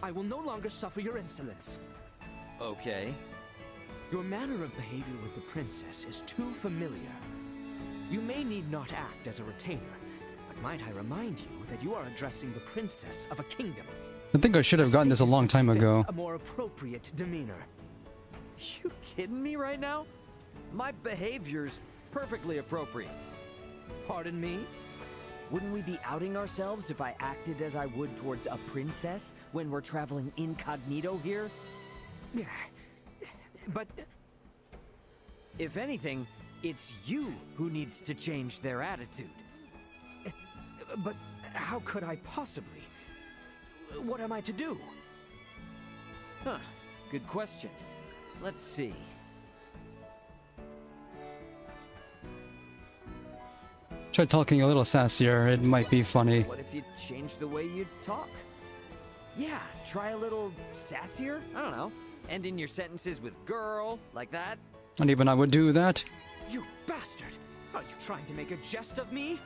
I will no longer suffer your insolence. Okay. Your manner of behavior with the princess is too familiar. You may need not act as a retainer, but might I remind you that you are addressing the princess of a kingdom. I think I should have gotten this a long time ago. A more appropriate demeanor. You kidding me right now? My behavior's perfectly appropriate. Pardon me? Wouldn't we be outing ourselves if I acted as I would towards a princess when we're traveling incognito here? But... If anything, it's you who needs to change their attitude. But how could I possibly? What am I to do? Huh, good question. Let's see. Try talking a little sassier, it might be funny. What if you change the way you talk? Yeah, try a little sassier? I don't know. Ending your sentences with girl, like that. And even I would do that. You bastard! Are you trying to make a jest of me?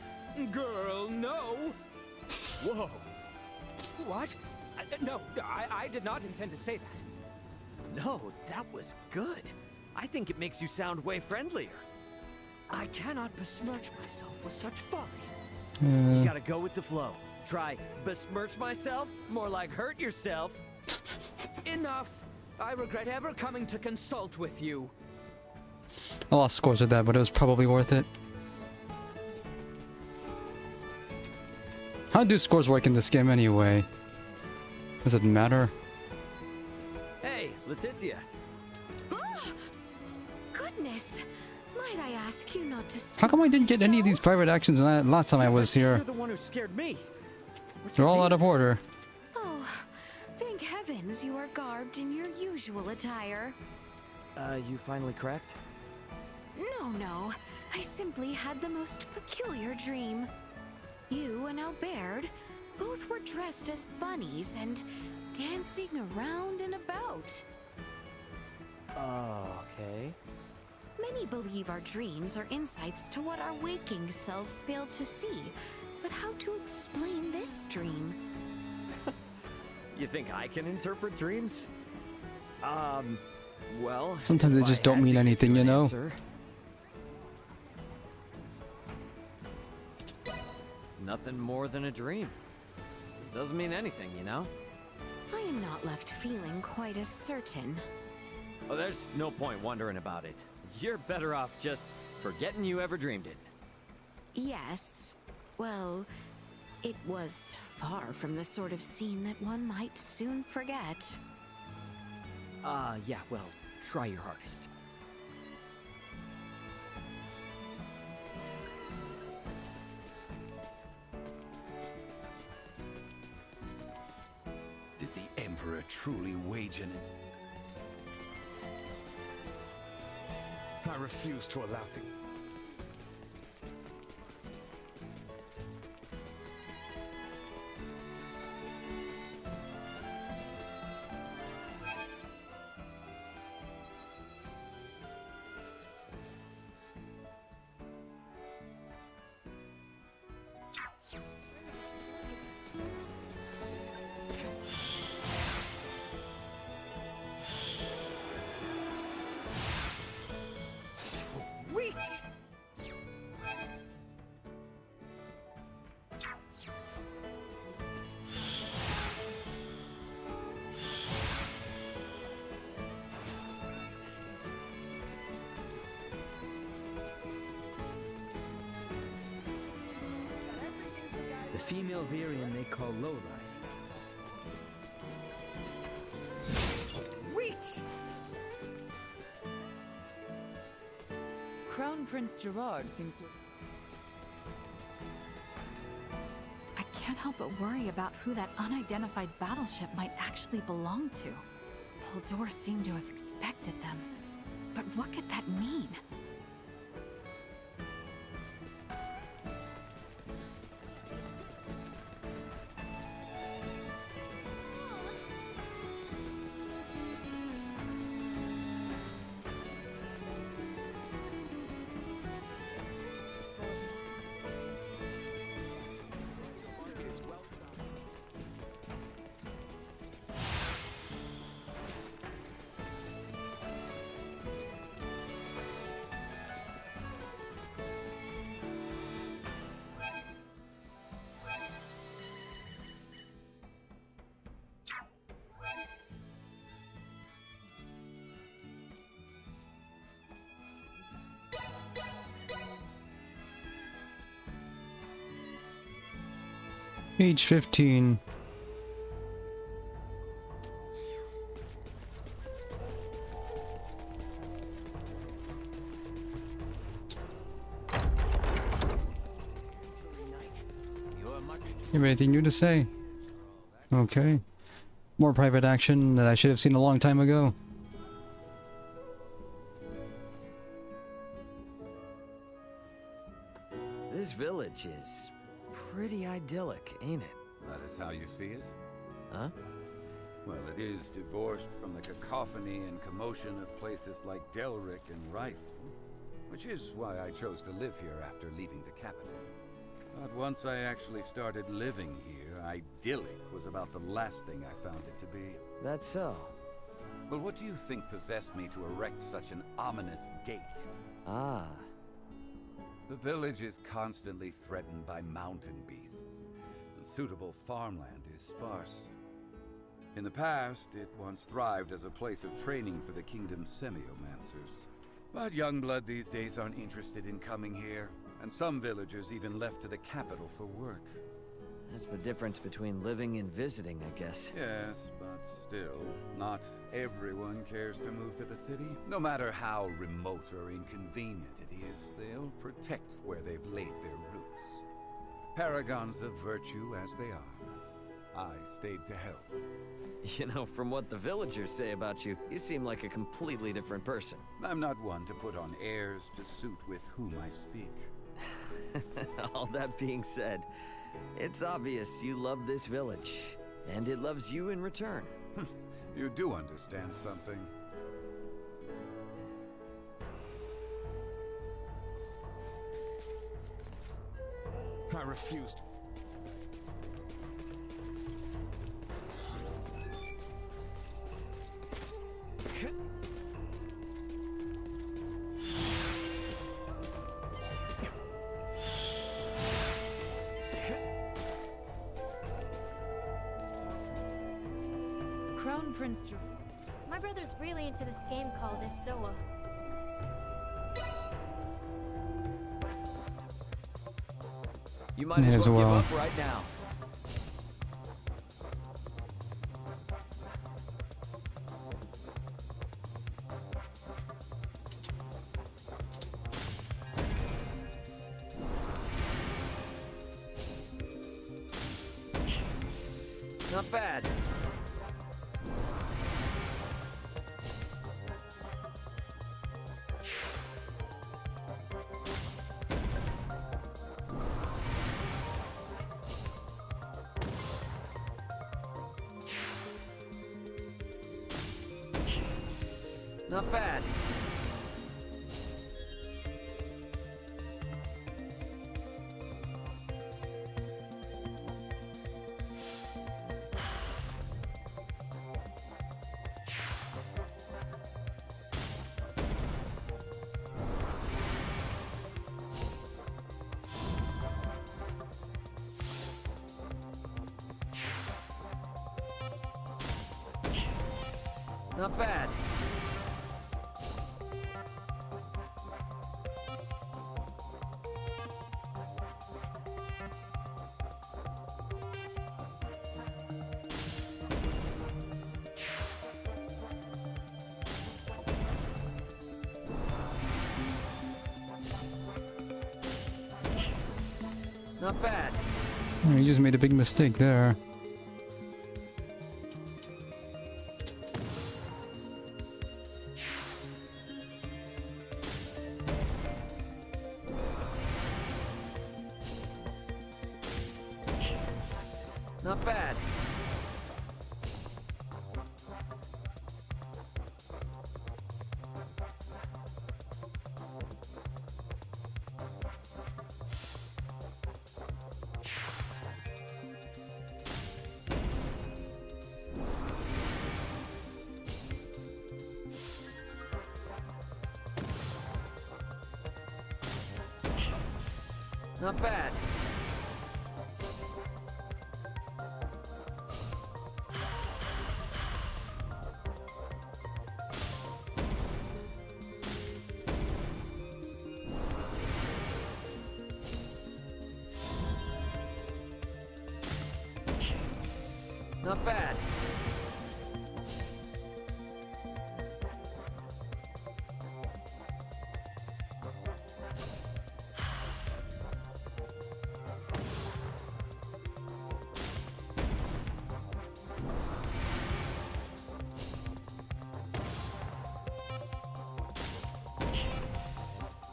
Girl, no! Whoa! What? No, I did not intend to say that. No, that was good. I think it makes you sound way friendlier. I cannot besmirch myself with such folly. You gotta go with the flow. Try besmirch myself, more like hurt yourself. Enough! I regret ever coming to consult with you. I lost scores with that, but it was probably worth it. How do scores work in this game anyway? Does it matter? Hey, Leticia. Goodness! Might I ask you not to speak? How come I didn't get any of these private actions last time I was here? You're the one who scared me. They're all out of order. Oh, thank heavens you are garbed in your usual attire. You finally cracked? No. I simply had the most peculiar dream. You and Albert both were dressed as bunnies and dancing around and about. Okay. Many believe our dreams are insights to what our waking selves fail to see. But how to explain this dream? You think I can interpret dreams? Well... Sometimes they just don't mean anything, you know? Answer, it's nothing more than a dream. It doesn't mean anything, you know? I am not left feeling quite as certain. Oh, there's no point wondering about it. You're better off just forgetting you ever dreamed it. Yes. Well, it was far from the sort of scene that one might soon forget. Yeah, well, try your hardest. Did the Emperor truly wage an... I refuse to allow things... Sweet! The female Virian they call Lodi. Wait! Crown Prince Gerard seems to... I can't help but worry about who that unidentified battleship might actually belong to. Poldor seemed to have expected them. But what could that mean? Age 15. You have anything new to say? Okay. More private action that I should have seen a long time ago. This village is pretty idyllic, ain't it? That is how you see it? Huh? Well, it is divorced from the cacophony and commotion of places like Delric and Rifle, which is why I chose to live here after leaving the capital. But once I actually started living here, idyllic was about the last thing I found it to be. That's so. Well, what do you think possessed me to erect such an ominous gate? Ah. The village is constantly threatened by mountain beasts. Suitable farmland is sparse. In the past, it once thrived as a place of training for the kingdom's semiomancers. But young blood these days aren't interested in coming here, and some villagers even left to the capital for work. That's the difference between living and visiting, I guess. Yes, but still, not everyone cares to move to the city. No matter how remote or inconvenient it is, they'll protect where they've laid their roots. Paragons of virtue as they are. I stayed to help. You know, from what the villagers say about you, you seem like a completely different person. I'm not one to put on airs to suit with whom I speak. All that being said, it's obvious you love this village, and it loves you in return. You do understand something. I refused. Crown Prince My brother's really into this game called Isoa. You might as well give up right now. Not bad. Not bad. Not bad. Not bad. Oh, you just made a big mistake there. Not bad. Not bad. Not bad.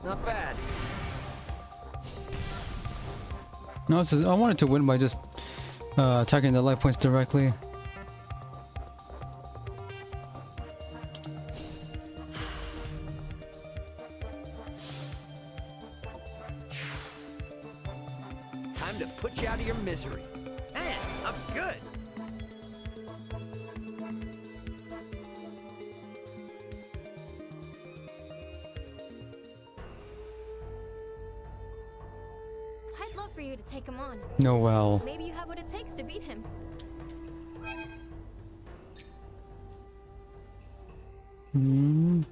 Not bad. No, this is, I wanted to win by just attacking the life points directly. Time to put you out of your misery. Man, I'm good. I'd love for you to take him on. No, well. Maybe you have what it takes to beat him. Hmm.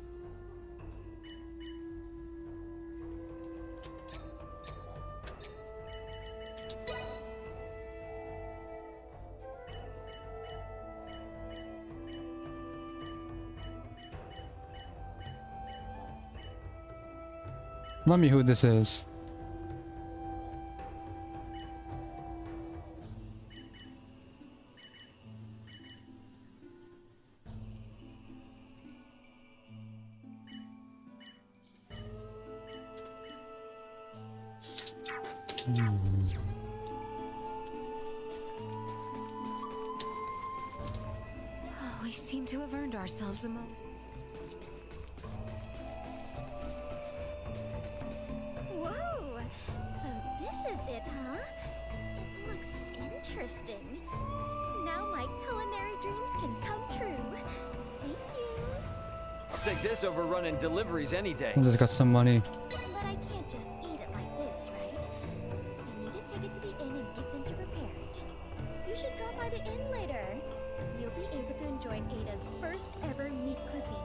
Remind me who this is. Oh, we seem to have earned ourselves a moment. Whoa! So this is it, huh? It looks interesting. Now my culinary dreams can come true. Thank you. I'll take this over running deliveries any day. I just got some money. But I can't just eat it like this, right? I need to take it to the inn and get them to prepare it. You should drop by the inn later. You'll be able to enjoy Ada's first ever meat cuisine.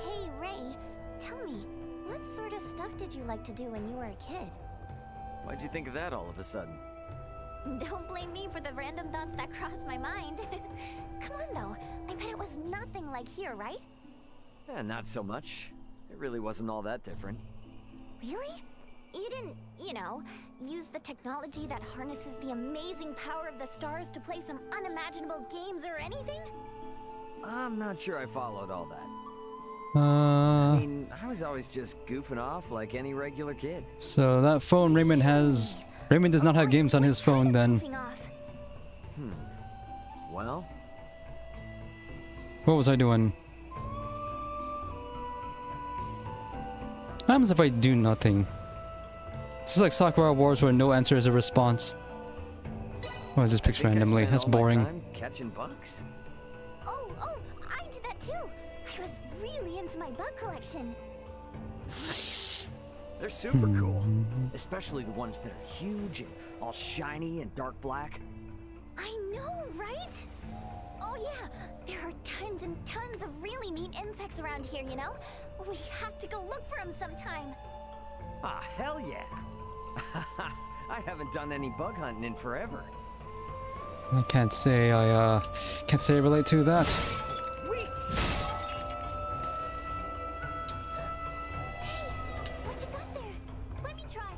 Hey, Ray, tell me, what sort of stuff did you like to do when you were a kid? Why'd you think of that all of a sudden? Don't blame me for the random thoughts that crossed my mind. Come on, though. I bet it was nothing like here, right? Not so much. It really wasn't all that different. Really? You didn't, you know, use the technology that harnesses the amazing power of the stars to play some unimaginable games or anything? I'm not sure I followed all that. I mean, I was always just goofing off like any regular kid. So that phone Raymond has Raymond does not have games on his phone then. Well? What was I doing? What happens if I do nothing? This is like Sakura Wars where no answer is a response. Oh, I just picked randomly. That's boring. Catching bugs? Oh, I did that too. I was really into my bug collection. Nice. They're super cool. Especially the ones that are huge and all shiny and dark black. I know, right? Oh yeah, there are tons and tons of really neat insects around here, you know? We have to go look for them sometime. Ah, hell yeah. I haven't done any bug hunting in forever. I can't say I relate to that. Wait! What you got there? Let me try.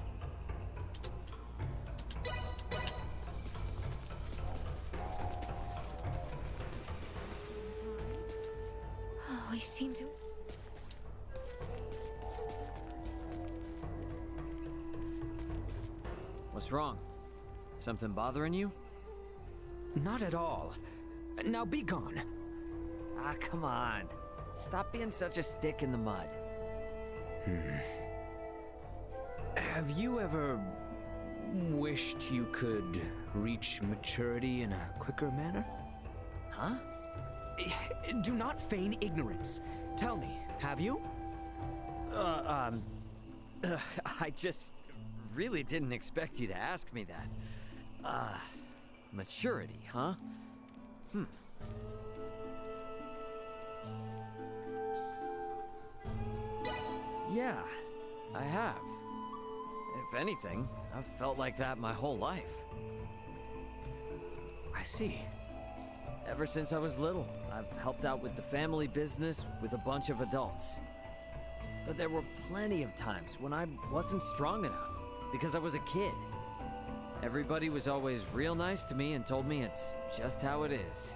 Oh, I seem to... What's wrong? Something bothering you? Not at all. Now be gone. Ah, come on. Stop being such a stick in the mud. Have you ever wished you could reach maturity in a quicker manner? Huh? Do not feign ignorance. Tell me, have you? I just really didn't expect you to ask me that. Maturity, huh? Yeah, I have. If anything, I've felt like that my whole life. I see. Ever since I was little, I've helped out with the family business with a bunch of adults. But there were plenty of times when I wasn't strong enough, because I was a kid. Everybody was always real nice to me and told me it's just how it is.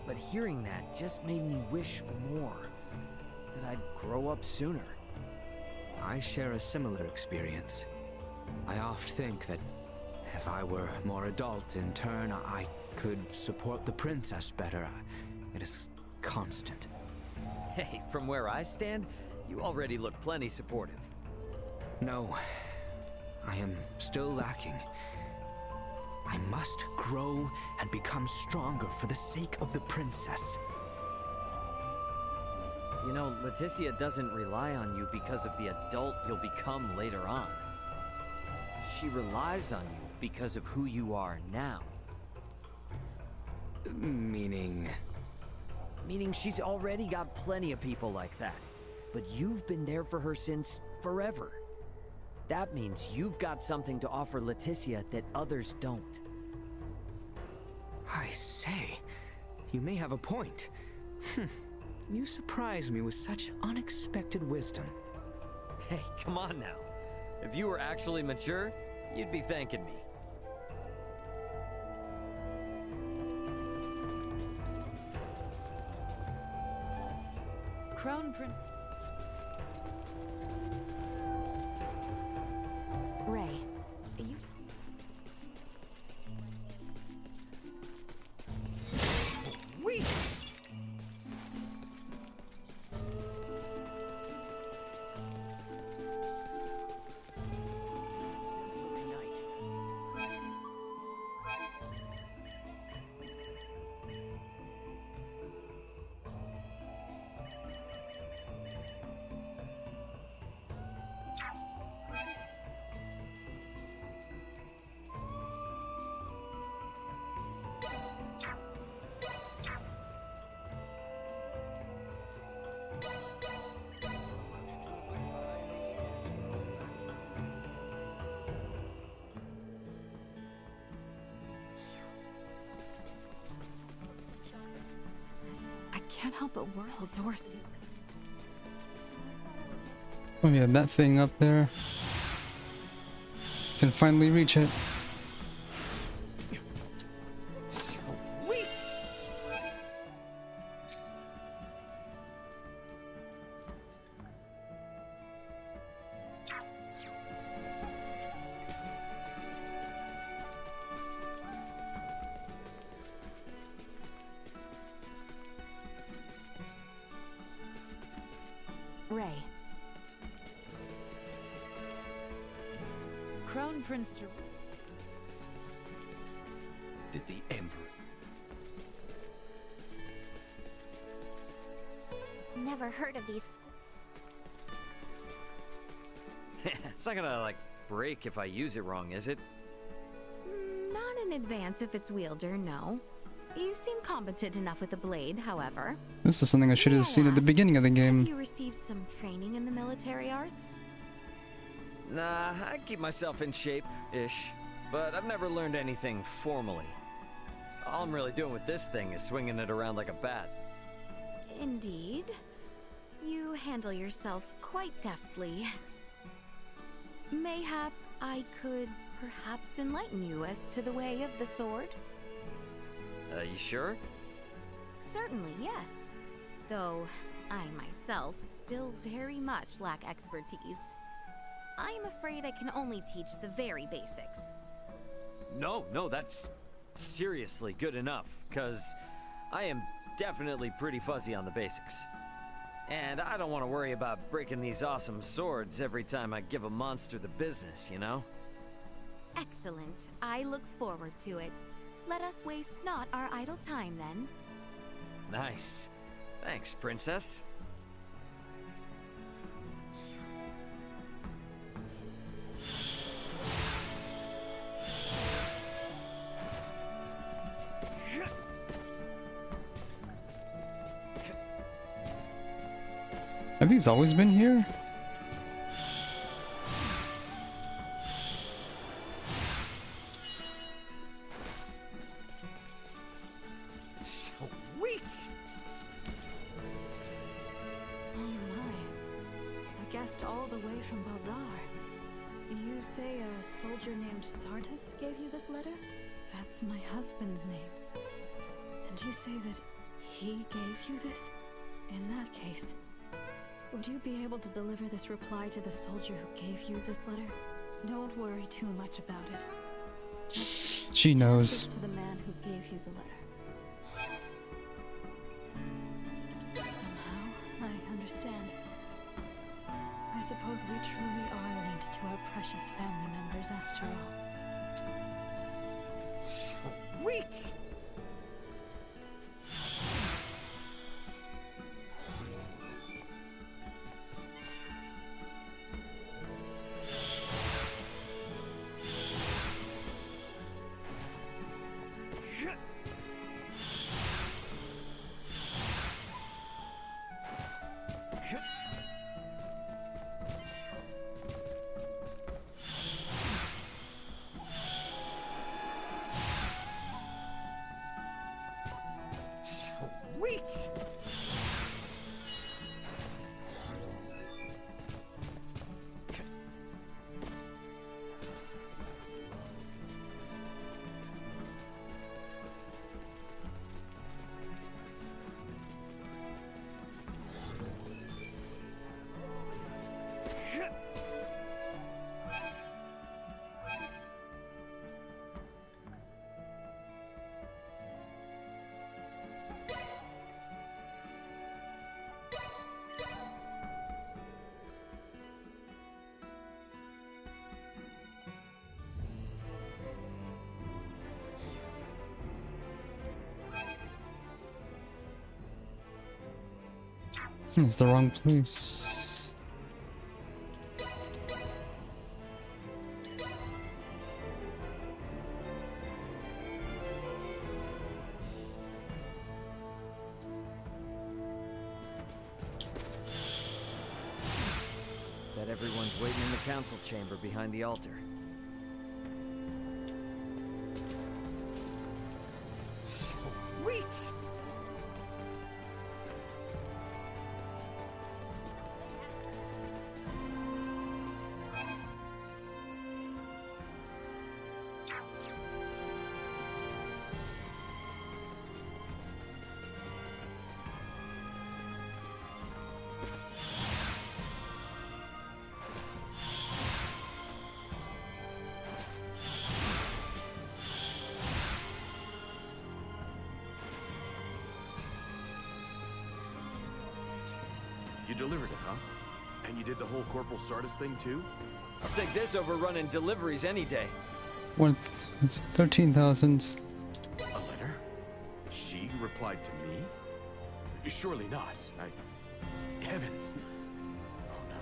But hearing that just made me wish more, that I'd grow up sooner. I share a similar experience. I oft think that if I were more adult in turn, I could support the princess better. It is constant. Hey, from where I stand, you already look plenty supportive. No, I am still lacking. I must grow and become stronger for the sake of the princess. You know, Leticia doesn't rely on you because of the adult you'll become later on. She relies on you because of who you are now. Meaning? Meaning she's already got plenty of people like that. But you've been there for her since forever. That means you've got something to offer Leticia that others don't. I say, you may have a point. You surprise me with such unexpected wisdom. Hey, come on now. If you were actually mature, you'd be thanking me. Crown Prince... Ray, you... Wait! Can't help but whirl Dorsey. Oh yeah, that thing up there. Can finally reach it. Sweet! array. Crown Prince Did the Emperor... Never heard of these. It's not gonna, like, break if I use it wrong, is it? Not in advance if it's wielder, no. You seem competent enough with a blade, however. This is something I should have seen at the beginning of the game. Have you received some training in the military arts? Nah, I keep myself in shape-ish, but I've never learned anything formally. All I'm really doing with this thing is swinging it around like a bat. Indeed. You handle yourself quite deftly. Mayhap I could perhaps enlighten you as to the way of the sword? You sure? Certainly, yes. Though I myself still very much lack expertise. I am afraid I can only teach the very basics. No, that's seriously good enough, because I am definitely pretty fuzzy on the basics. And I don't want to worry about breaking these awesome swords every time I give a monster the business, you know? Excellent. I look forward to it. Let us waste not our idle time, then. Nice. Thanks, Princess. Have these always been here? Sweet! Oh my. A guest all the way from Valdar. You say a soldier named Sartis gave you this letter? That's my husband's name. And you say that he gave you this? In that case, would you be able to deliver this reply to the soldier who gave you this letter? Don't worry too much about it. Just she knows. hand this to the man who gave you the letter. Somehow, I understand. I suppose we truly are linked to our precious family members after all. Sweet! Sweet! It's the wrong place. Bet everyone's waiting in the council chamber behind the altar. Sweet! You delivered it, huh? And you did the whole Corporal Sardis thing too? I'll take this over running deliveries any day. 13,000. A letter? She replied to me? Surely not. Heavens. Oh no.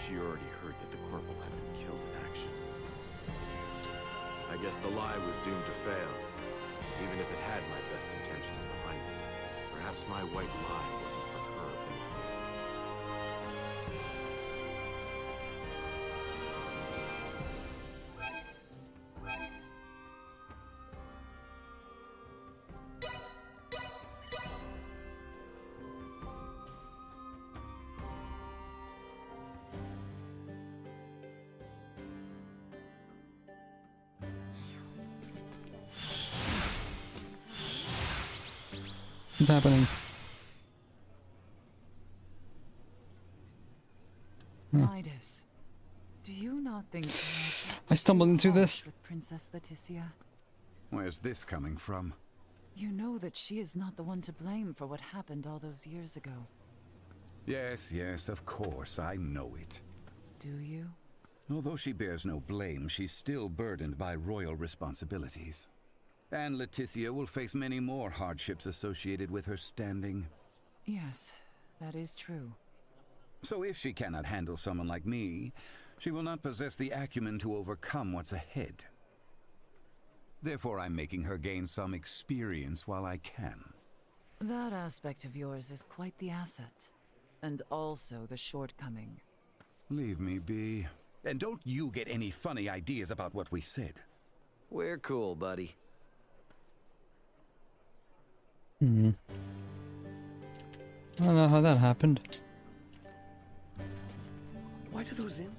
She already heard that the Corporal had been killed in action. I guess the lie was doomed to fail, even if it had my best intentions behind it. Perhaps my white lie wasn't for her. What's happening? Midas, do you not think I stumbled into this. with Princess Leticia? Where's this coming from? You know that she is not the one to blame for what happened all those years ago. Yes, yes, of course, I know it. Do you? Although she bears no blame, she's still burdened by royal responsibilities. And Leticia will face many more hardships associated with her standing. Yes, that is true. So if she cannot handle someone like me, she will not possess the acumen to overcome what's ahead. Therefore, I'm making her gain some experience while I can. That aspect of yours is quite the asset. And also the shortcoming. Leave me be. And don't you get any funny ideas about what we said. We're cool, buddy. I don't know how that happened. Why do those in?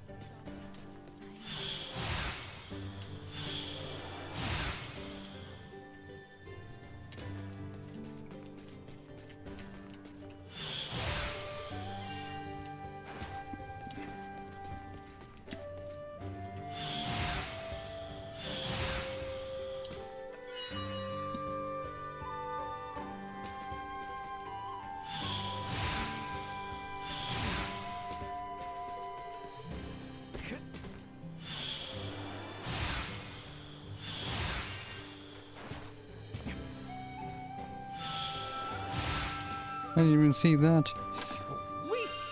I didn't even see that.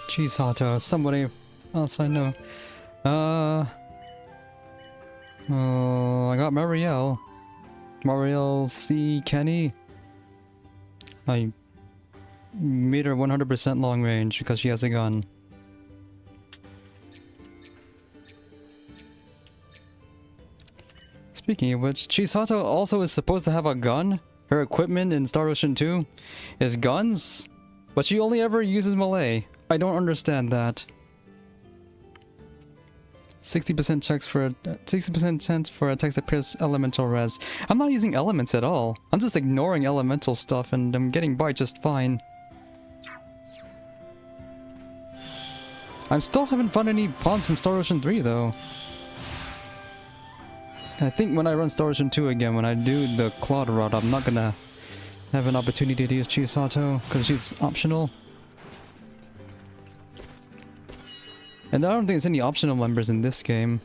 Chisato, somebody else I know. I got Marielle. Marielle C. Kenny. I made her 100% long range because she has a gun. Speaking of which, Chisato also is supposed to have a gun. Her equipment in Star Ocean 2 is guns, but she only ever uses melee. I don't understand that. 60% checks for 60% chance for attacks that pierce elemental res. I'm not using elements at all. I'm just ignoring elemental stuff and I'm getting by just fine. I still haven't found any pawns from Star Ocean 3 though. I think when I run Star Ocean 2 again, when I do the Clawed Rod, I'm not gonna have an opportunity to use Chisato, because she's optional. And I don't think there's any optional members in this game.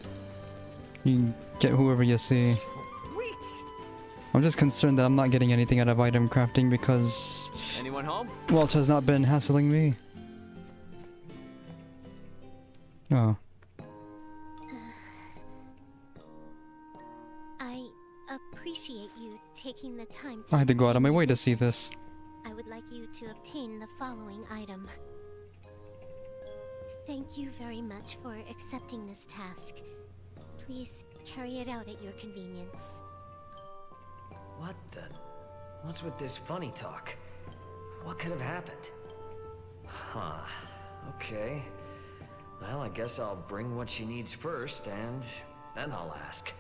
You can get whoever you see. I'm just concerned that I'm not getting anything out of item crafting because Anyone home? Walt has not been hassling me. Oh. I appreciate you taking the time to... I had to go out of my way to see this. I would like you to obtain the following item. Thank you very much for accepting this task. Please carry it out at your convenience. What the? What's with this funny talk? What could have happened? Huh. Okay. Well, I guess I'll bring what she needs first, and then I'll ask.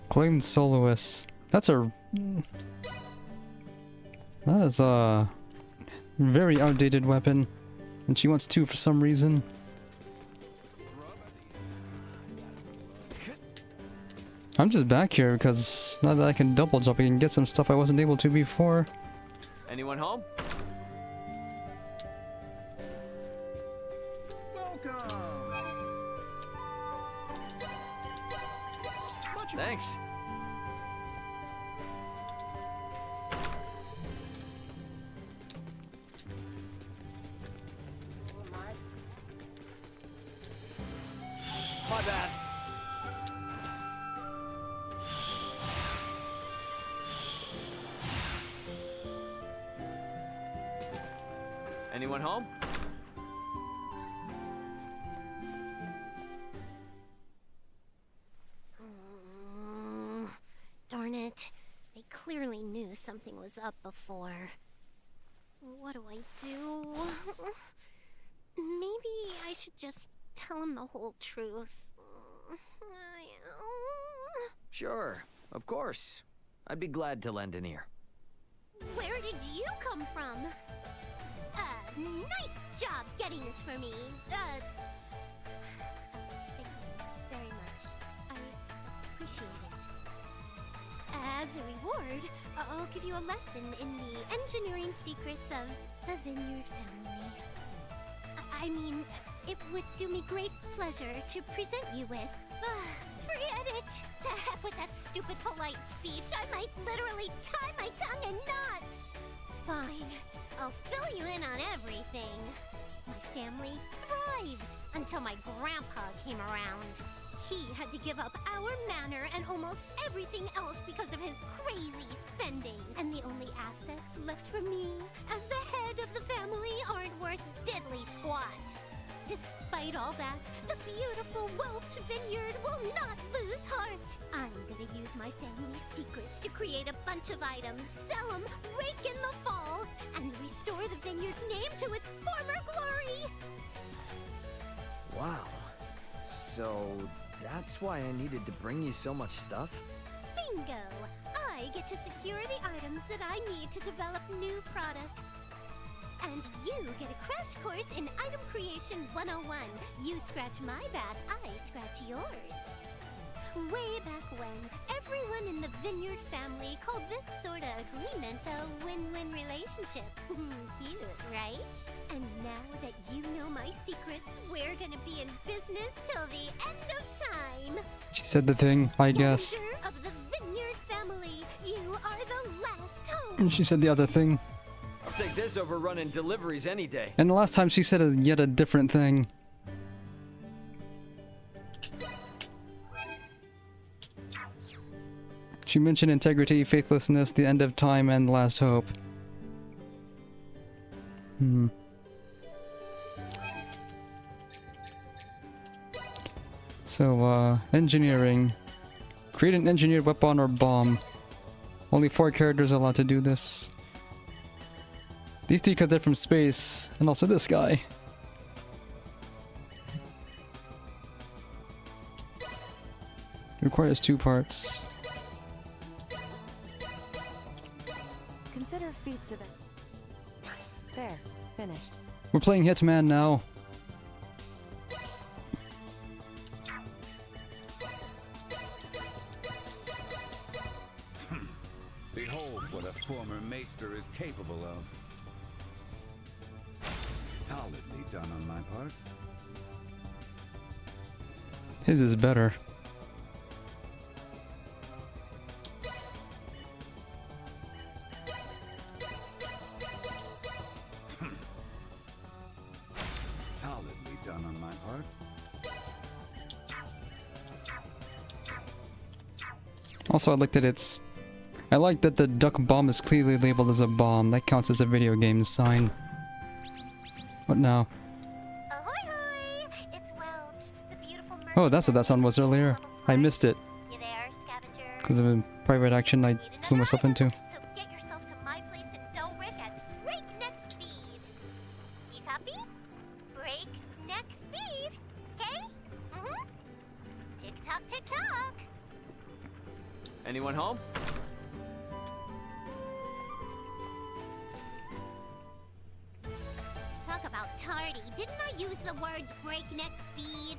Claimed soloist. That is a very outdated weapon. And she wants two for some reason. I'm just back here because now that I can double jump, I can get some stuff I wasn't able to before. Anyone home? pleasure. Thanks. My bad. Anyone home? Darn it. They clearly knew something was up before. What do I do? Maybe I should just tell him the whole truth. Sure, of course. I'd be glad to lend an ear. Where did you come from? Nice job getting this for me. Thank you very much. I appreciate it. As a reward, I'll give you a lesson in the engineering secrets of the Vineyard family. I mean, it would do me great pleasure to present you with. Forget it! To heck with that stupid polite speech. I might literally tie my tongue in knots. Fine. I'll fill you in on everything. My family thrived until my grandpa came around. He had to give up our manor and almost everything else because of his crazy spending. And the only assets left for me as the head of the family aren't worth diddly squat. Despite all that, the beautiful Welch Vineyard will not lose heart. I'm gonna use my family's secrets to create a bunch of items, sell them, rake in the fall, and restore the vineyard name to its former glory. Wow. So that's why I needed to bring you so much stuff? Bingo! I get to secure the items that I need to develop new products. And you get a crash course in Item Creation 101. You scratch my back, I scratch yours. Way back when, everyone in the Vineyard family called this sorta agreement a win-win relationship. Cute, right? And now that you know my secrets, we're gonna be in business till the end of time. She said the thing, I guess. Founder of the Vineyard family, you are the last hope. And she said the other thing. I'll take this over running deliveries any day. And the last time she said yet a different thing. She mentioned integrity, faithlessness, the end of time, and last hope. So, engineering. Create an engineered weapon or bomb. Only 4 characters are allowed to do this. These 3 because they're from space, and also this guy. Requires 2 parts. Consider feats of it. There, finished. We're playing Hitman now. Behold what a former maester is capable of. Solidly done on my part. His is better. Solidly done on my part. Also, I looked at its... I like that the duck bomb is clearly labeled as a bomb. That counts as a video game sign. What now? Oh, that's what that sound was earlier. I missed it. Because of a private action I flew myself into. So get yourself to my place in Delrick at breakneck speed. You copy? Breakneck speed. Okay? Tick tock, tick tock. Anyone home? Talk about tardy. Didn't I use the words breakneck speed?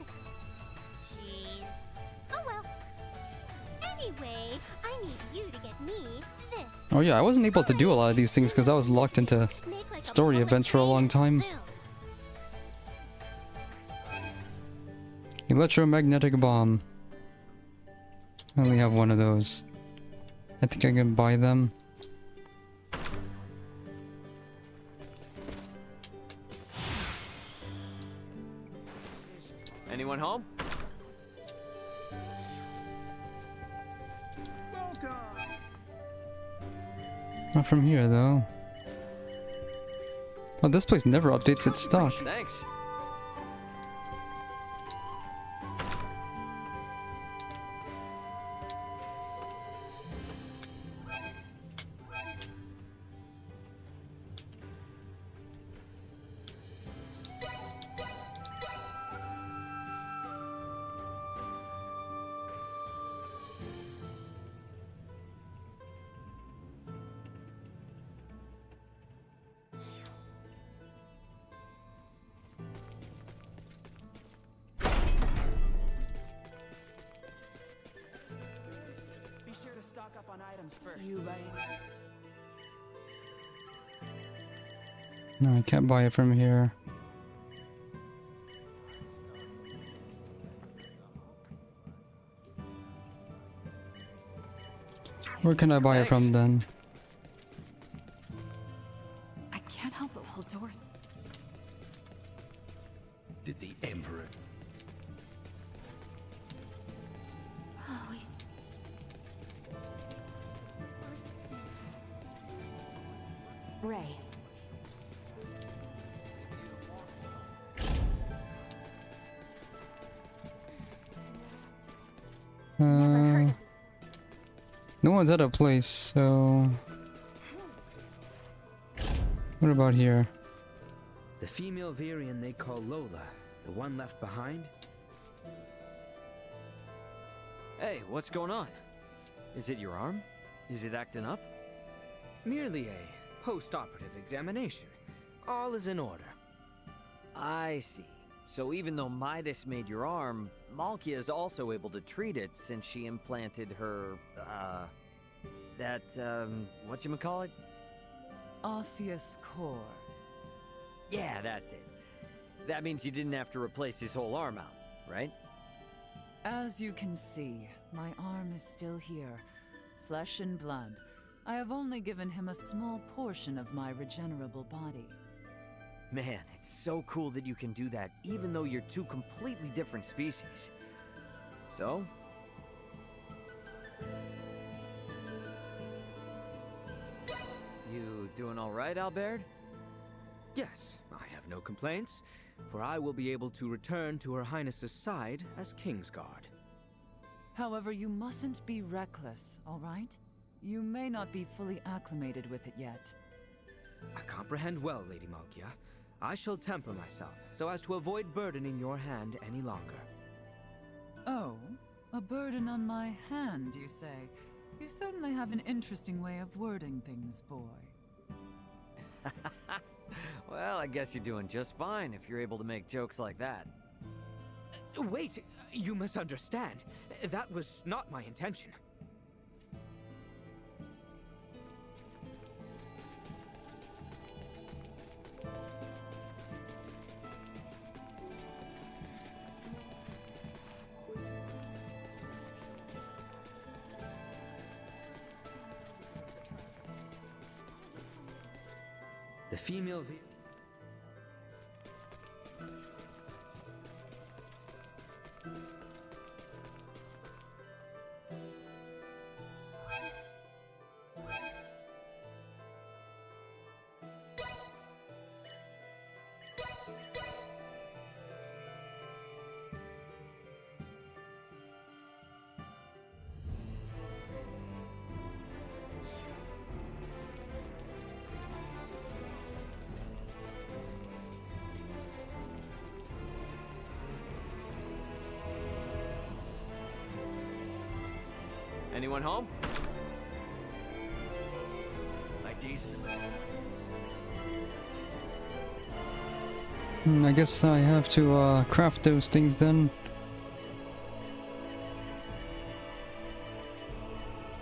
Jeez. Oh well. Anyway, I need you to get me this. Oh yeah, I wasn't able to do a lot of these things because I was locked into story events for a long time. Electromagnetic bomb. I only have one of those. I think I can buy them. Anyone home? Not from here though. Oh, this place never updates its stock. Thanks. No, I can't buy it from here. Where can I buy it from then? I can't help but hold doors. Did the Emperor... Ray. No one's at a place, so... What about here? The female Virian they call Lola, the one left behind? Hey, what's going on? Is it your arm? Is it acting up? Merely a post-operative examination. All is in order. I see. So even though Midas made your arm, Malkia is also able to treat it since she implanted her, whatchamacallit? Osseous core. Yeah, that's it. That means you didn't have to replace his whole arm out, right? As you can see, my arm is still here, flesh and blood. I have only given him a small portion of my regenerable body. Man, it's so cool that you can do that, even though you're two completely different species. So? You doing all right, Albert? Yes, I have no complaints, for I will be able to return to Her Highness's side as Kingsguard. However, you mustn't be reckless, all right? You may not be fully acclimated with it yet. I comprehend well, Lady Malkia. I shall temper myself, so as to avoid burdening your hand any longer. Oh, a burden on my hand, you say? You certainly have an interesting way of wording things, boy. Well, I guess you're doing just fine if you're able to make jokes like that. Wait, you misunderstand. That was not my intention. The female Anyone home? My days in the middle. I guess I have to craft those things then.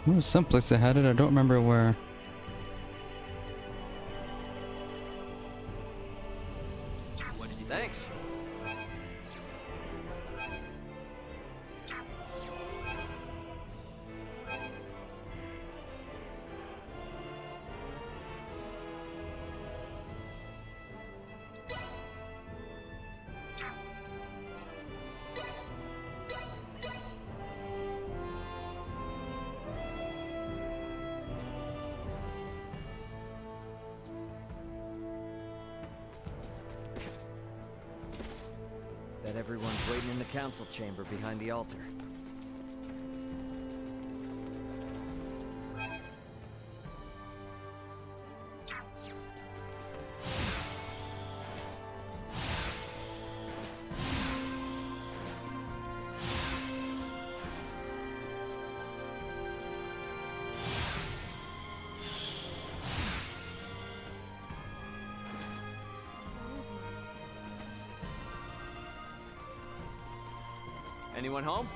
There was someplace I had it, I don't remember where. Thanks. Bet everyone's waiting in the council chamber behind the altar. Anyone home?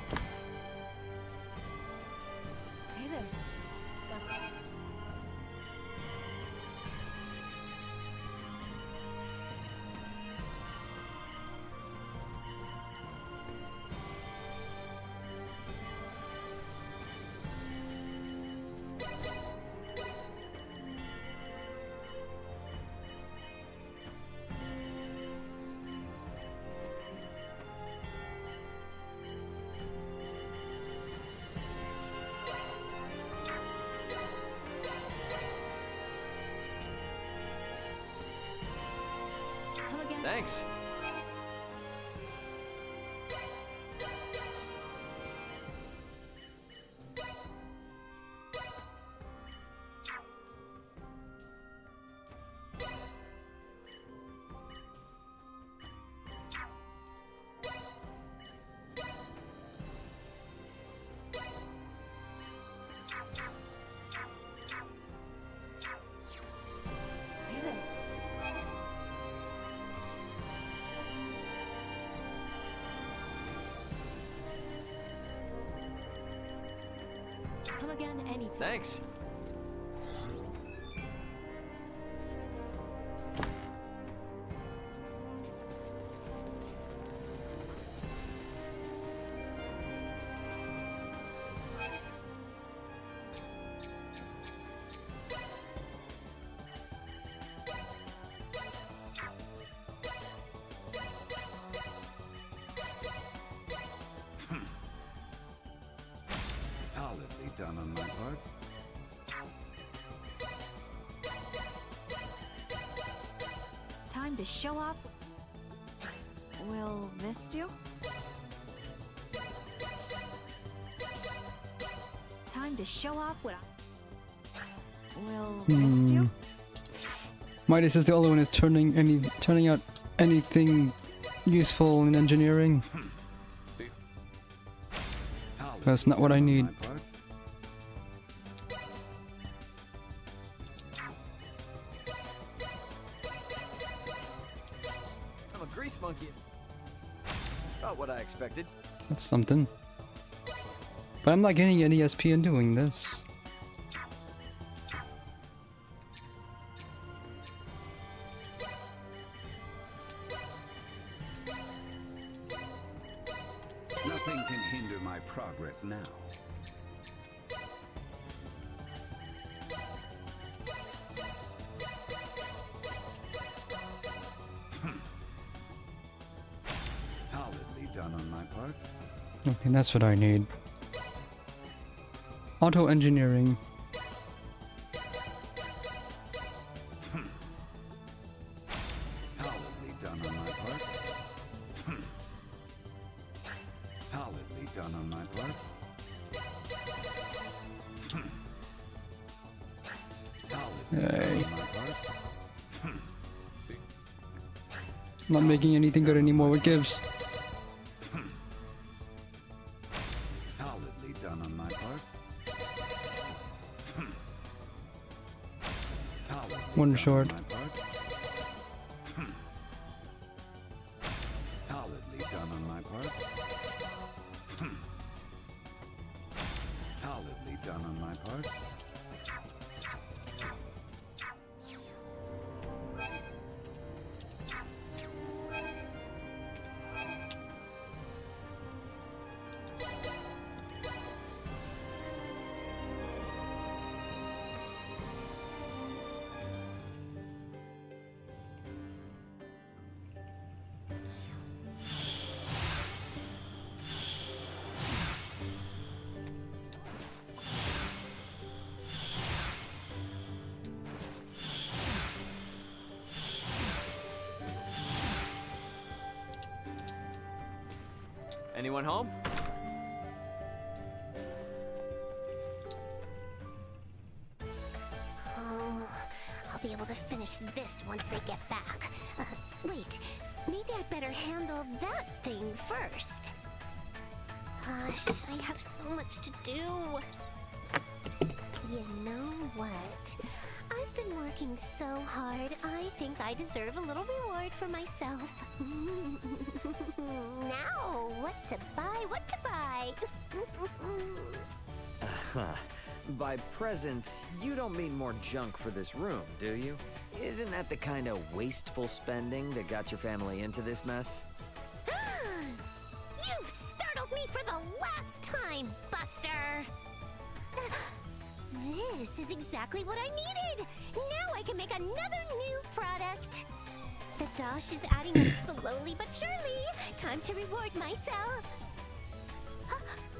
Hey there. Thanks. Come again anytime. Thanks. Solidly done on my part. Time to show off. Will this do? Time to show off what I... Will this do? Midas is the only one who's turning out anything useful in engineering. That's not what I need. I'm a grease monkey. Not what I expected. That's something. But I'm not getting any SP in doing this. Nothing can hinder my progress now. Solidly done on my part. Okay, that's what I need. Auto engineering. Solidly done on my part. Solidly done on my part. Solidly done Hey. on my part. Not making anything good anymore with Gibbs. Solidly done on my part. Solidly One done short. on my part. Solidly done on my part. Solidly done on my part. Anyone home? Oh, I'll be able to finish this once they get back. Wait, maybe I'd better handle that thing first. Gosh, I have so much to do. You know what? I've been working so hard, I think I deserve a little reward for myself. Now, what to buy, what to buy? By presents, you don't mean more junk for this room, do you? Isn't that the kind of wasteful spending that got your family into this mess? You've startled me for the last time, Buster! This is exactly what I needed! Now I can make another new product! The dosh is adding up slowly but surely. Time to reward myself.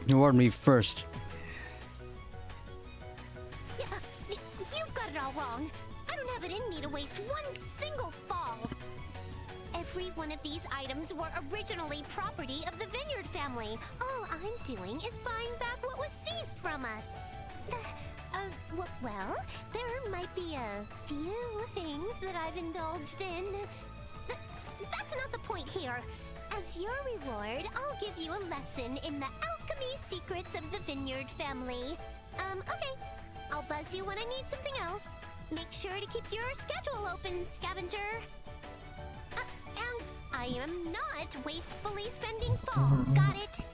Reward me first. You've got it all wrong. I don't have it in me to waste one single fall. Every one of these items were originally property of the Vineyard family. All I'm doing is buying back what was seized from us. Well, there might be a few things that I've indulged in. That's not the point here. As your reward, I'll give you a lesson in the alchemy secrets of the Vineyard family. Okay. I'll buzz you when I need something else. Make sure to keep your schedule open, Scavenger. And I am not wastefully spending fall. Got it?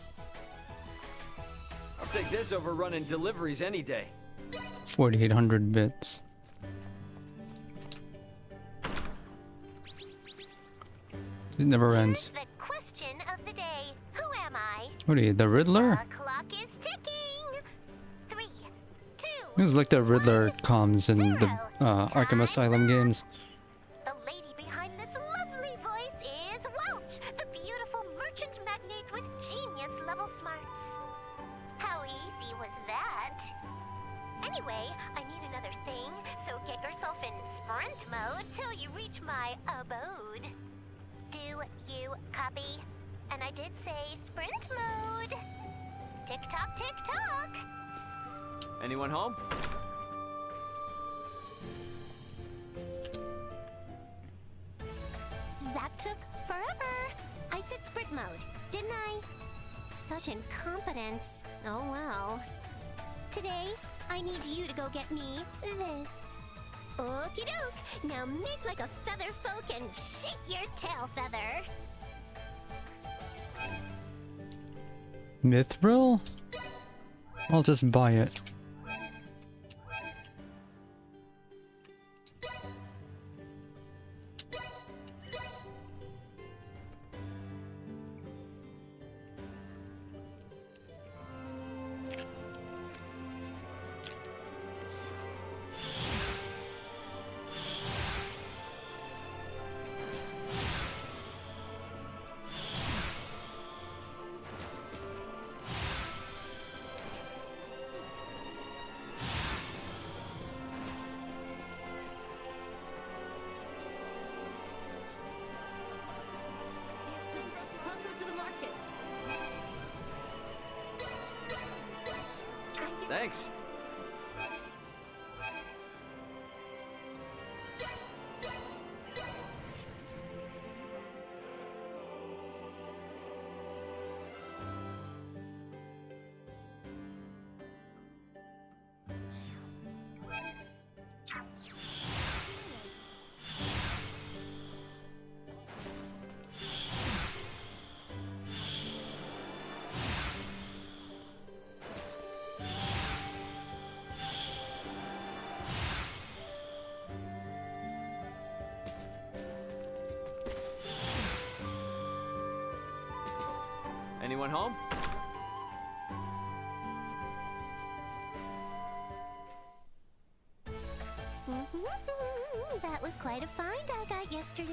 I'll take this over running deliveries any day. 4,800 bits. It never ends. The question of the day. Who am I? What are you, the Riddler? The clock is ticking. 3, 2. It was like the Riddler comes in the Arkham Asylum games. The lady behind this lovely voice is Welch, the beautiful merchant magnate with genius-level smarts. How easy was that? Anyway, I need another thing, so get yourself in sprint mode till you reach my abode. Do you copy? And I did say sprint mode. Tick-tock, tick-tock. Anyone home? That took forever. I said sprint mode, didn't I? Such incompetence. Oh well. Today, I need you to go get me this. Okie doke. Now make like a feather folk and shake your tail feather. Mithril? I'll just buy it. Thanks. Anyone home? That was quite a find I got yesterday.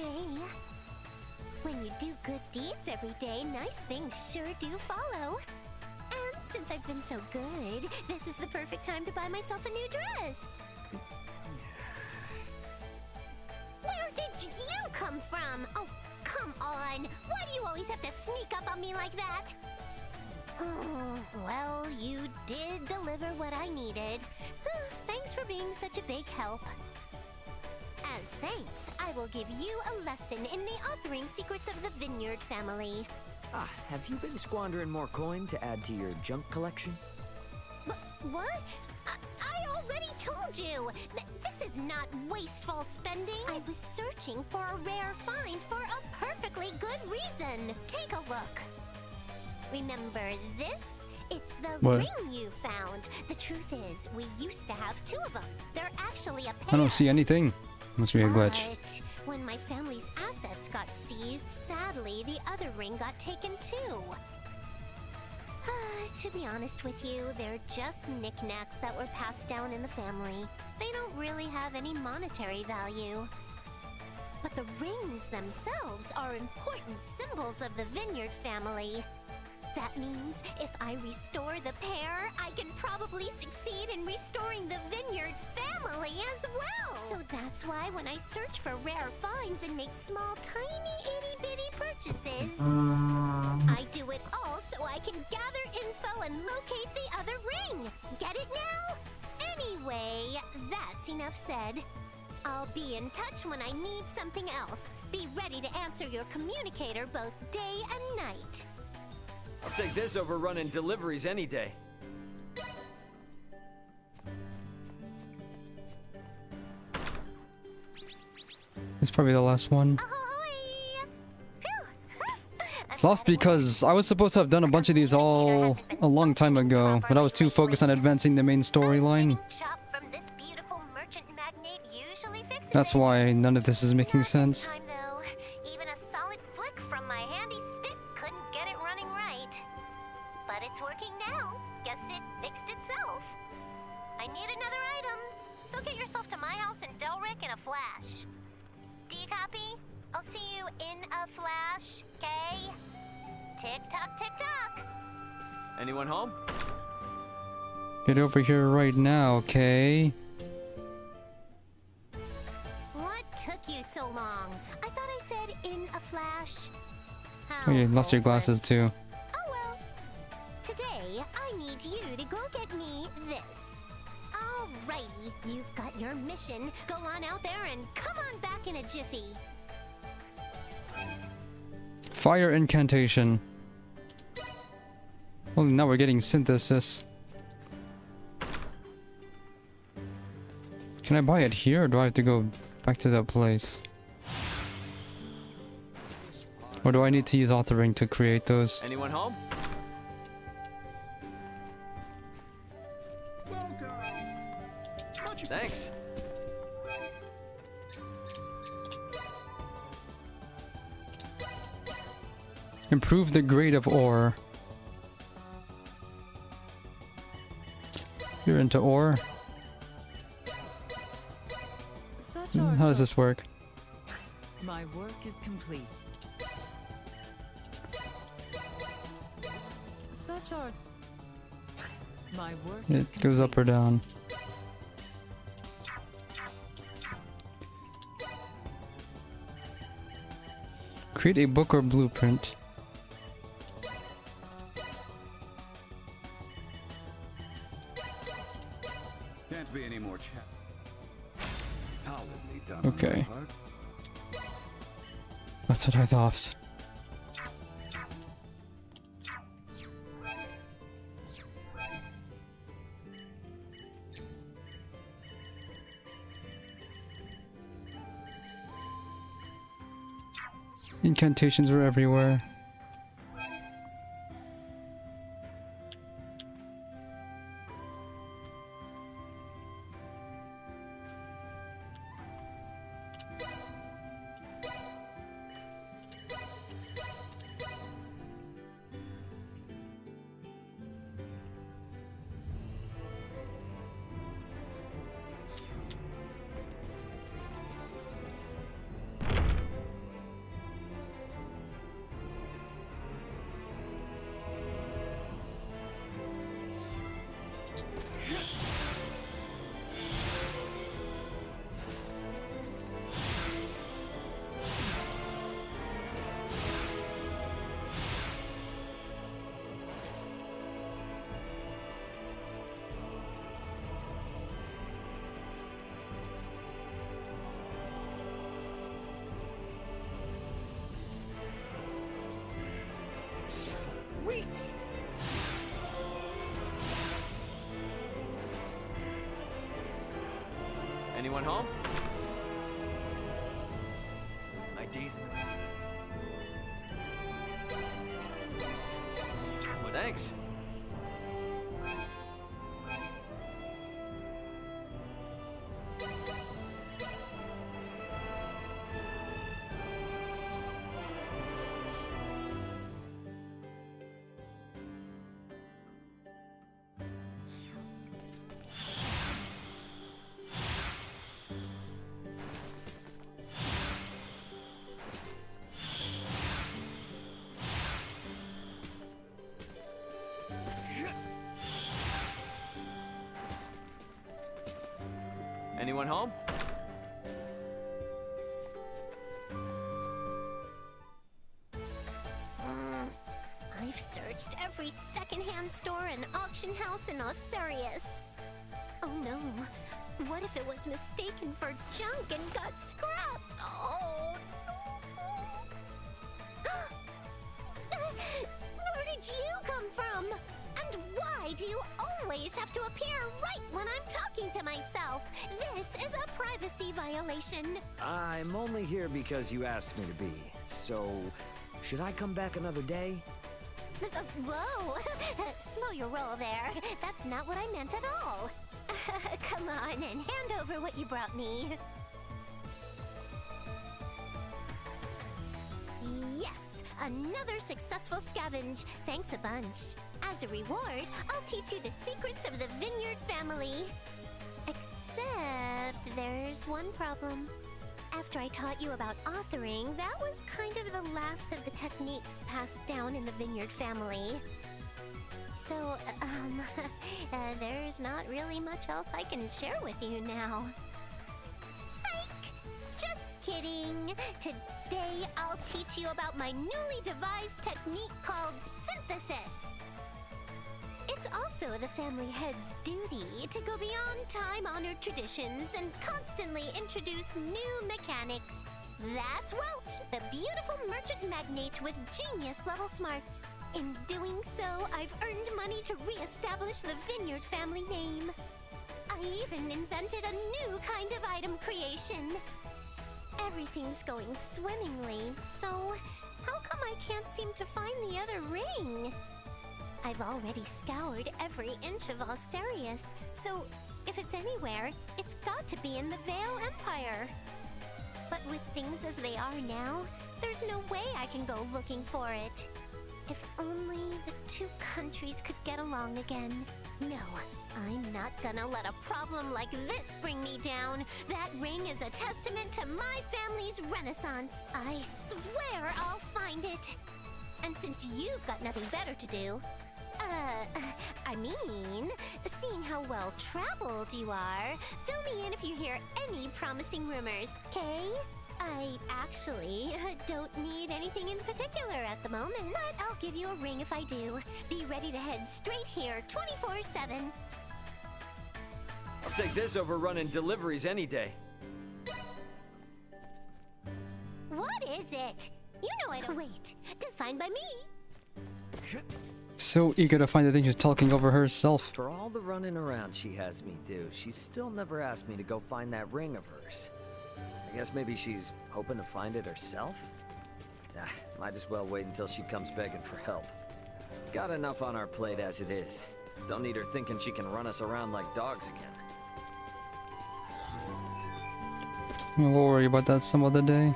When you do good deeds every day, nice things sure do follow. And since I've been so good, this is the perfect time to buy myself a new dress. Where did you come from? Oh, come on. Why do you always have to sneak up on me like that? Well, you did deliver what I needed. Thanks for being such a big help. As thanks, I will give you a lesson in the authoring secrets of the Vineyard family. Ah, have you been squandering more coin to add to your junk collection? What? I already told you! This is not wasteful spending! I was searching for a rare find for a perfectly good reason! Take a look! Remember this? It's the What? ring you found. The truth is, we used to have two of them. They're actually a pair. I don't see anything. Must be a glitch. But when my family's assets got seized, sadly, the other ring got taken too. To be honest with you, they're just knickknacks that were passed down in the family. They don't really have any monetary value. But the rings themselves are important symbols of the Vineyard family. That means if I restore the pair, I can probably succeed in restoring the Vineyard family as well. So that's why when I search for rare finds and make small, tiny, itty-bitty purchases, I do it all so I can gather info and locate the other ring. Get it now? Anyway, that's enough said. I'll be in touch when I need something else. Be ready to answer your communicator both day and night. I'll take this over running deliveries any day. It's probably the last one. It's lost because I was supposed to have done a bunch of these all a long time ago, but I was too focused on advancing the main storyline. That's why none of this is making sense. Even a solid flick from my handy stick couldn't get it running right. But it's working now. Guess it fixed itself. I need another item, so get yourself to my house in Delric in a flash. Do you copy? I'll see you in a flash, okay? Tick-tock, tick-tock. Anyone home? Get over here right now, okay? What took you so long? I thought I said in a flash. Oh, you lost your glasses too. Oh well. Today, I need you to go get me this. Alrighty, you've got your mission. Go on out there and come on back in a jiffy. Fire incantation. Well, now we're getting synthesis. Can I buy it here, or do I have to go back to that place? Or do I need to use authoring to create those? Anyone home? Thanks. Improve the grade of ore. You're into ore? How does this work? My work is complete. Such art. My work is It goes up or down. Create a book or blueprint. Can't be any more chat. Solidly done. Okay. That's what I thought. Incantations were everywhere. Anyone home? My days in the... Well, thanks. Anyone home? I've searched every secondhand store and auction house in Osirius. Oh no. What if it was mistaken for junk and got scrapped? Oh no. Where did you come from? And why do you always have to appear right when I'm talking to myself? This is a privacy violation. I'm only here because you asked me to be. So, should I come back another day? Whoa! Slow your roll there. That's not what I meant at all. Come on and hand over what you brought me. Yes! Another successful scavenge. Thanks a bunch. As a reward, I'll teach you the secrets of the Vineyard family. Except there's one problem. After I taught you about authoring, that was kind of the last of the techniques passed down in the Vineyard family. So, there's not really much else I can share with you now. Psych! Just kidding. Today, I'll teach you about my newly devised technique called synthesis. It's also the family head's duty to go beyond time-honored traditions and constantly introduce new mechanics. That's Welch, the beautiful merchant magnate with genius-level smarts. In doing so, I've earned money to re-establish the Vineyard family name. I even invented a new kind of item creation. Everything's going swimmingly, so how come I can't seem to find the other ring? I've already scoured every inch of Osirius, so if it's anywhere, it's got to be in the Vale Empire. But with things as they are now, there's no way I can go looking for it. If only the two countries could get along again. No, I'm not gonna let a problem like this bring me down. That ring is a testament to my family's renaissance. I swear I'll find it. And since you've got nothing better to do, I mean, seeing how well-traveled you are, fill me in if you hear any promising rumors, okay? I actually don't need anything in particular at the moment, but I'll give you a ring if I do. Be ready to head straight here 24/7. I'll take this over running deliveries any day. What is it? You know I don't... Wait, that's fine by me. So eager to find the thing she's talking over herself. For all the running around she has me do, she's still never asked me to go find that ring of hers. I guess maybe she's hoping to find it herself? Might as well wait until she comes begging for help. Got enough on our plate as it is. Don't need her thinking she can run us around like dogs again. We'll worry about that some other day.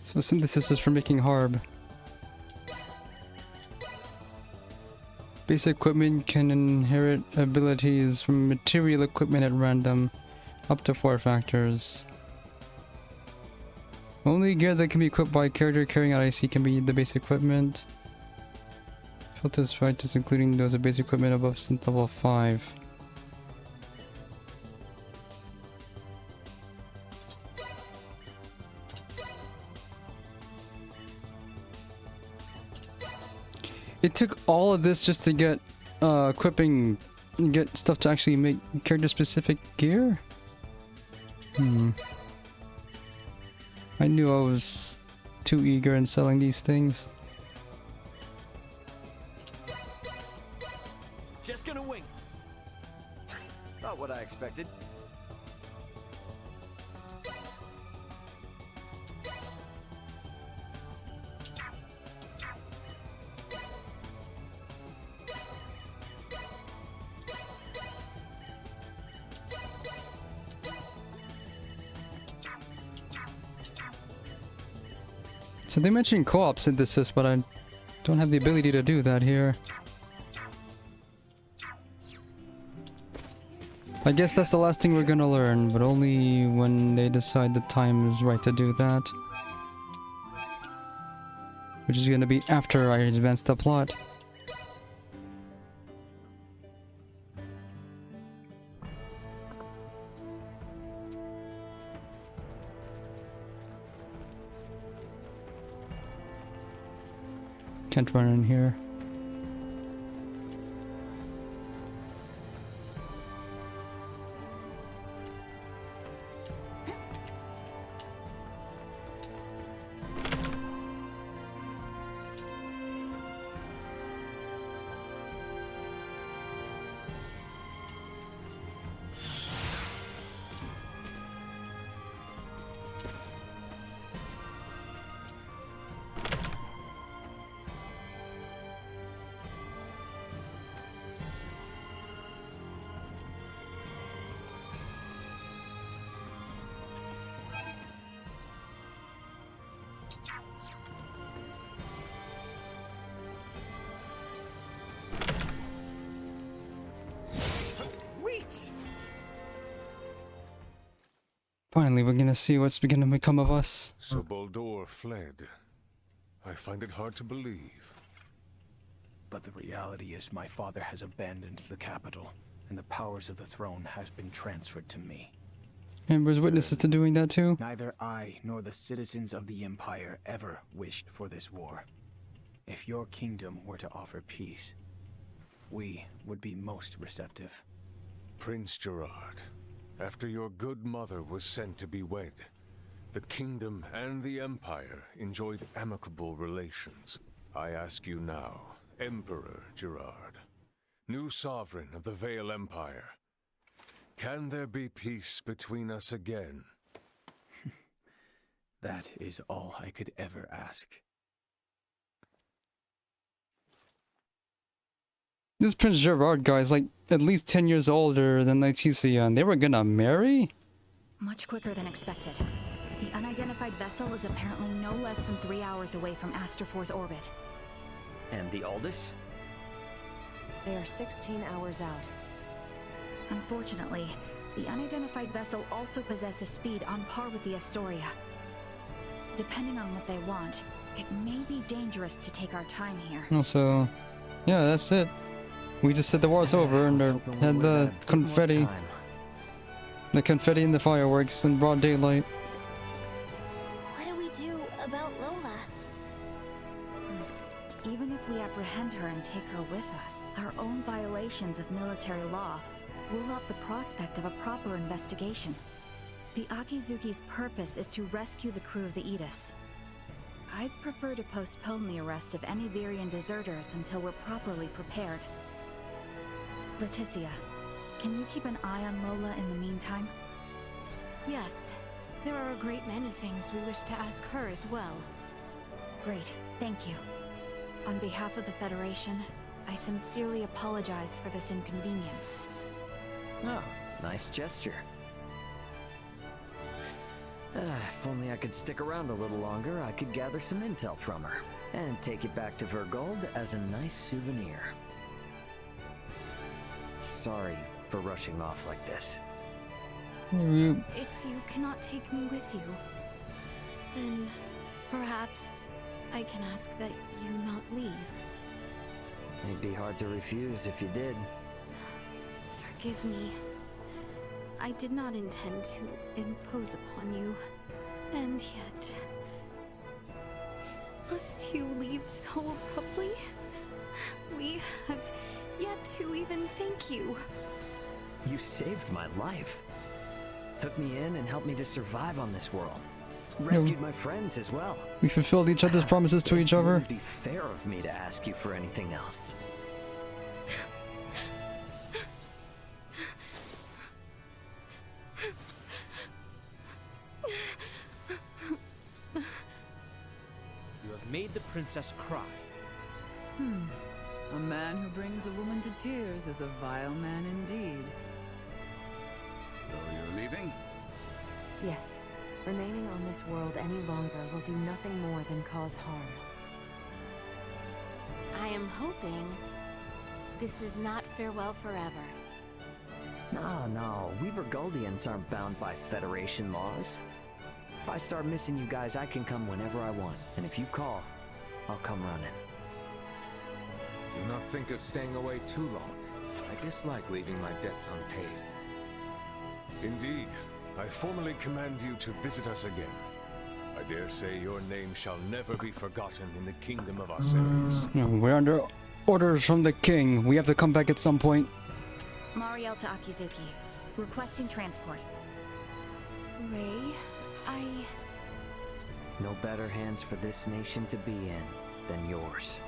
So synthesis is for making Harb. Basic equipment can inherit abilities from material equipment at random, up to 4 factors. Only gear that can be equipped by a character carrying out IC can be the basic equipment. Filters factors including those of basic equipment above synth level 5. It took all of this just to get equipping, get stuff to actually make character specific gear? I knew I was too eager in selling these things. Just gonna wing. Not what I expected. So they mentioned co-op synthesis, but I don't have the ability to do that here. I guess that's the last thing we're gonna learn, but only when they decide the time is right to do that. Which is gonna be after I advance the plot. Can't run in here. Finally, we're gonna see what's gonna become of us. So Baldur fled. I find it hard to believe. But the reality is my father has abandoned the capital, and the powers of the throne has been transferred to me. And there's witnesses to doing that too? Neither I nor the citizens of the Empire ever wished for this war. If your kingdom were to offer peace, we would be most receptive. Prince Gerard, after your good mother was sent to be wed, the kingdom and the Empire enjoyed amicable relations. I ask you now, Emperor Gerard, new sovereign of the Vale Empire, can there be peace between us again? That is all I could ever ask. This Prince Gerard guy is like at least 10 years older than Laetitia, and they were gonna marry? Much quicker than expected. The unidentified vessel is apparently no less than 3 hours away from Astrofor's orbit. And the Aldous? They are 16 hours out. Unfortunately, the unidentified vessel also possesses speed on par with the Astoria. Depending on what they want, it may be dangerous to take our time here. Also, yeah, that's it. We just said the war's over and had the confetti. The confetti and the fireworks in broad daylight. What do we do about Lola? Even if we apprehend her and take her with us, our own violations of military law rule out the prospect of a proper investigation. The Akizuki's purpose is to rescue the crew of the Aegis. I'd prefer to postpone the arrest of any Virian deserters until we're properly prepared. Laetitia, can you keep an eye on Lola in the meantime? Yes. There are a great many things we wish to ask her as well. Great, thank you. On behalf of the Federation, I sincerely apologize for this inconvenience. Oh, nice gesture. If only I could stick around a little longer, I could gather some intel from her. And take it back to Vergold as a nice souvenir. Sorry for rushing off like this. If you cannot take me with you, then perhaps I can ask that you not leave. It'd be hard to refuse if you did. Forgive me. I did not intend to impose upon you. And yet... Must you leave so abruptly? We have yet to even thank you. You saved my life. Took me in and helped me to survive on this world. Rescued my friends as well. We fulfilled each other's promises to each other. It wouldn't be fair of me to ask you for anything else. You have made the princess cry. A man who brings a woman to tears is a vile man indeed. So you're leaving? Yes. Remaining on this world any longer will do nothing more than cause harm. I am hoping this is not farewell forever. No, we Vergoldians aren't bound by Federation laws. If I start missing you guys, I can come whenever I want. And if you call, I'll come running. Do not think of staying away too long. I dislike leaving my debts unpaid. Indeed, I formally command you to visit us again. I dare say your name shall never be forgotten in the kingdom of Arceus. No, we're under orders from the king. We have to come back at some point. Mariel to Akizuki. Requesting transport. Ray, No better hands for this nation to be in than yours.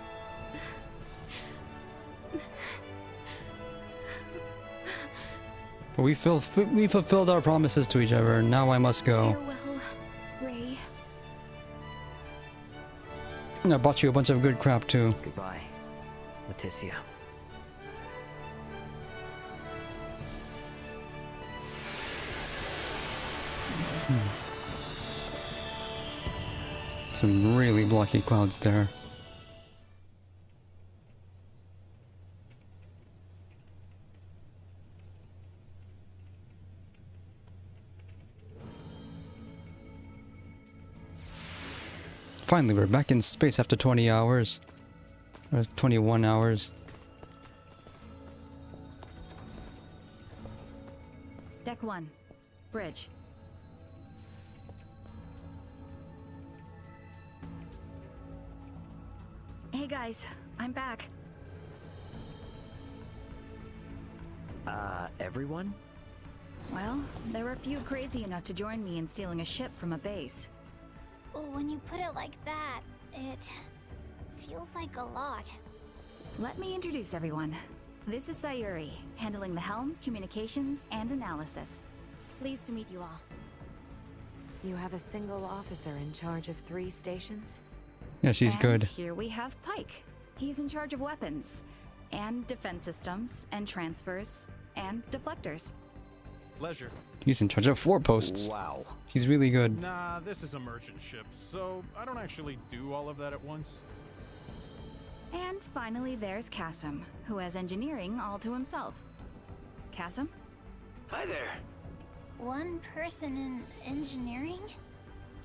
But we fulfilled our promises to each other, and now I must go. Farewell, Ray. I bought you a bunch of good crap too. Goodbye, Leticia. Some really blocky clouds there. Finally, we're back in space after 20 hours. Or 21 hours. Deck 1. Bridge. Hey guys, I'm back. Everyone? Well, there were a few crazy enough to join me in stealing a ship from a base. When you put it like that, it feels like a lot. Let me introduce everyone. This is Sayuri, handling the helm, communications, and analysis. Pleased to meet you all. You have a single officer in charge of 3 stations? Yeah, she's And good. Here we have Pike. He's in charge of weapons, and defense systems, and transfers, and deflectors. Pleasure. He's in charge of 4 posts. Wow. He's really good. Nah, this is a merchant ship, so I don't actually do all of that at once. And finally, there's Kasim, who has engineering all to himself. Kasim? Hi there. One person in engineering?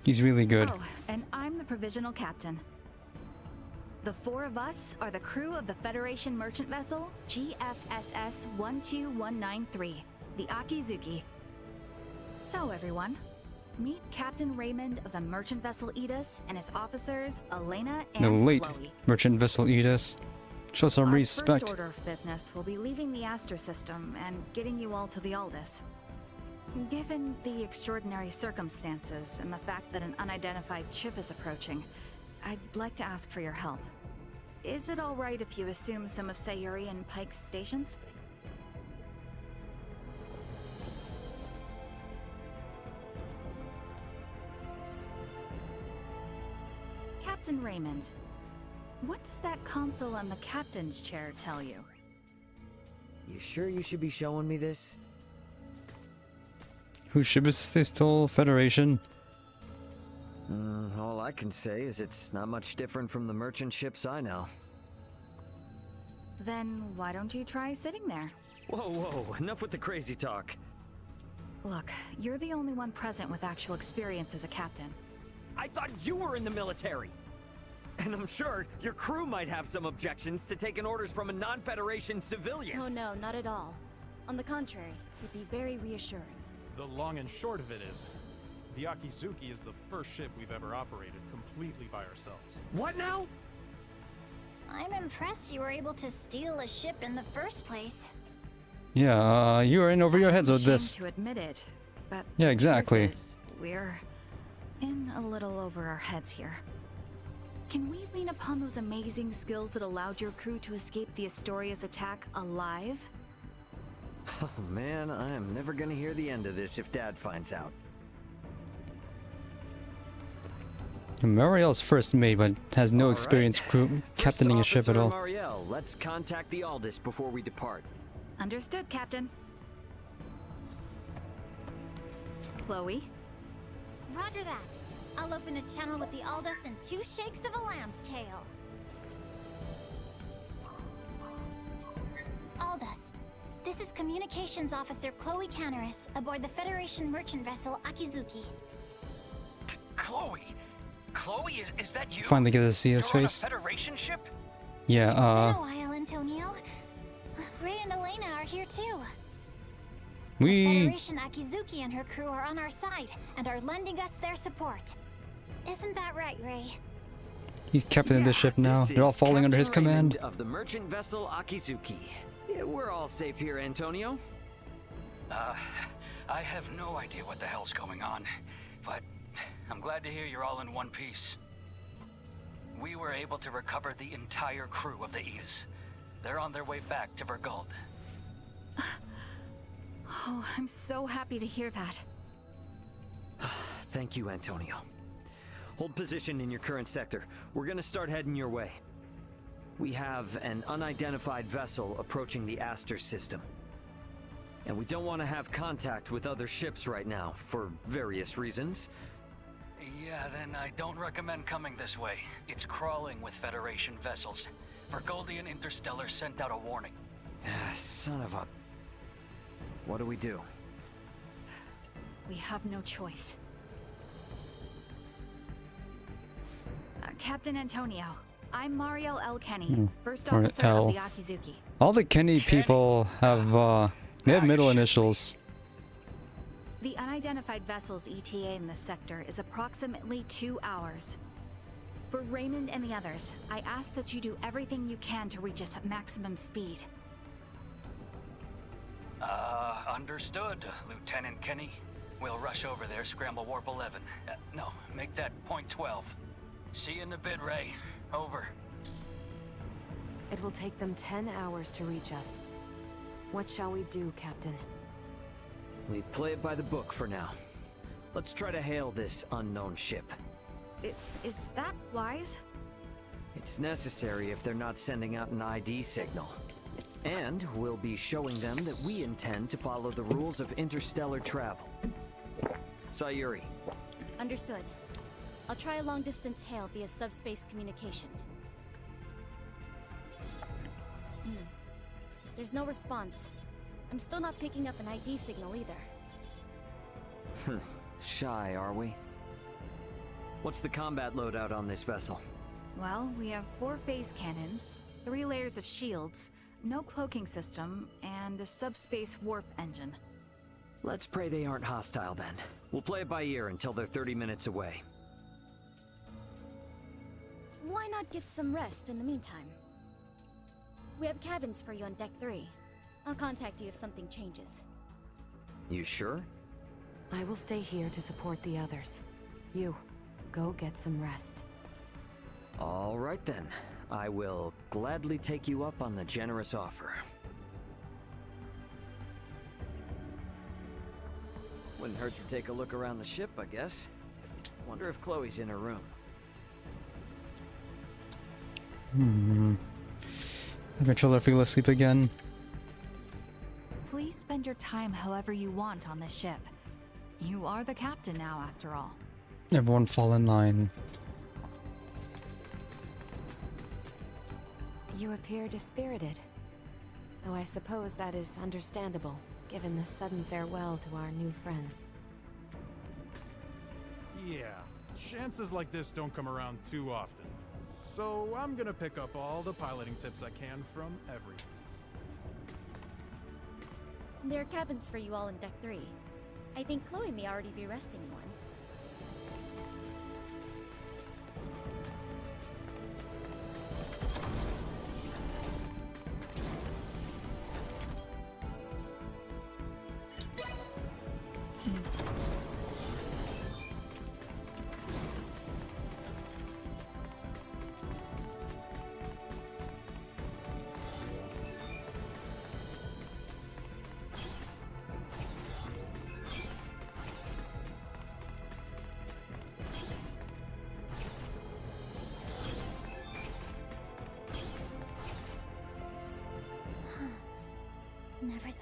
He's really good. Oh, and I'm the provisional captain. The 4 of us are the crew of the Federation merchant vessel GFSS 12193, the Akizuki. So everyone, meet Captain Raymond of the merchant vessel Edis and his officers Elena and The late Chloe. merchant vessel Edis. Show some Our respect. first order of business will be leaving the Aster system and getting you all to the Aldous. Given the extraordinary circumstances and the fact that an unidentified ship is approaching, I'd like to ask for your help. Is it all right if you assume some of Sayuri and Pike's stations? Captain Raymond, what does that console on the captain's chair tell you? You sure you should be showing me this? Whose ship is this still? Federation? All I can say is it's not much different from the merchant ships I know. Then why don't you try sitting there? Whoa, enough with the crazy talk. Look, you're the only one present with actual experience as a captain. I thought you were in the military! And I'm sure your crew might have some objections to taking orders from a non-Federation civilian. Oh no, not at all. On the contrary, it'd be very reassuring. The long and short of it is, the Akizuki is the first ship we've ever operated completely by ourselves. What now? I'm impressed you were able to steal a ship in the first place. Yeah, you are in over your heads with I'm this. ashamed to admit it, but Yeah, exactly. we're in a little over our heads here. Can we lean upon those amazing skills that allowed your crew to escape the Astoria's attack alive? Oh man, I am never gonna hear the end of this if Dad finds out. Mariel's first mate, but has no experience captaining a ship at all. Mariel, let's contact the Aldous before we depart. Understood, Captain. Chloe? Roger that. I'll open a channel with the Aldous and 2 shakes of a lamb's tail. Aldous, this is Communications Officer Chloe Canaris aboard the Federation merchant vessel Akizuki. Chloe? Chloe, is that you? Finally get to see his You're face. on a Federation ship? Yeah, It's been a while, Antonio. Ray and Elena are here too. we Federation Akizuki and her crew are on our side and are lending us their support. Isn't that right, Ray? he's captaining the ship now. This They're all is falling under his Captain command. Raymond of the merchant vessel Akizuki. Yeah, we're all safe here, Antonio. I have no idea what the hell's going on, but I'm glad to hear you're all in one piece. We were able to recover the entire crew of the Aetas. They're on their way back to Verguld. Oh, I'm so happy to hear that. Thank you, Antonio. Hold position in your current sector. We're gonna start heading your way. We have an unidentified vessel approaching the Aster system. And we don't want to have contact with other ships right now, for various reasons. Yeah, then I don't recommend coming this way. It's crawling with Federation vessels. Verguldian Interstellar sent out a warning. Son of a... What do we do? We have no choice. Captain Antonio, I'm Mariel L. Kenny, first or officer L. of the Akizuki. All the Kenny people have they have middle initials. The unidentified vessel's ETA in this sector is approximately 2 hours. For Raymond and the others, I ask that you do everything you can to reach us at maximum speed. Understood, Lieutenant Kenny. We'll rush over there, scramble warp 11. No, make that point 12. See you in a bit, Ray. Over. It will take them 10 hours to reach us. What shall we do, Captain? We play it by the book for now. Let's try to hail this unknown ship. Is that wise? It's necessary if they're not sending out an ID signal. And we'll be showing them that we intend to follow the rules of interstellar travel. Sayuri. Understood. I'll try a long-distance hail via subspace communication. There's no response. I'm still not picking up an ID signal either. Shy, are we? What's the combat loadout on this vessel? Well, we have 4 phase cannons, 3 layers of shields, no cloaking system, and a subspace warp engine. Let's pray they aren't hostile then. We'll play it by ear until they're 30 minutes away. Why not get some rest in the meantime? We have cabins for you on Deck 3. I'll contact you if something changes. You sure? I will stay here to support the others. You, go get some rest. All right then. I will gladly take you up on the generous offer. Wouldn't hurt to take a look around the ship, I guess. Wonder if Chloe's in her room. Eventually, I fell asleep again. Please spend your time however you want on this ship. You are the captain now, after all. Everyone fall in line. You appear dispirited. Though I suppose that is understandable, given the sudden farewell to our new friends. Yeah, chances like this don't come around too often. So I'm gonna pick up all the piloting tips I can from everyone. There are cabins for you all in Deck 3. I think Chloe may already be resting in one.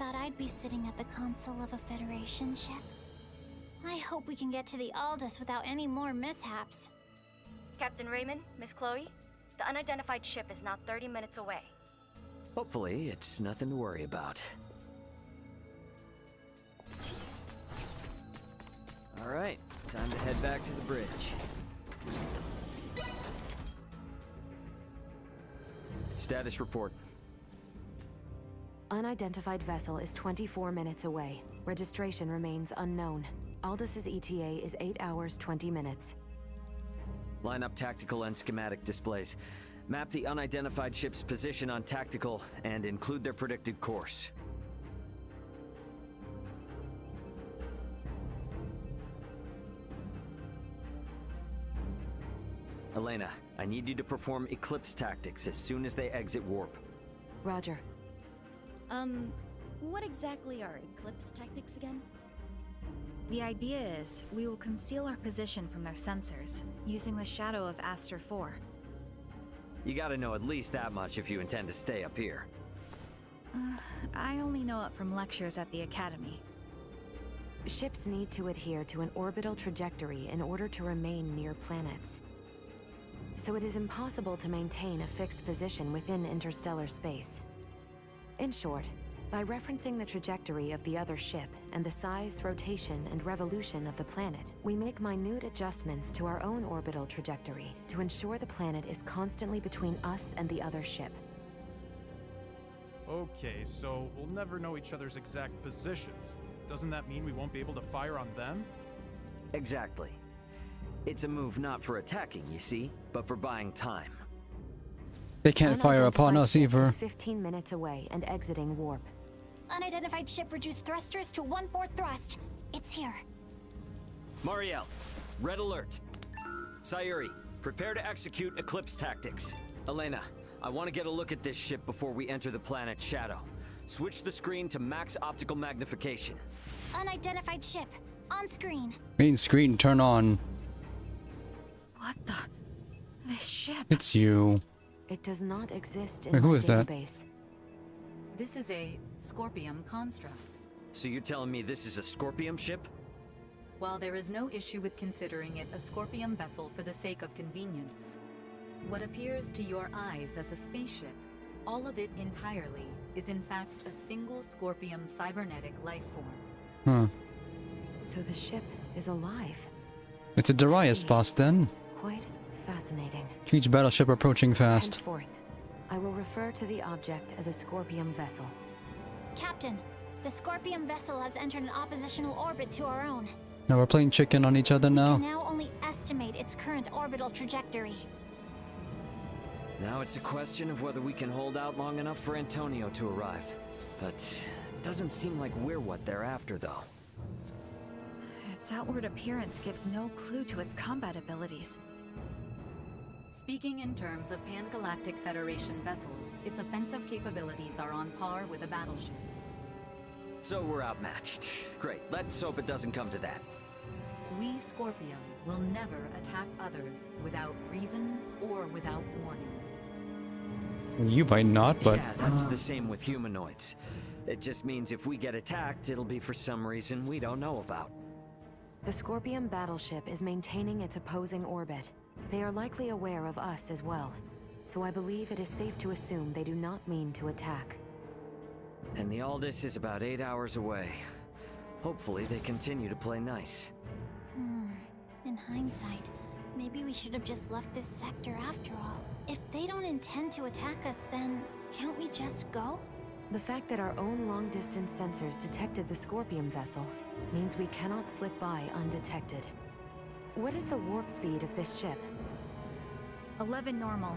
thought I'd be sitting at the console of a Federation ship. I hope we can get to the Aldous without any more mishaps. Captain Raymond, Miss Chloe, the unidentified ship is now 30 minutes away. Hopefully, it's nothing to worry about. Alright, time to head back to the bridge. Status report. Unidentified vessel is 24 minutes away. Registration remains unknown. Aldous' ETA is 8 hours, 20 minutes. Line up tactical and schematic displays. Map the unidentified ship's position on tactical and include their predicted course. Elena, I need you to perform Eclipse tactics as soon as they exit warp. Roger. What exactly are Eclipse tactics again? The idea is, we will conceal our position from their sensors, using the shadow of Aster 4. You gotta know at least that much if you intend to stay up here. I only know it from lectures at the Academy. Ships need to adhere to an orbital trajectory in order to remain near planets. So it is impossible to maintain a fixed position within interstellar space. In short, by referencing the trajectory of the other ship and the size, rotation, and revolution of the planet, we make minute adjustments to our own orbital trajectory to ensure the planet is constantly between us and the other ship. Okay, so we'll never know each other's exact positions. Doesn't that mean we won't be able to fire on them? Exactly. It's a move not for attacking, you see, but for buying time. They can't fire upon us either. Is 15 minutes away and exiting warp. Unidentified ship reduced thrusters to 1/4 thrust. It's here. Mariel, red alert. Sayuri, prepare to execute Eclipse tactics. Elena, I want to get a look at this ship before we enter the planet Shadow. Switch the screen to max optical magnification. Unidentified ship. On screen. Main screen, turn on. What the? This ship. It's you. It does not exist in Wait, who my is that? database. This is a Scorpium construct. So you're telling me this is a Scorpium ship? While there is no issue with considering it a Scorpium vessel for the sake of convenience, what appears to your eyes as a spaceship, all of it entirely, is in fact a single Scorpium cybernetic life form. So the ship is alive. It's a Darius boss then. Quite fascinating. Huge battleship approaching fast. Henceforth, I will refer to the object as a Scorpium vessel. Captain, the Scorpium vessel has entered an oppositional orbit to our own. Now we're playing chicken on each other We now. can now only estimate its current orbital trajectory. Now it's a question of whether we can hold out long enough for Antonio to arrive. But it doesn't seem like we're what they're after, though. Its outward appearance gives no clue to its combat abilities. Speaking in terms of Pan-Galactic Federation vessels, its offensive capabilities are on par with a battleship. So we're outmatched. Great, let's hope it doesn't come to that. We, Scorpium, will never attack others without reason or without warning. You might not, but... Yeah, that's the same with humanoids. It just means if we get attacked, it'll be for some reason we don't know about. The Scorpium battleship is maintaining its opposing orbit. They are likely aware of us as well, so I believe it is safe to assume they do not mean to attack. And the Aldous is about 8 hours away. Hopefully they continue to play nice. In hindsight, maybe we should have just left this sector after all. If they don't intend to attack us, then can't we just go? The fact that our own long-distance sensors detected the Scorpium vessel means we cannot slip by undetected. What is the warp speed of this ship? 11 normal,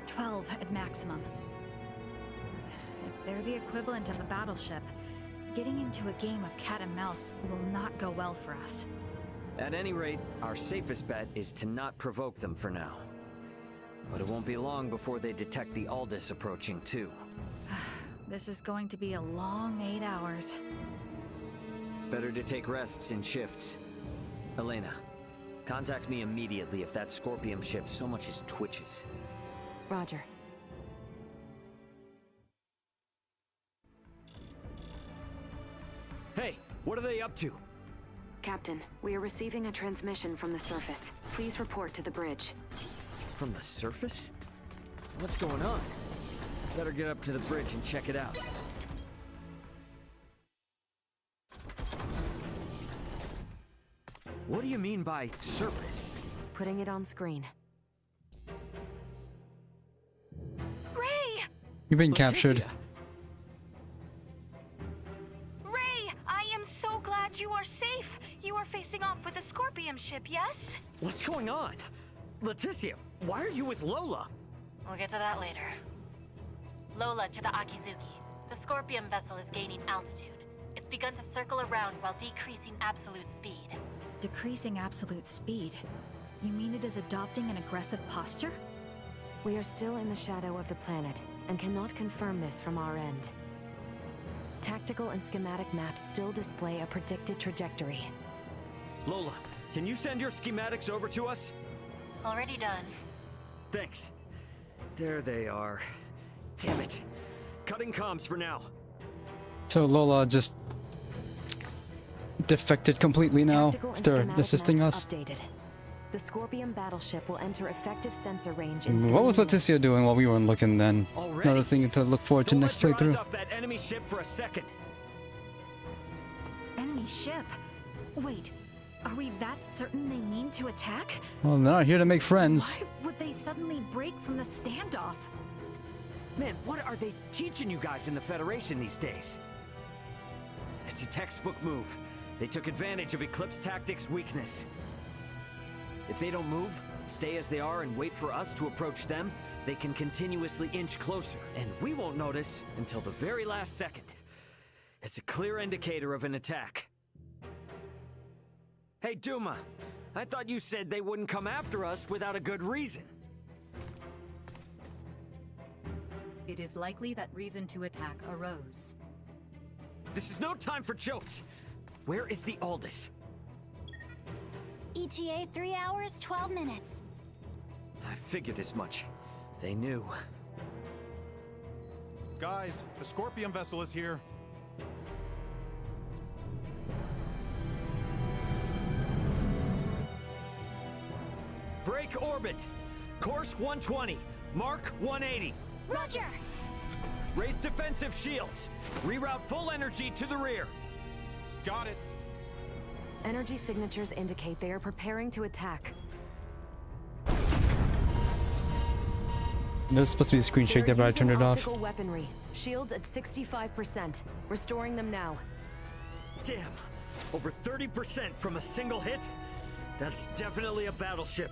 12 at maximum. If they're the equivalent of a battleship, getting into a game of cat and mouse will not go well for us. At any rate, our safest bet is to not provoke them for now. But it won't be long before they detect the Aldous approaching too. This is going to be a long 8 hours. Better to take rests in shifts. Elena, contact me immediately if that Scorpium ship so much as twitches. Roger. up to? Captain, we are receiving a transmission from the surface. Please report to the bridge. From the surface? What's going on? Better get up to the bridge and check it out. What do you mean by surface? Putting it on screen. Ray! You've been captured. Ray, I am so glad you are safe. You are facing off with a Scorpion ship, yes? What's going on? Leticia, why are you with Lola? We'll get to that later. Lola to the Akizuki. The Scorpion vessel is gaining altitude. It's begun to circle around while decreasing absolute speed. Decreasing absolute speed? You mean it is adopting an aggressive posture? We are still in the shadow of the planet, and cannot confirm this from our end. Tactical and schematic maps still display a predicted trajectory. Lola, can you send your schematics over to us? Already done. Thanks. There they are. Damn it. Cutting comms for now. So Lola just defected completely now after assisting us. Updated. The Scorpion battleship will enter effective sensor range in What was Leticia doing while we weren't looking then? Already? Another thing to look forward to next Don't let your eyes playthrough. off that enemy ship for a second. Enemy ship? Wait, are we that certain they mean to attack? Well, they're not here to make friends. Why would they suddenly break from the standoff? Man, what are they teaching you guys in the Federation these days? It's a textbook move. They took advantage of Eclipse Tactics' weakness. If they don't move, stay as they are and wait for us to approach them, they can continuously inch closer, and we won't notice until the very last second. It's a clear indicator of an attack. Hey, Duma, I thought you said they wouldn't come after us without a good reason. It is likely that reason to attack arose. This is no time for jokes. Where is the Aldous? ETA 3 hours, 12 minutes. I figured as much. They knew. Guys, the Scorpion vessel is here. Break orbit. Course 120. Mark 180. Roger! Raise defensive shields. Reroute full energy to the rear. Got it. Energy signatures indicate they are preparing to attack. There's supposed to be a screen shake there, but I turned it off. Optical weaponry. Shields at 65%. Restoring them now. Damn. Over 30% from a single hit? That's definitely a battleship.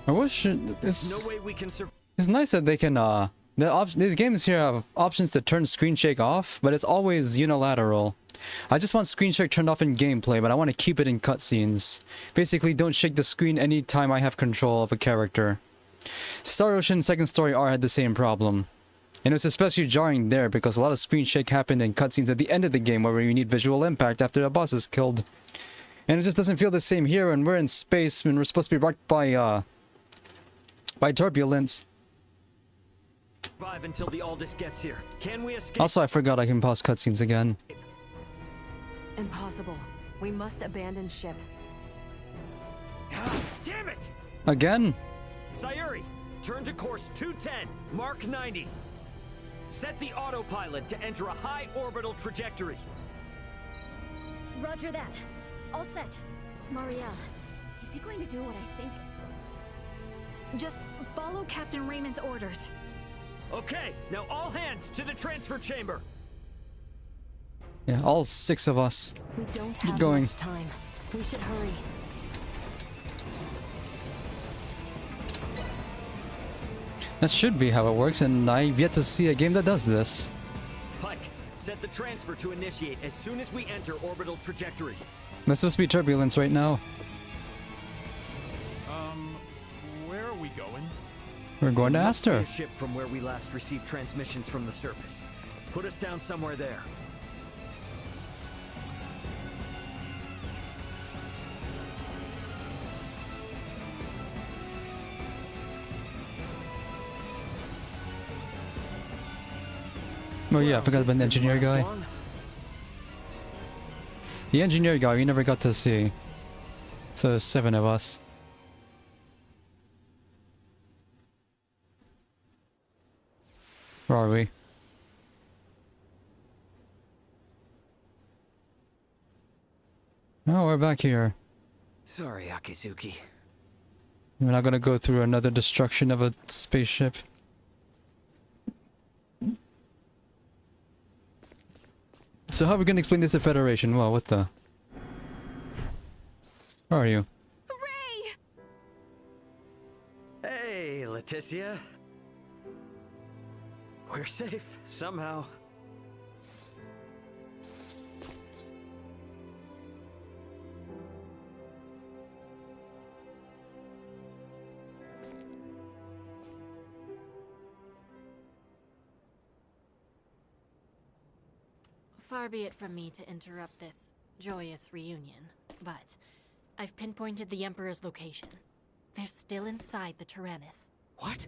I wish it's No way we can survive. It's nice that they can these games here have options to turn screen shake off, but it's always unilateral. I just want screen shake turned off in gameplay, but I want to keep it in cutscenes. Basically, don't shake the screen anytime I have control of a character. Star Ocean Second Story R had the same problem. And it was especially jarring there because a lot of screen shake happened in cutscenes at the end of the game where you need visual impact after the boss is killed. And it just doesn't feel the same here when we're in space when we're supposed to be rocked by turbulence. Survive until the Aldous gets here. Can we escape? Also, I forgot I can pause cutscenes again. Impossible. We must abandon ship. Damn it! Again? Sayuri, turn to course 210, Mark 90. Set the autopilot to enter a high orbital trajectory. Roger that. All set. Marielle, is he going to do what I think? Just follow Captain Raymond's orders. Okay, now all hands to the transfer chamber. Yeah, all 6 of us. We don't Keep have going. much time. We should hurry. That should be how it works, and I've yet to see a game that does this. Pike, set the transfer to initiate as soon as we enter orbital trajectory. That's supposed to be turbulence right now. Where are we going? We're going to Must be Aster. a ship from where we last received transmissions from the surface. Put us down somewhere there. Oh yeah, I forgot about the engineer guy. The engineer guy we never got to see. So there's 7 of us. Where are we? Oh, we're back here. Sorry, Akizuki. We're not gonna go through another destruction of a spaceship. So how are we gonna explain this to Federation? Well, what the? Where are you? Hey, Leticia. We're safe, somehow. Far be it from me to interrupt this joyous reunion, but I've pinpointed the Emperor's location. They're still inside the Tyrannus. What?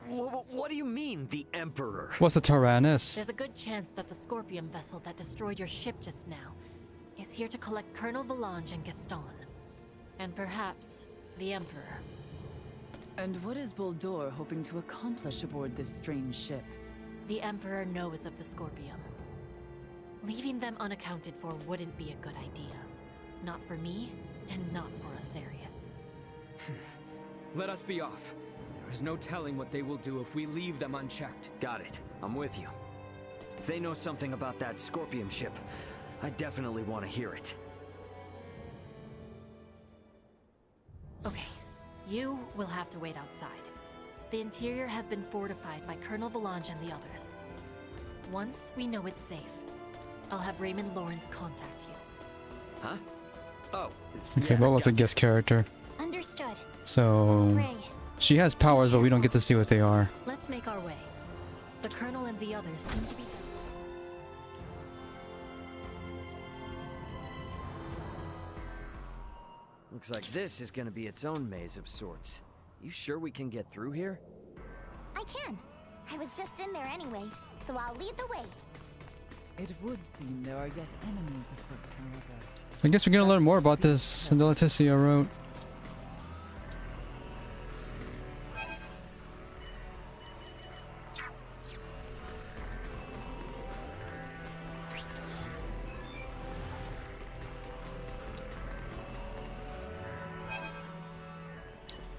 What do you mean, the Emperor? What's a Tyrannus? There's a good chance that the Scorpion vessel that destroyed your ship just now is here to collect Colonel Valange and Gaston. And perhaps the Emperor. And what is Boldore hoping to accomplish aboard this strange ship? The Emperor knows of the Scorpion. Leaving them unaccounted for wouldn't be a good idea. Not for me, and not for Asarius. Let us be off. There is no telling what they will do if we leave them unchecked. Got it. I'm with you. If they know something about that Scorpion ship, I definitely want to hear it. Okay, you will have to wait outside. The interior has been fortified by Colonel Valange and the others. Once we know it's safe, I'll have Raymond Lawrence contact you. Huh? Oh. Okay, yeah, Lola's a guest character. Understood. So Ray. she has powers, but we don't get to see what they are. Let's make our way. The Colonel and the others seem to be... Looks like this is gonna be its own maze of sorts. You sure we can get through here? I can. I was just in there anyway, so I'll lead the way. It would seem there are yet enemies afoot, however. I guess we're gonna learn more about this in the Leticia route.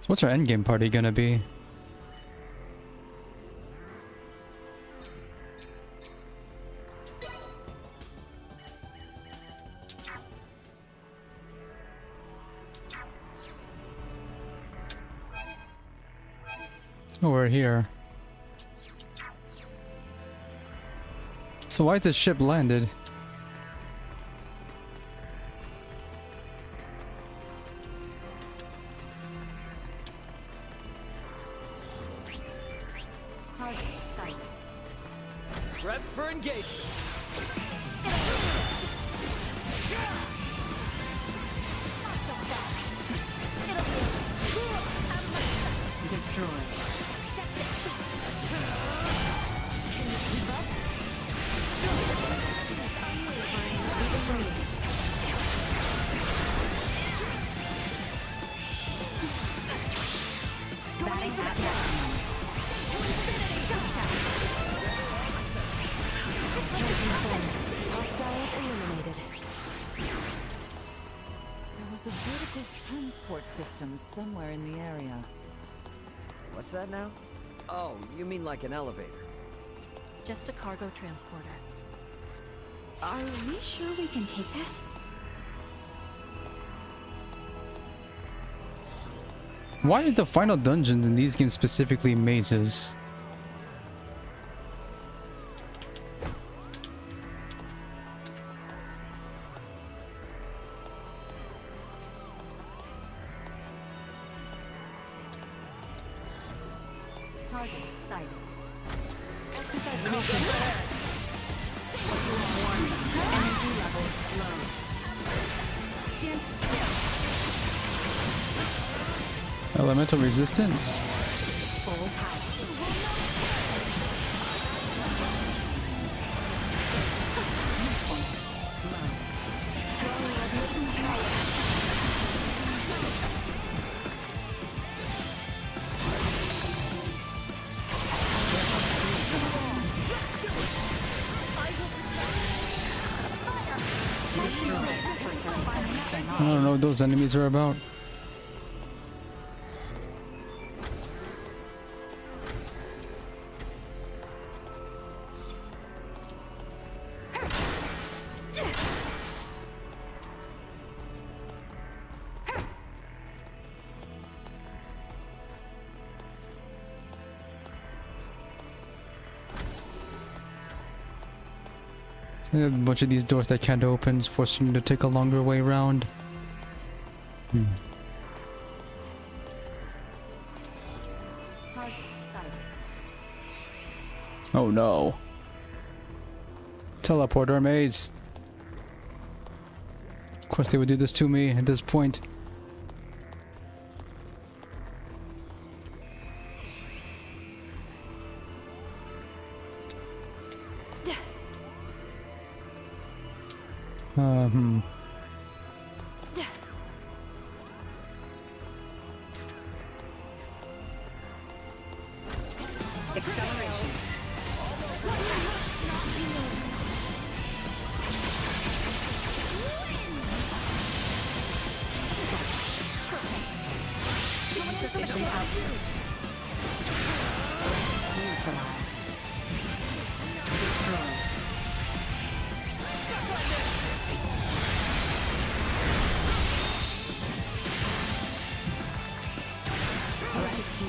So what's our endgame party gonna be? Oh, we're here. So why is this ship landed? Prep for engagement. Destroy. Batting back maximum. Hostiles eliminated. There was a vertical transport system somewhere in the area. What's that now? Oh, you mean like an elevator? Just a cargo transporter. Are we sure we can take this? Why are the final dungeons in these games specifically mazes? Target sighted. Energy levels low. Stand still. Elemental resistance? Full power. don't know what those enemies are about. I have a bunch of these doors that can't open, forcing me to take a longer way around. Oh no. Teleporter maze. Of course they would do this to me at this point. Acceleration. Insufficient output. Neutralized. Destroyed.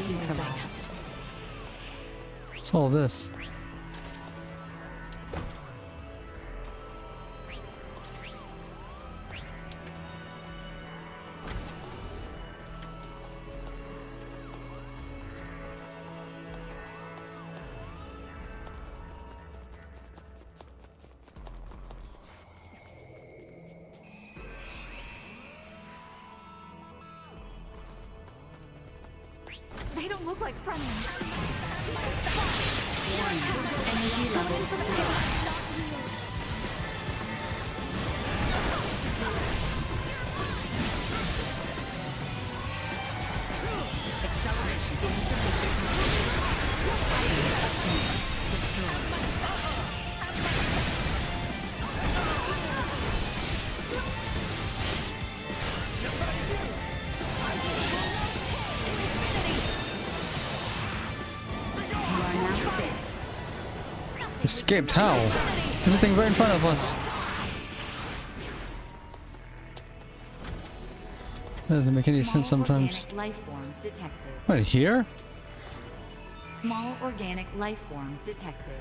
Neutralized. What's all this? They don't look like friends. Energy levels low. Acceleration Escaped how? There's a thing right in front of us. That doesn't make any sense sometimes. life form detected. What, here? Small organic life form detected.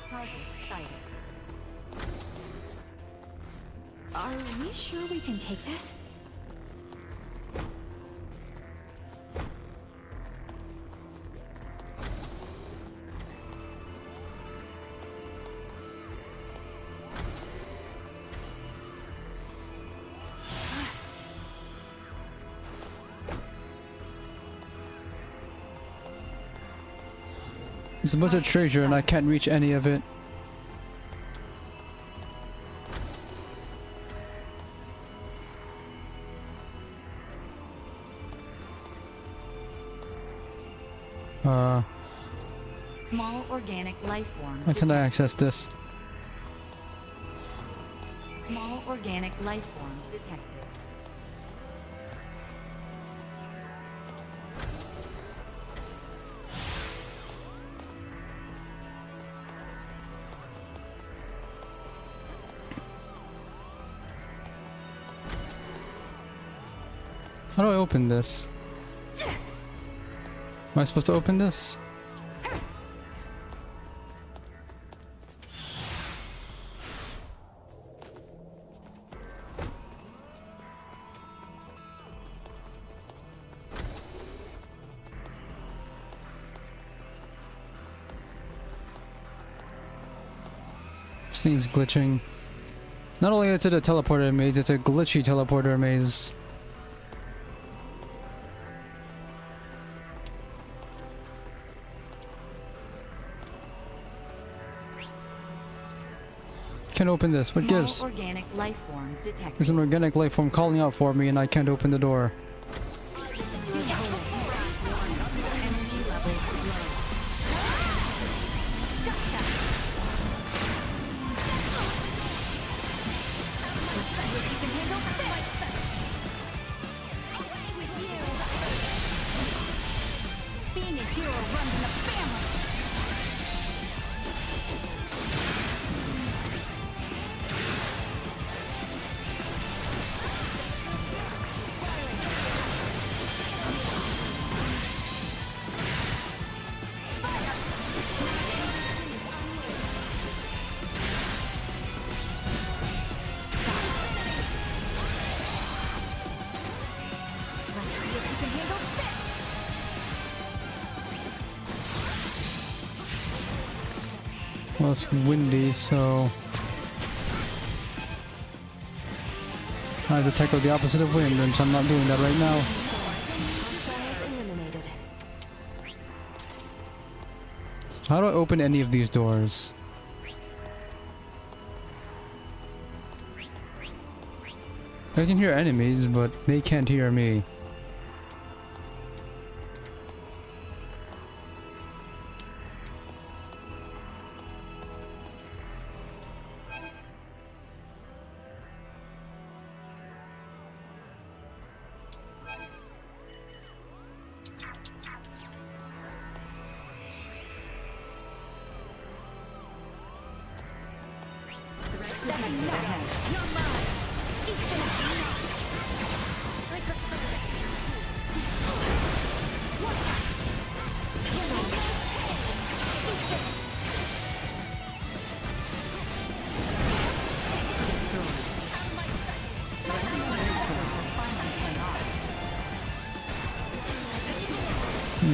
Target sighted. Are we sure we can take this? There's a bunch of treasure and I can't reach any of it. Small organic life form. How can I access this? Small organic life form detected. How do I open this? Am I supposed to open this? This thing's glitching. Not only is it a teleporter maze, it's a glitchy teleporter maze. Can't open this. What gives? Organic life form detected. There's an organic life form calling out for me and I can't open the door. in the family. Well, it's windy, so I have to tackle the opposite of wind, and so I'm not doing that right now. So how do I open any of these doors? I can hear enemies, but they can't hear me.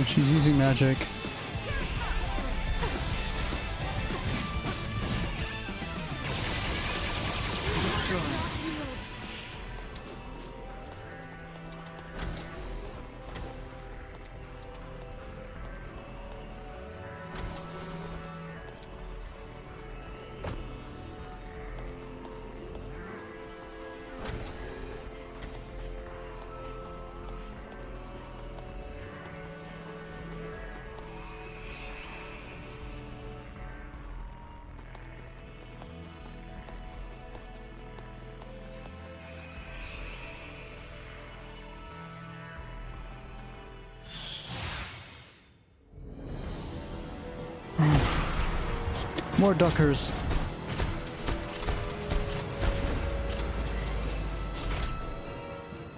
She's using magic. More duckers.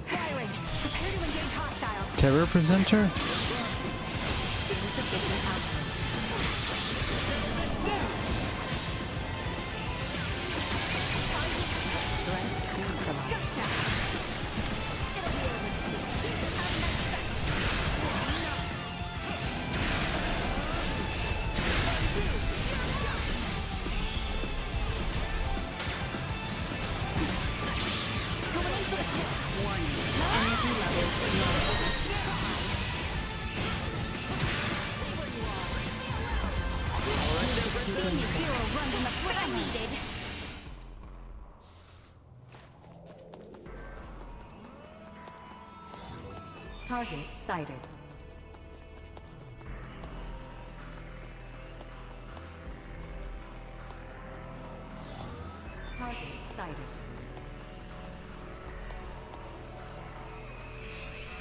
Firing. Prepare to engage hostiles. Terror presenter? Target sighted. Target sighted.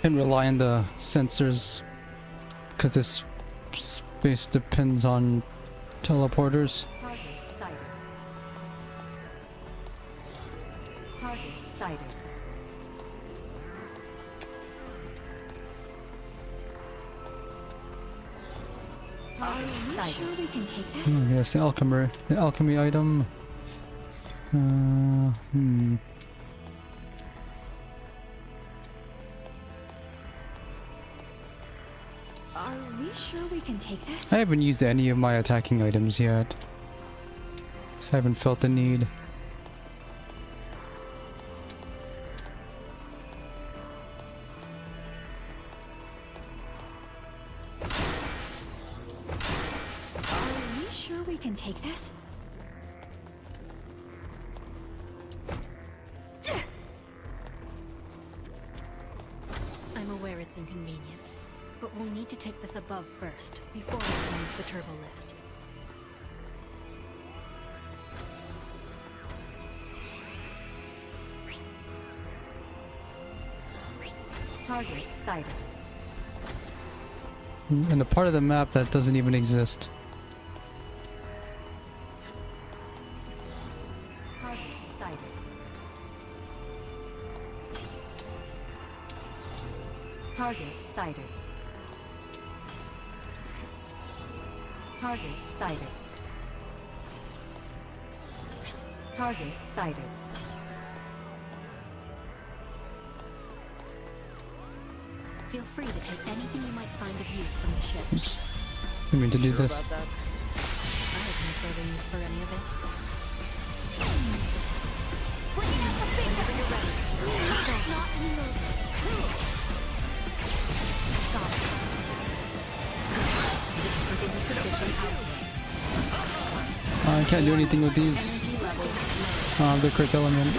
Can't rely on the sensors because this space depends on teleporters. Target sighted. Target sighted. Are we sure we can take this? Yes, the alchemy item. Are we sure we can take this? I haven't used any of my attacking items yet. I haven't felt the need. Are we sure we can take this? I'm aware it's inconvenient, but we'll need to take this above first, before we can use the turbo lift. Target sighted. And a part of the map that doesn't even exist. Target sighted. Target sighted. Target sighted. Target sighted. Feel free to take anything you might find of use from the ship. Oops. Didn't mean to do this. I have no further use for any of it. Bring out the big guns! You're ready. Not yield. Got it. Insufficient output. I can't do anything with these. The crit element.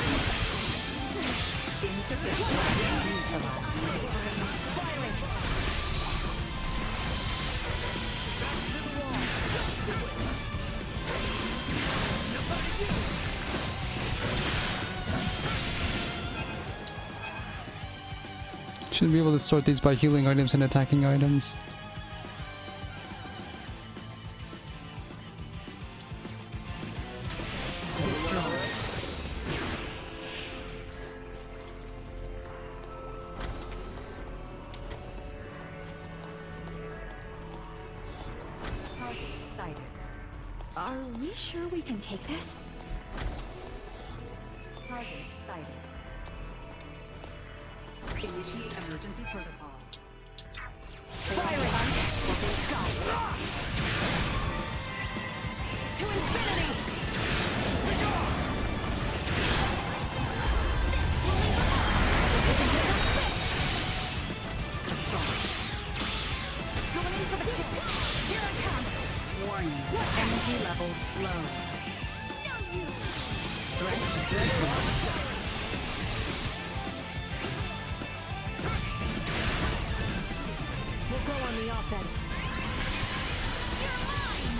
Should be able to sort these by healing items and attacking items. Are we sure we can take this? Target sighted. Initiate emergency protocols. Firing! Got it! To infinity! Here I come! Warning. Energy levels low. Threat neutralized. We'll go on the offense. You're mine!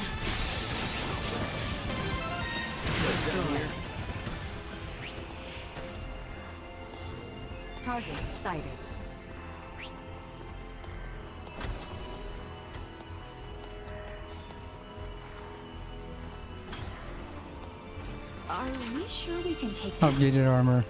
Destroy. Target sighted. Are we sure we can take this? Updated armor.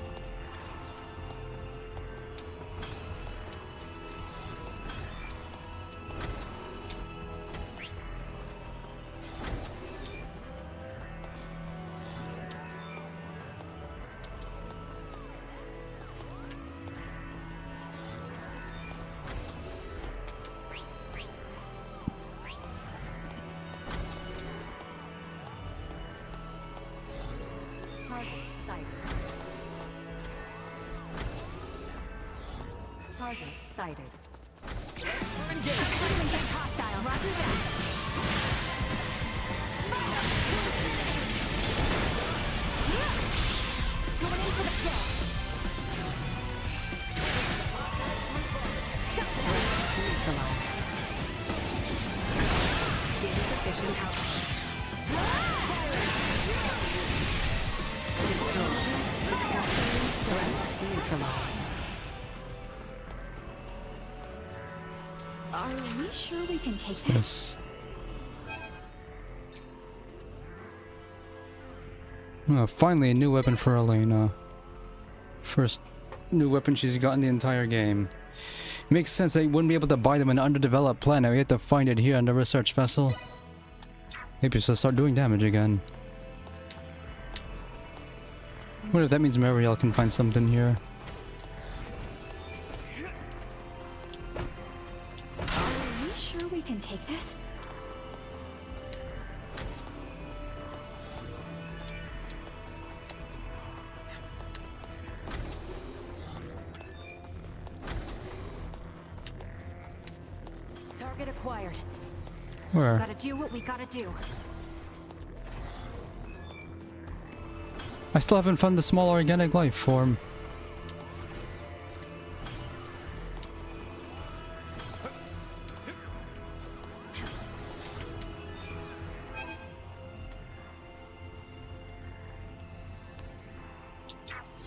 Target sighted. Target sighted. Engage hostiles. Roger that. Going in for the kill. Neutralized. Insufficient output. Destroyed. Successfully threat neutralized. Are we sure we can take What's this? this? Oh, finally a new weapon for Elena. First new weapon she's gotten the entire game. Makes sense that you wouldn't be able to buy them on an underdeveloped planet. We have to find it here on the research vessel. Maybe she'll start doing damage again. What if that means Mariel can find something here? Are we sure we can take this? Target acquired. Where? Gotta do what we gotta do. I still haven't found the small organic life form.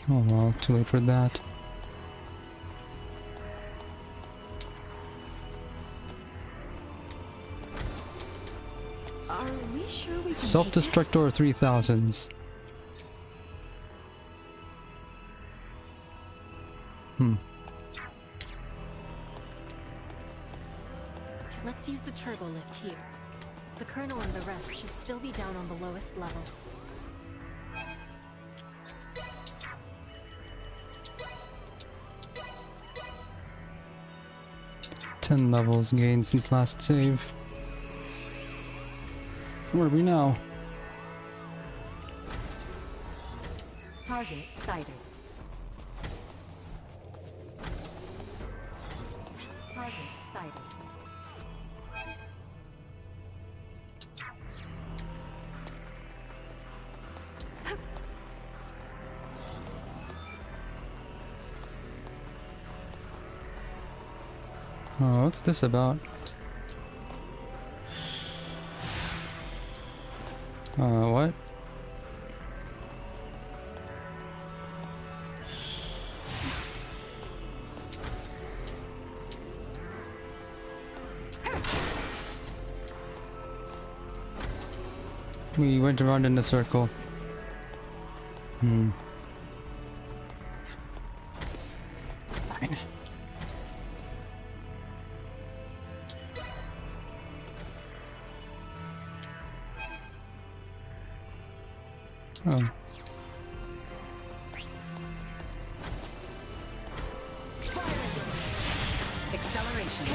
Oh well, too late for that. Are we sure we can Self-destructor 3000s. Let's use the turbo lift here. The Colonel and the rest should still be down on the lowest level. Ten levels gained since last save. Where are we now? Target sighted. Target sighted. Oh, what's this about? What? We went around in a circle. Fine. Oh. Acceleration.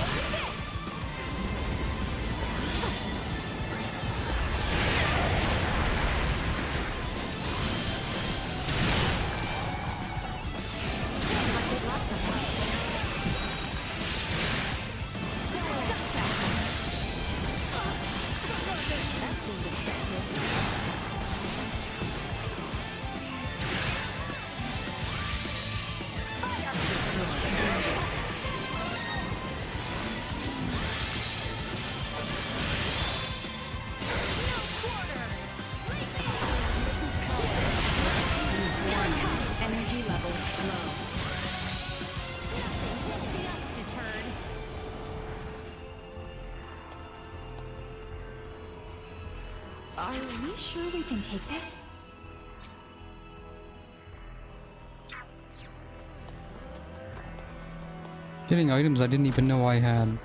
Energy levels low. Just see us deterred. Are we sure we can take this? Getting items I didn't even know I had.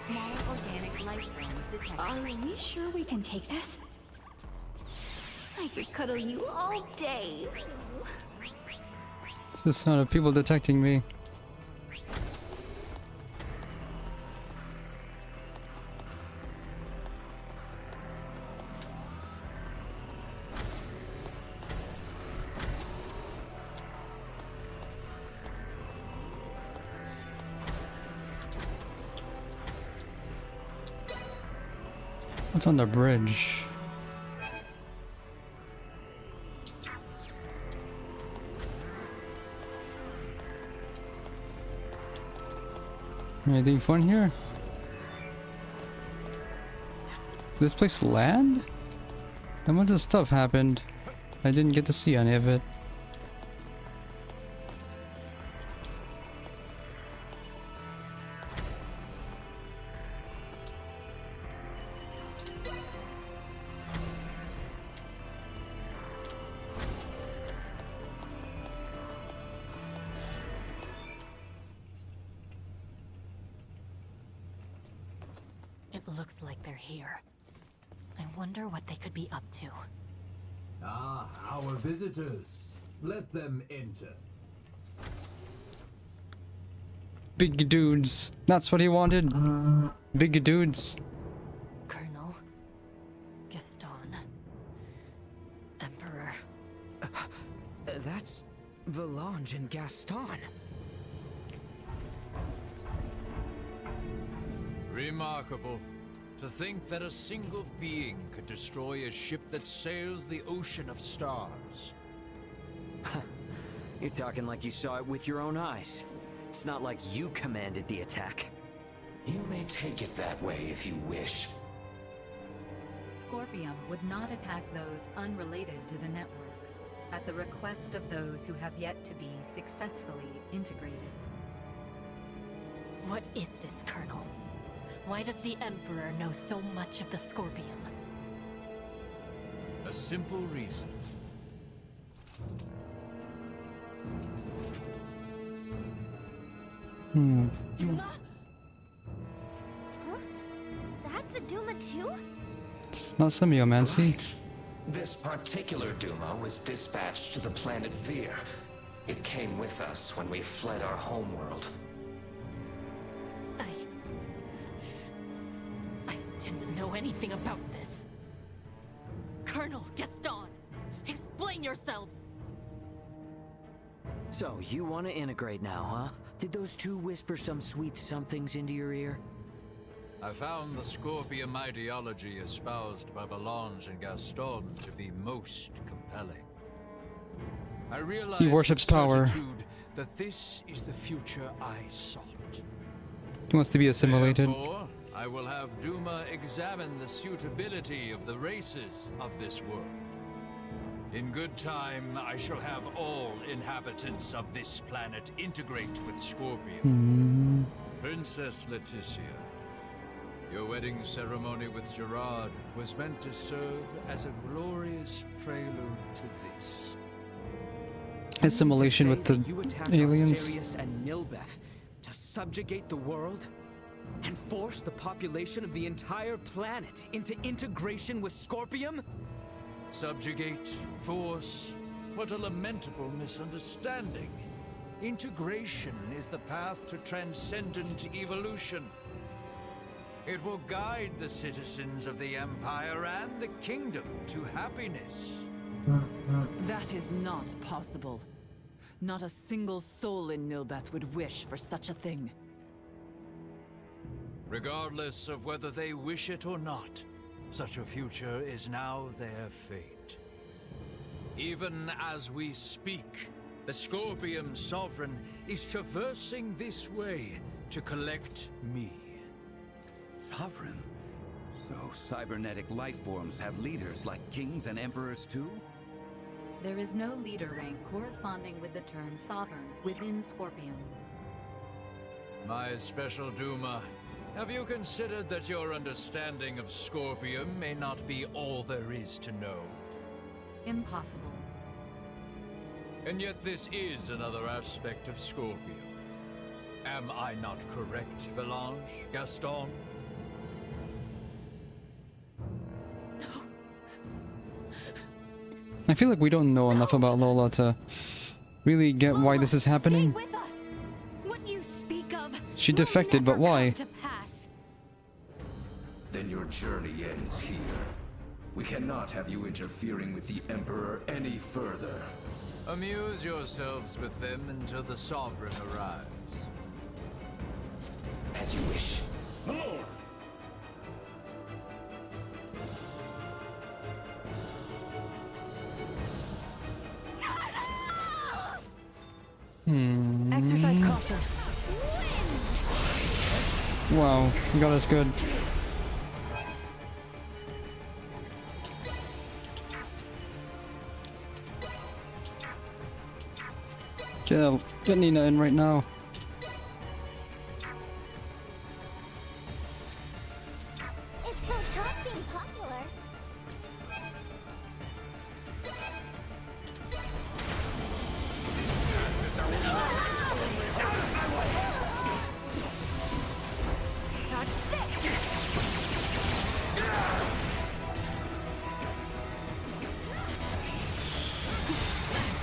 Small organic life form detected. Are we sure we can take this? I could cuddle you all day. It's the sound of people detecting me. What's on the bridge? Anything fun here? This place land? A bunch of stuff happened. I didn't get to see any of it. It looks like they're here. I wonder what they could be up to. Ah, our visitors. Let them enter. Big dudes. That's what he wanted. Big dudes. Colonel. Gaston. Emperor. That's Valange and Gaston. Remarkable. To think that a single being could destroy a ship that sails the ocean of stars. You're talking like you saw it with your own eyes. It's not like you commanded the attack. You may take it that way if you wish. Scorpium would not attack those unrelated to the network, at the request of those who have yet to be successfully integrated. What is this, Colonel? Why does the Emperor know so much of the Scorpium? A simple reason. Duma? Huh? That's a Duma too? It's not semiomancy. This particular Duma was dispatched to the planet Vir. It came with us when we fled our homeworld. I didn't know anything about this. Colonel Gaston, explain yourselves! So, you want to integrate now, huh? Did those two whisper some sweet somethings into your ear? I found the Scorpium ideology espoused by Valange and Gaston to be most compelling. I realized He worships with power. certitude that this is the future I sought. He wants to be assimilated. Therefore, I will have Duma examine the suitability of the races of this world. In good time, I shall have all inhabitants of this planet integrate with Scorpion. Princess Leticia, your wedding ceremony with Gerard was meant to serve as a glorious prelude to this. Assimilation with the You attacked aliens. Sirius and Nilbeth to subjugate the world and force the population of the entire planet into integration with Scorpium? Subjugate, force, what a lamentable misunderstanding. Integration is the path to transcendent evolution. It will guide the citizens of the Empire and the Kingdom to happiness. That is not possible. Not a single soul in Nilbeth would wish for such a thing. Regardless of whether they wish it or not, such a future is now their fate. Even as we speak, the Scorpium Sovereign is traversing this way to collect me. Sovereign? So cybernetic life forms have leaders like kings and emperors too? There is no leader rank corresponding with the term sovereign within Scorpion. My special Duma, have you considered that your understanding of Scorpium may not be all there is to know? Impossible. And yet this is another aspect of Scorpium. Am I not correct, Valange, Gaston? I feel like we don't know enough about Lola to really get why this is happening. Stay with us. What you speak of She will defected, but never why? come to pass. Then your journey ends here. We cannot have you interfering with the Emperor any further. Amuse yourselves with them until the Sovereign arrives. As you wish. My lord! Exercise caution. Wow, you got us good. Get Nina in right now. It's so tough being popular. Dodge this!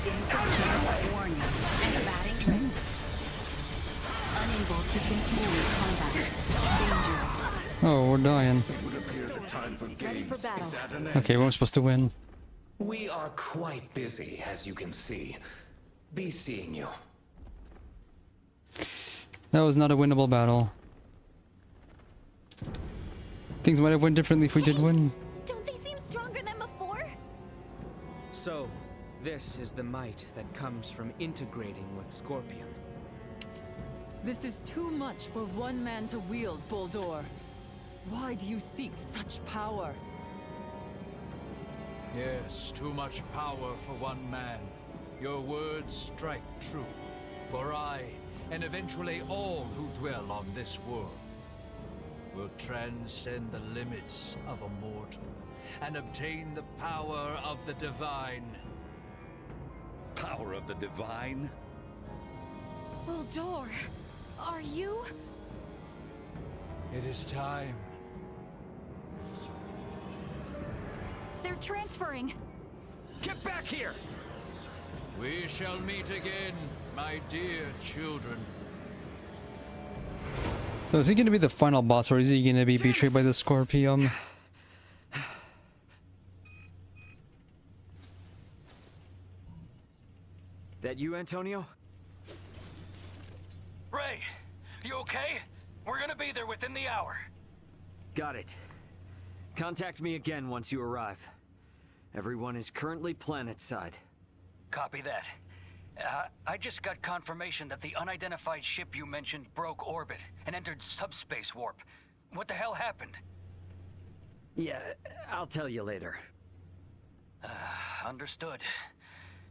Insect chance warning and batting ready. Unable to continue combat. Danger. Oh, we're dying. It would appear the time for games is at an end. Okay, we're supposed to win. We are quite busy, as you can see. Be seeing you. That was not a winnable battle. Things might have went differently if we did win. Don't they seem stronger than before? So, this is the might that comes from integrating with Scorpion. This is too much for one man to wield, Boldor. Why do you seek such power? Yes, too much power for one man. Your words strike true. For I, and eventually all who dwell on this world, will transcend the limits of a mortal and obtain the power of the divine. Power of the divine? Buldoor, are you? It is time. They're transferring. Get back here! We shall meet again, my dear children. So is he gonna be the final boss, or is he gonna be betrayed by the Scorpion? That you, Antonio? Ray, you okay? We're gonna be there within the hour. Got it. Contact me again once you arrive. Everyone is currently planetside. Copy that. I just got confirmation that the unidentified ship you mentioned broke orbit and entered subspace warp. What the hell happened? Yeah, I'll tell you later. Understood.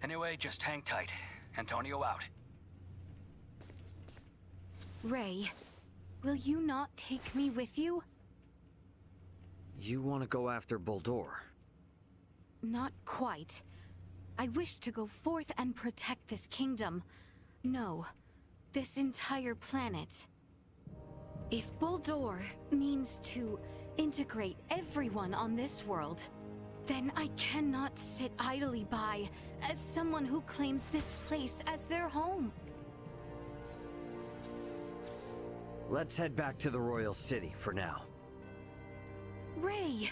Anyway, just hang tight. Antonio out. Ray, will you not take me with you? You want to go after Buldoor? Not quite. I wish to go forth and protect this kingdom. No, this entire planet. If Buldoor means to integrate everyone on this world, then I cannot sit idly by as someone who claims this place as their home. Let's head back to the Royal City for now. Ray!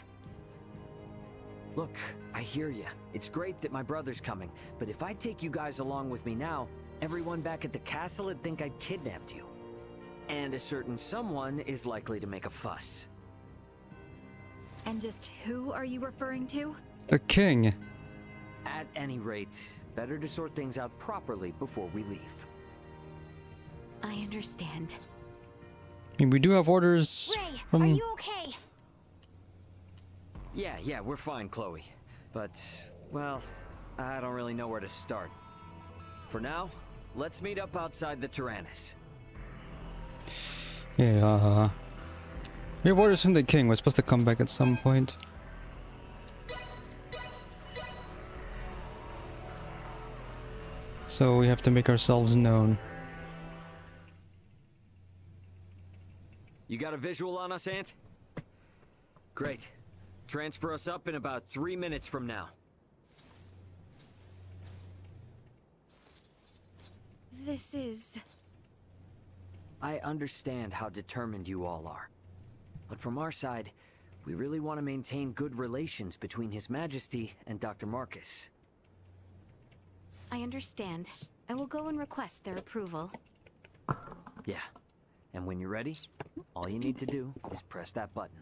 Look, I hear ya. It's great that my brother's coming, but if I take you guys along with me now, everyone back at the castle would think I'd kidnapped you. And a certain someone is likely to make a fuss. And just who are you referring to? The king. At any rate, better to sort things out properly before we leave. I understand. I mean, we do have orders Ray, from... are you okay? Yeah, we're fine, Chloe. But, well, I don't really know where to start. For now, let's meet up outside the Tyrannus. Yeah, we have orders from the king. We're supposed to come back at some point. So we have to make ourselves known. You got a visual on us, Ant? Great. Transfer us up in about 3 minutes from now. This is... I understand how determined you all are. But from our side, we really want to maintain good relations between His Majesty and Dr. Marcus. I understand. I will go and request their approval. Yeah. And when you're ready, all you need to do is press that button.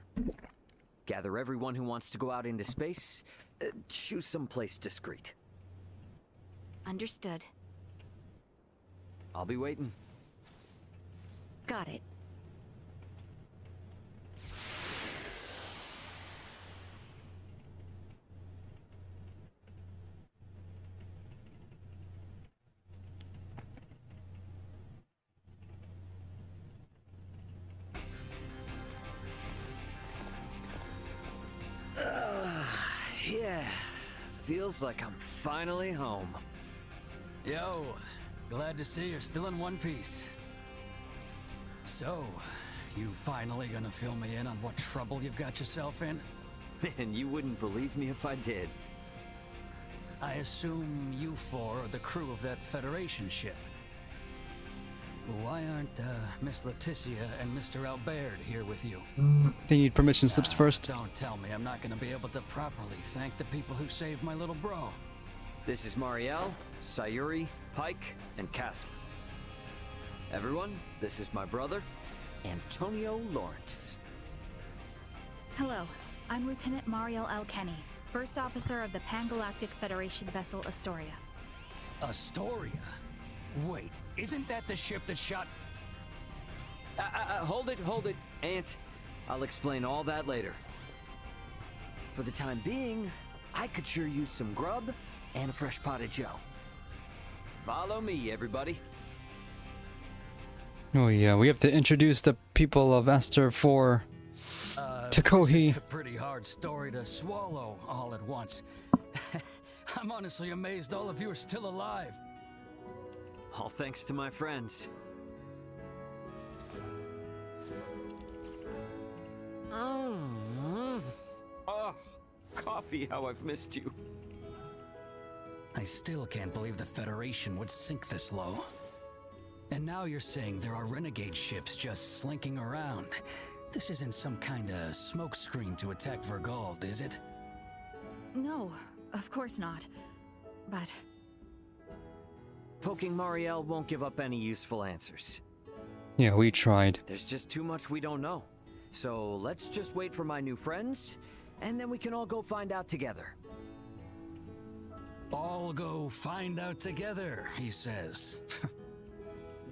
Gather everyone who wants to go out into space. Choose some place discreet. Understood. I'll be waiting. Got it. Yeah, feels like I'm finally home. Yo, glad to see you're still in one piece. So, you finally gonna fill me in on what trouble you've got yourself in? Man, you wouldn't believe me if I did. I assume you four are the crew of that Federation ship. Why aren't Miss Leticia and Mr. Albert here with you? They need permission slips first. Don't tell me I'm not gonna be able to properly thank the people who saved my little bro. This is Marielle, Sayuri, Pike, and Castle. Everyone, this is my brother, Antonio Lawrence. Hello, I'm Lieutenant Mariel Alkenny, First Officer of the Pan-Galactic Federation vessel Astoria. Astoria? Wait, isn't that the ship that shot... Hold it, Ant. I'll explain all that later. For the time being, I could sure use some grub and a fresh pot of joe. Follow me, everybody. Oh yeah, we have to introduce the people of Aster 4 to Kohi. This is a pretty hard story to swallow all at once. I'm honestly amazed all of you are still alive. All thanks to my friends. Oh, coffee, how I've missed you. I still can't believe the Federation would sink this low. And now you're saying there are renegade ships just slinking around. This isn't some kind of smokescreen to attack Vergald, is it? No, of course not. But... Poking Marielle won't give up any useful answers. Yeah, we tried. There's just too much we don't know. So let's just wait for my new friends, and then we can all go find out together. All go find out together, he says.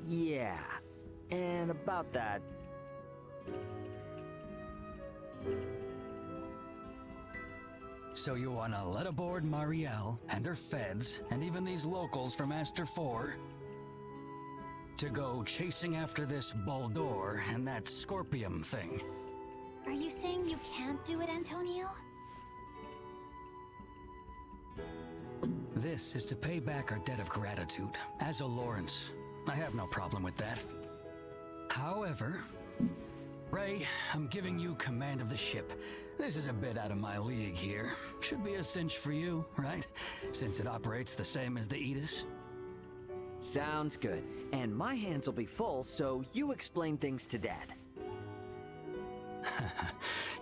Yeah, and about that... So you wanna let aboard Marielle and her feds, and even these locals from Aster 4, to go chasing after this Baldur and that Scorpium thing? Are you saying you can't do it, Antonio? This is to pay back our debt of gratitude, as a Lawrence. I have no problem with that. However, Ray, I'm giving you command of the ship. This is a bit out of my league here. Should be a cinch for you, right? Since it operates the same as the Aegis. Sounds good. And my hands will be full, so you explain things to Dad.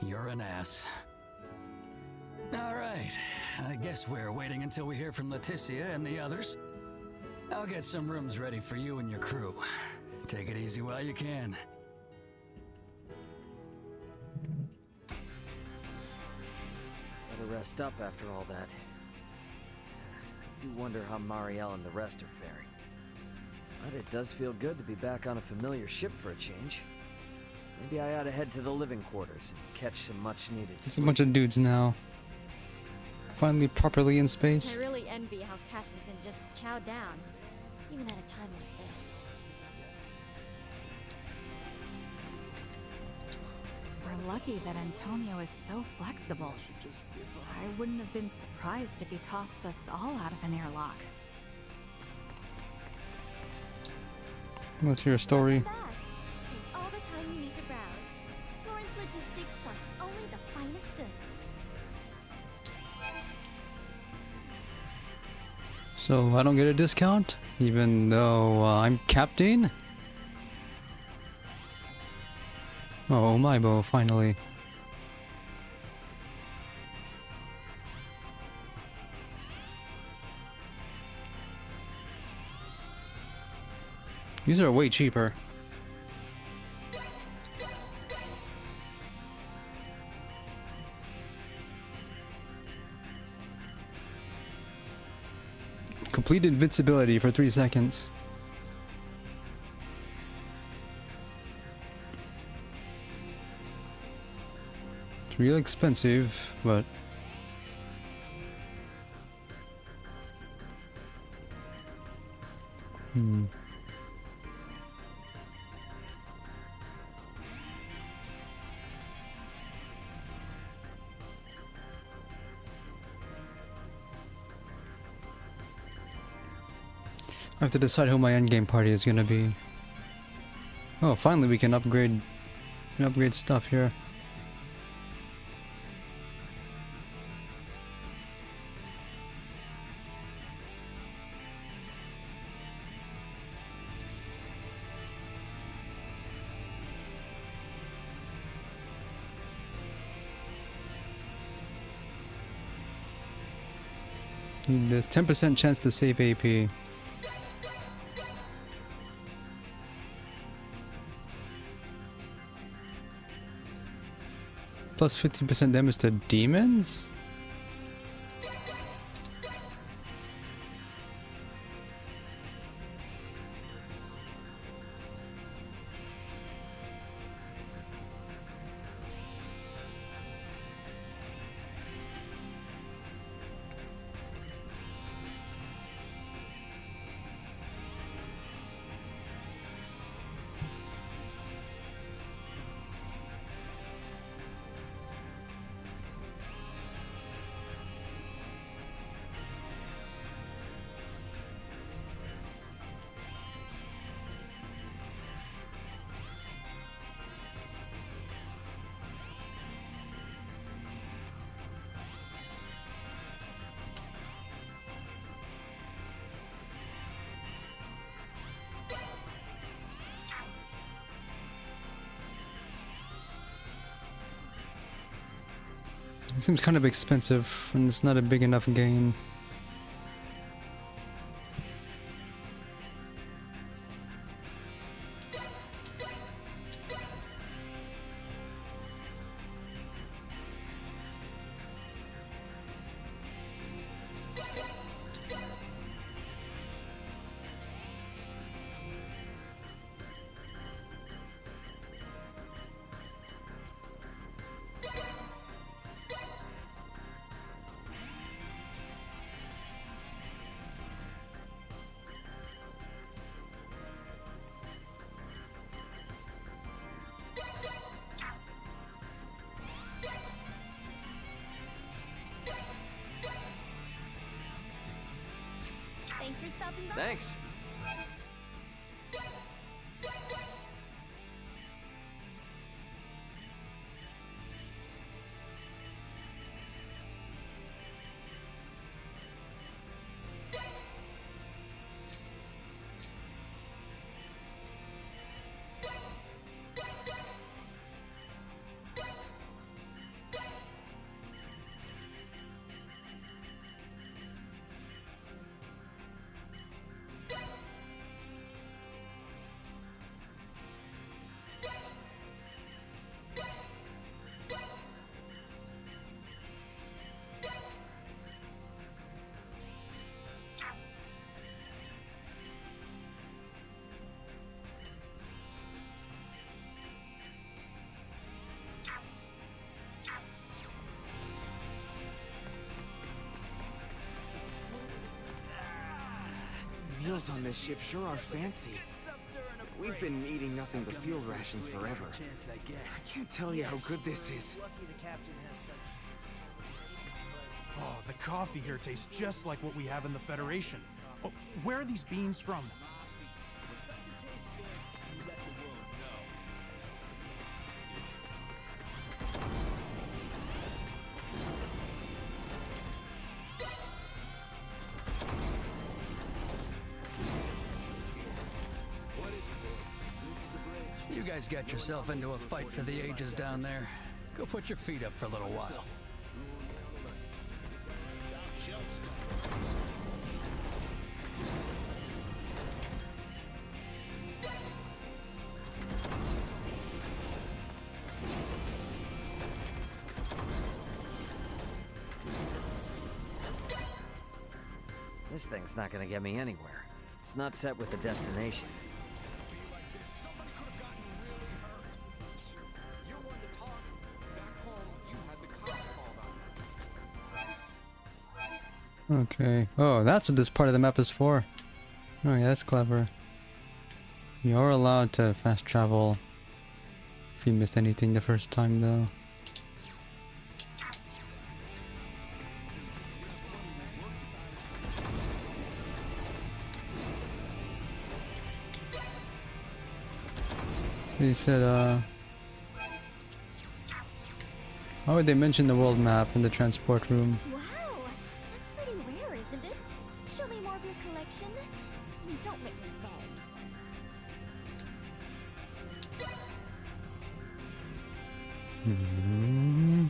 You're an ass. All right. I guess we're waiting until we hear from Leticia and the others. I'll get some rooms ready for you and your crew. Take it easy while you can. Better rest up after all that. I do wonder how Marielle and the rest are faring. But it does feel good to be back on a familiar ship for a change. Maybe I ought to head to the living quarters and catch some much-needed It's a bunch of dudes now. Finally properly in space. I really envy how Cassie can just chow down, even at a time like this. we're lucky that Antonio is so flexible. I wouldn't have been surprised if he tossed us all out of an airlock. What's your story? Take all the time you need to browse. Lawrence Logistics stocks only the finest goods. So I don't get a discount, even though I'm captain? Oh, Maibo, finally. These are way cheaper. Complete invincibility for 3 seconds. It's real expensive, but I have to decide who my endgame party is gonna be. Oh, finally we can upgrade stuff here. There's 10% chance to save AP. Plus 15% damage to demons? It seems kind of expensive, and it's not a big enough gain. Thanks for stopping by. Thanks. Meals on this ship sure are fancy. We've been eating nothing but field rations forever. I can't tell you how good this is. Oh, the coffee here tastes just like what we have in the Federation. Oh, where are these beans from? You guys got yourself into a fight for the ages down there. Go put your feet up for a little while. This thing's not gonna get me anywhere. It's not set with the destination. Okay. Oh, that's what this part of the map is for. Oh yeah, that's clever. You're allowed to fast travel if you missed anything the first time though. So you said, why would they mention the world map in the transport room? Wow, that's pretty rare, isn't it? Show me more of your collection. Don't make me beg. Hmm.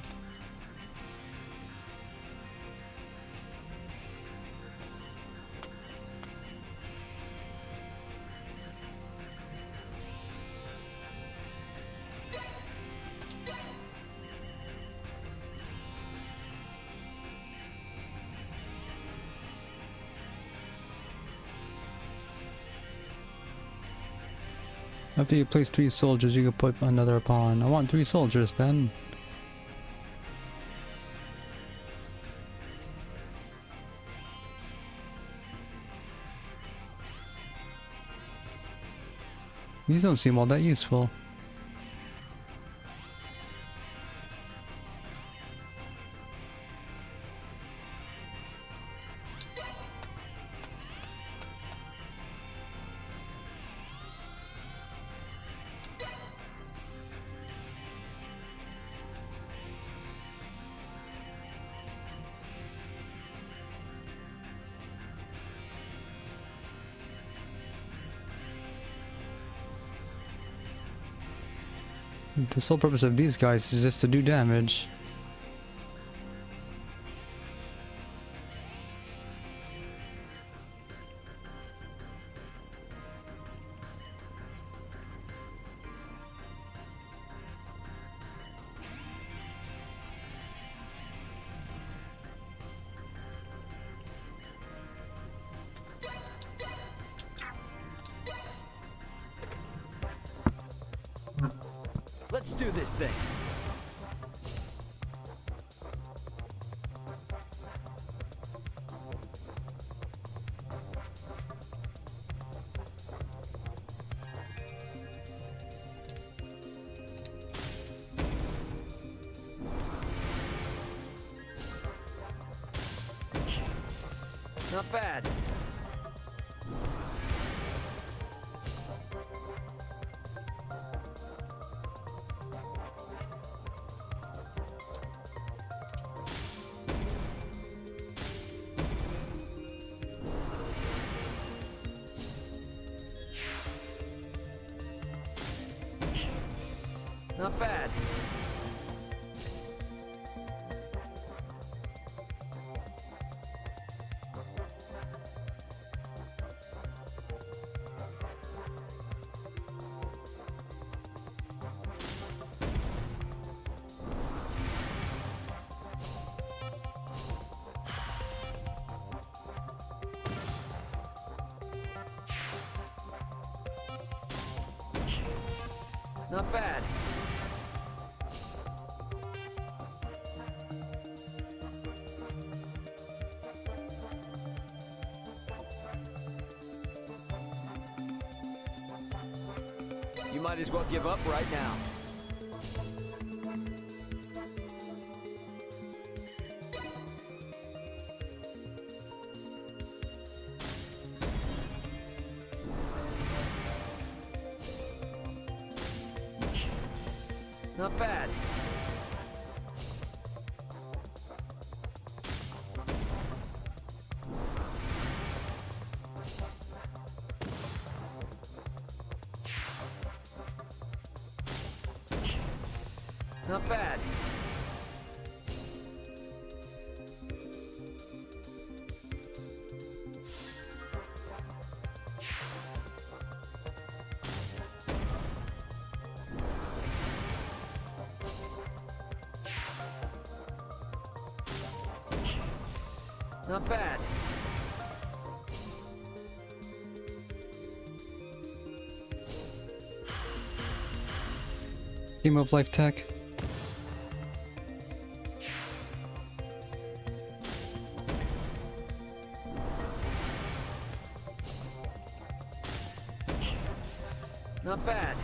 After you place 3 soldiers, you can put another pawn. I want 3 soldiers then. These don't seem all that useful. The sole purpose of these guys is just to do damage. Let's do this thing. Not bad. Not bad. Not bad. You might as well give up right now. Not bad. Not bad. Not bad. Game of Life Tech. Not bad.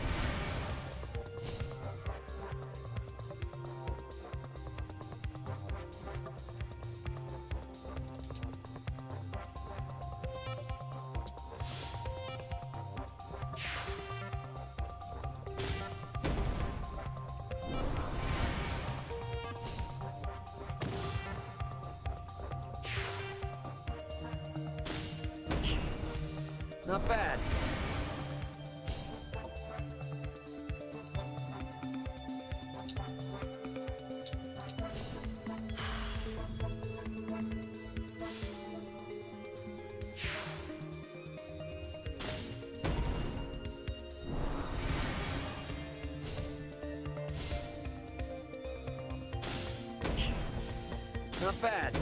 Not bad. Not bad.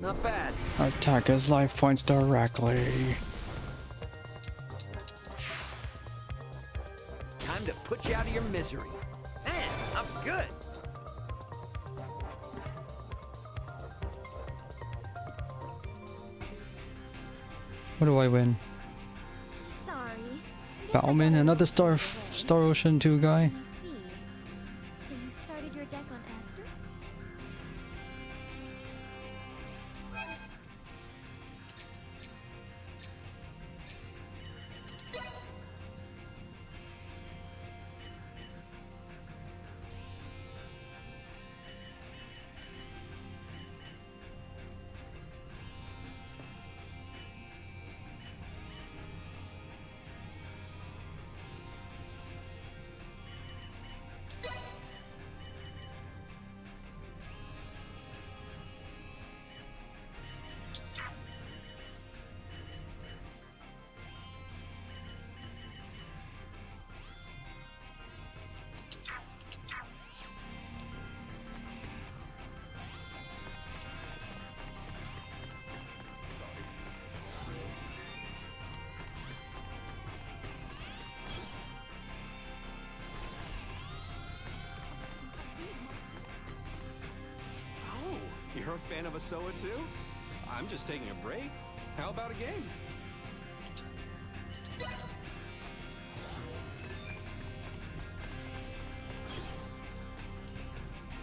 Not bad. Attack his life points directly. Time to put you out of your misery. Man, I'm good. What do I win? Sorry. Bauman, another Star Ocean 2 guy. So you started your deck on Aster? You're a fan of Asoa too? I'm just taking a break. How about a game?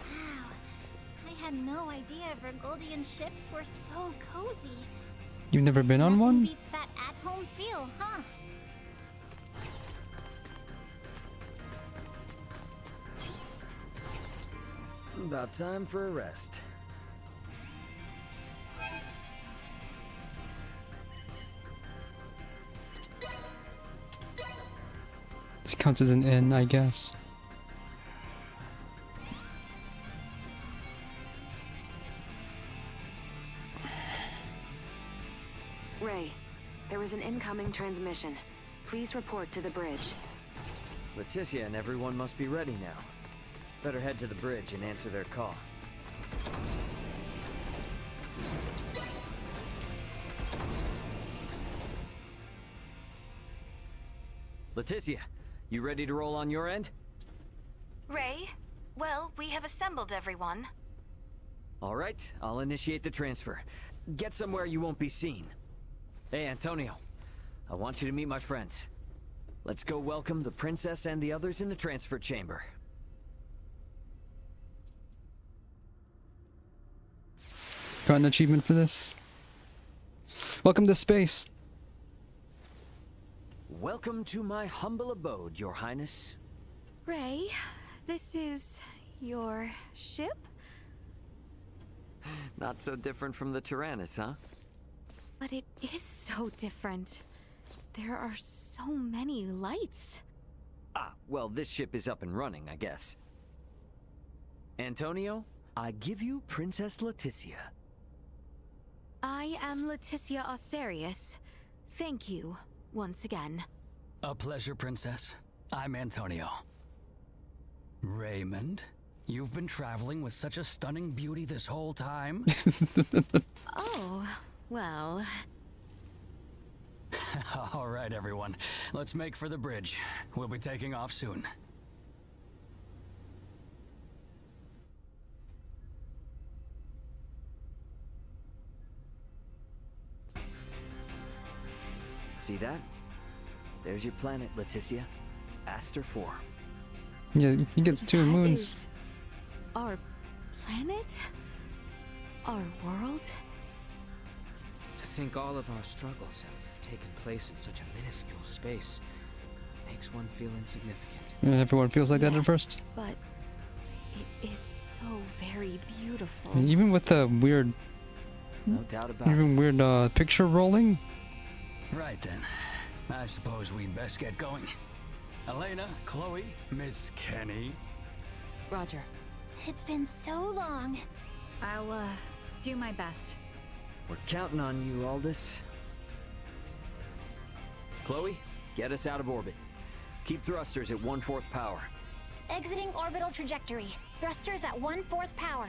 Wow. I had no idea Vergoldian ships were so cozy. You've never been on one? Beats that at-home feel, huh? About time for a rest. This counts as an inn, I guess. Ray, there was an incoming transmission. Please report to the bridge. Leticia and everyone must be ready now. Better head to the bridge and answer their call. Leticia, you ready to roll on your end? Ray, well, we have assembled everyone. All right, I'll initiate the transfer. Get somewhere you won't be seen. Hey, Antonio, I want you to meet my friends. Let's go welcome the princess and the others in the transfer chamber. Got an achievement for this. Welcome to space. Welcome to my humble abode, Your Highness. Ray, this is your ship? Not so different from the Tyrannus, huh? But it is so different. There are so many lights. Ah, well, this ship is up and running, I guess. Antonio, I give you Princess Leticia. I am Leticia Asterius. Thank you, once again. A pleasure, Princess. I'm Antonio. Raymond, you've been traveling with such a stunning beauty this whole time? Oh, well... All right, everyone. Let's make for the bridge. We'll be taking off soon. See that? There's your planet, Leticia. Aster 4. Yeah, he gets 2 moons. Our planet? Our world? To think all of our struggles have taken place in such a minuscule space makes one feel insignificant. Yeah, everyone feels like that at first. But it is so very beautiful. And even with the weird... No doubt about even weird picture rolling. Right then. I suppose we'd best get going. Elena, Chloe, Miss Kenny. Roger. It's been so long. I'll, do my best. We're counting on you, Aldous. Chloe, get us out of orbit. Keep thrusters at 1/4 power. Exiting orbital trajectory. Thrusters at 1/4 power.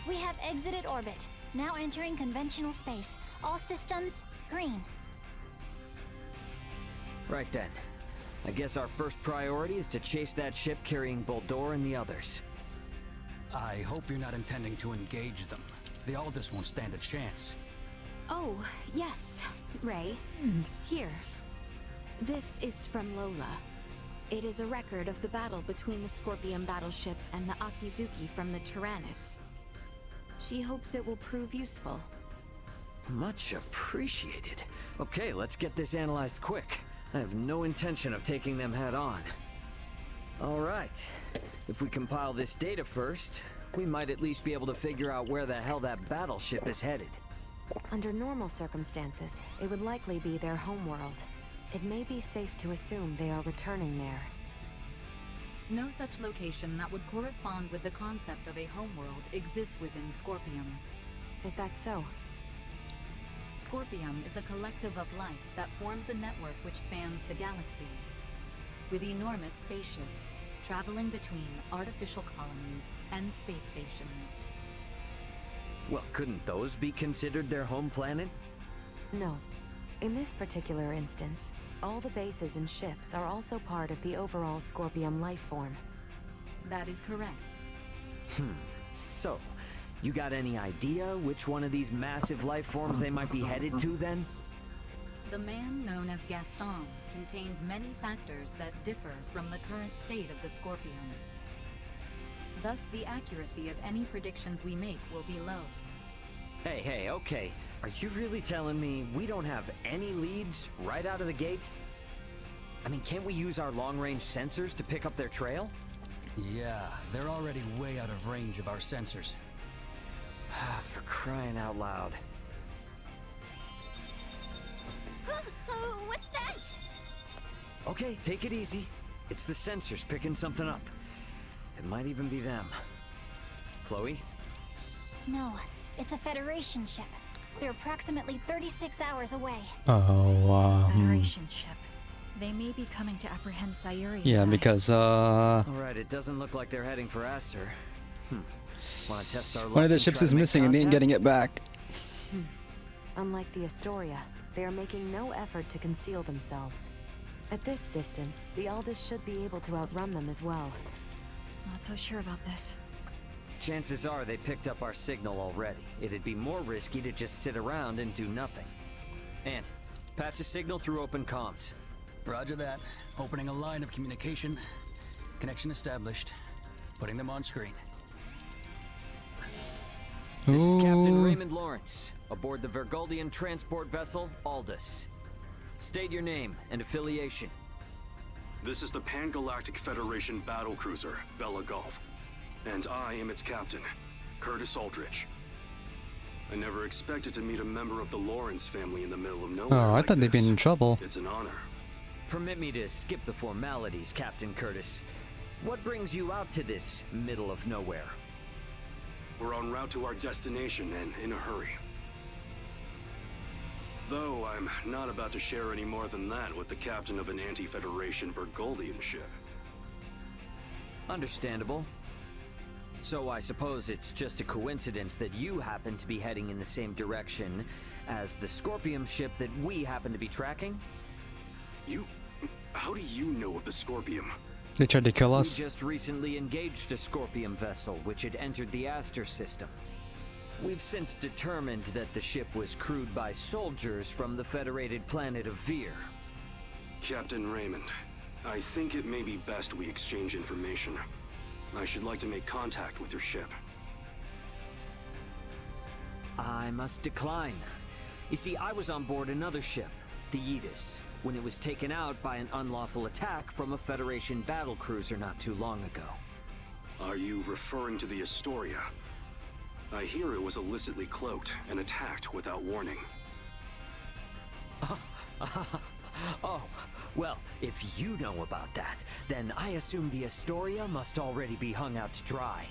We have exited orbit. Now entering conventional space. All systems green. Right then. I guess our first priority is to chase that ship carrying Boldore and the others. I hope you're not intending to engage them. The Aldous won't stand a chance. Oh, yes, Ray. Here. This is from Lola. It is a record of the battle between the Scorpion battleship and the Akizuki from the Tyrannus. She hopes it will prove useful. Much appreciated. Okay, let's get this analyzed quick. I have no intention of taking them head on. All right. If we compile this data first, we might at least be able to figure out where the hell that battleship is headed. Under normal circumstances, it would likely be their homeworld. It may be safe to assume they are returning there. No such location that would correspond with the concept of a homeworld exists within Scorpium. Is that so? Scorpium is a collective of life that forms a network which spans the galaxy, with enormous spaceships traveling between artificial colonies and space stations. Well, couldn't those be considered their home planet? No. In this particular instance, All the bases and ships are also part of the overall Scorpium life form. That is correct. So, you got any idea which one of these massive life forms they might be headed to then? The man known as Gaston contained many factors that differ from the current state of the Scorpion. Thus, the accuracy of any predictions we make will be low. Hey, okay. Are you really telling me we don't have any leads right out of the gate? I mean, can't we use our long-range sensors to pick up their trail? Yeah, they're already way out of range of our sensors. For crying out loud. What's that? Okay, take it easy. It's the sensors picking something up. It might even be them. Chloe? No, it's a Federation ship. They're approximately 36 hours away. Federation ship. They may be coming to apprehend Sayuri. Yeah, because Alright, it doesn't look like they're heading for Aster. Wanna test our luck one of the and ships try is to make missing and they ain't contact? getting it back. Unlike the Astoria, they are making no effort to conceal themselves. At this distance, the Aldous should be able to outrun them as well. Not so sure about this. Chances are they picked up our signal already. It'd be more risky to just sit around and do nothing. Ant, patch a signal through open comms. Roger that. Opening a line of communication. Connection established. Putting them on screen. This is Captain Ooh. Raymond Lawrence, aboard the Vergoldian transport vessel Aldous. State your name and affiliation. This is the Pan-Galactic Federation battlecruiser, Bella Golf. And I am its captain, Curtis Aldrich. I never expected to meet a member of the Lawrence family in the middle of nowhere. Oh, I like thought they'd been this. in trouble. It's an honor. Permit me to skip the formalities, Captain Curtis. What brings you out to this middle of nowhere? We're en route to our destination and in a hurry. Though I'm not about to share any more than that with the captain of an anti-Federation Vergoldian ship. Understandable. So I suppose it's just a coincidence that you happen to be heading in the same direction as the Scorpium ship that we happen to be tracking? How do you know of the Scorpium? They tried to kill us. We just recently engaged a Scorpium vessel which had entered the Aster system. We've since determined that the ship was crewed by soldiers from the federated planet of Vir. Captain Raymond, I think it may be best we exchange information. I should like to make contact with your ship. I must decline. You see, I was on board another ship, the Aegis, when it was taken out by an unlawful attack from a Federation battlecruiser not too long ago. Are you referring to the Astoria? I hear it was illicitly cloaked and attacked without warning. Oh, well, if you know about that, then I assume the Astoria must already be hung out to dry.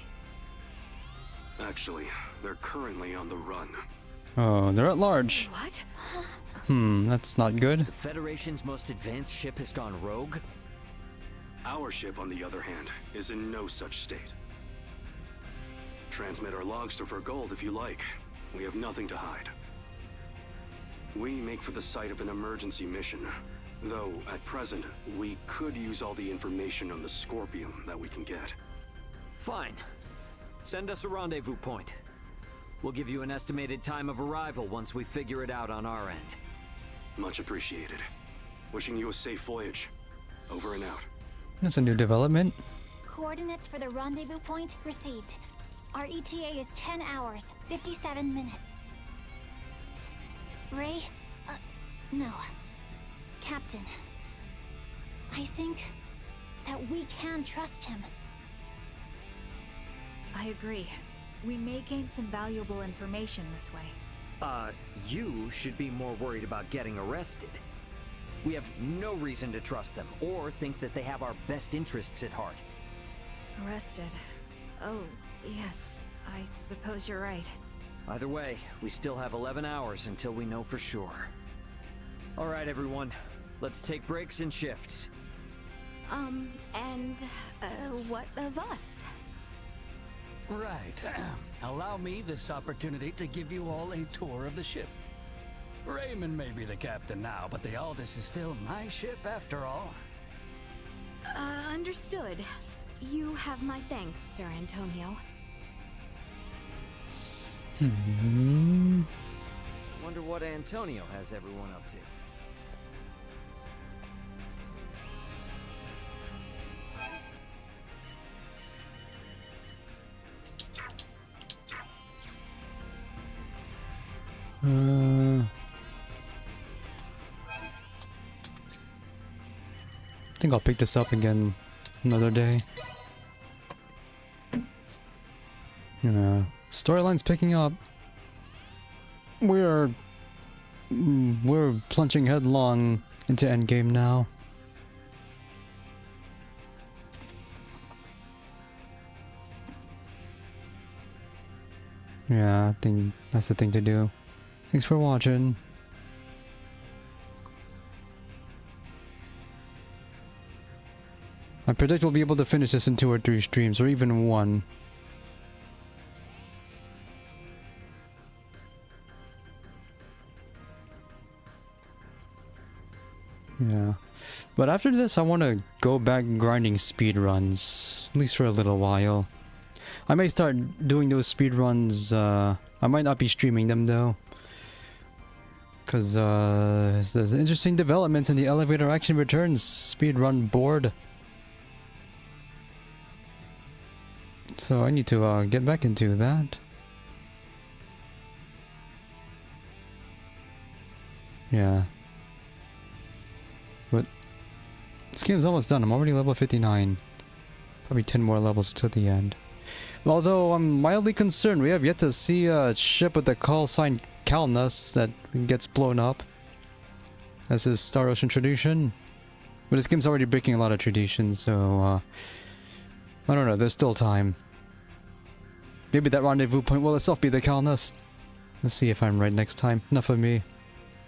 Actually, they're currently on the run. Oh, they're at large. What? That's not good. The Federation's most advanced ship has gone rogue? Our ship, on the other hand, is in no such state. Transmit our logs to Vergold if you like. We have nothing to hide. We make for the site of an emergency mission, though at present, we could use all the information on the Scorpium that we can get. Fine. Send us a rendezvous point. We'll give you an estimated time of arrival once we figure it out on our end. Much appreciated. Wishing you a safe voyage. Over and out. That's a new development. Coordinates for the rendezvous point received. Our ETA is 10 hours, 57 minutes. Ray? No. Captain. I think that we can trust him. I agree. We may gain some valuable information this way. You should be more worried about getting arrested. We have no reason to trust them, or think that they have our best interests at heart. Arrested. Oh, yes. I suppose you're right. Either way, we still have 11 hours until we know for sure. Alright, everyone. Let's take breaks and shifts. What of us? Right. Allow me this opportunity to give you all a tour of the ship. Raymond may be the captain now, but the Aldous is still my ship after all. Understood. You have my thanks, Sir Antonio. Wonder what Antonio has everyone up to. I think I'll pick this up again another day. Yeah, storyline's picking up. We're plunging headlong into endgame now. Yeah, I think that's the thing to do. Thanks for watching. I predict we'll be able to finish this in 2 or 3 streams, or even 1. Yeah. But after this, I want to go back grinding speedruns, at least for a little while. I may start doing those speedruns, I might not be streaming them though. Because there's interesting developments in the Elevator Action Returns speedrun board. So I need to get back into that. Yeah. But this game's almost done. I'm already level 59. Probably 10 more levels to the end. Although I'm mildly concerned, we have yet to see a ship with the call sign Calnus that gets blown up. That's his Star Ocean tradition. But this game's already breaking a lot of traditions, so I don't know, there's still time. Maybe that rendezvous point will itself be the Calnus. Let's see if I'm right next time. Enough of me.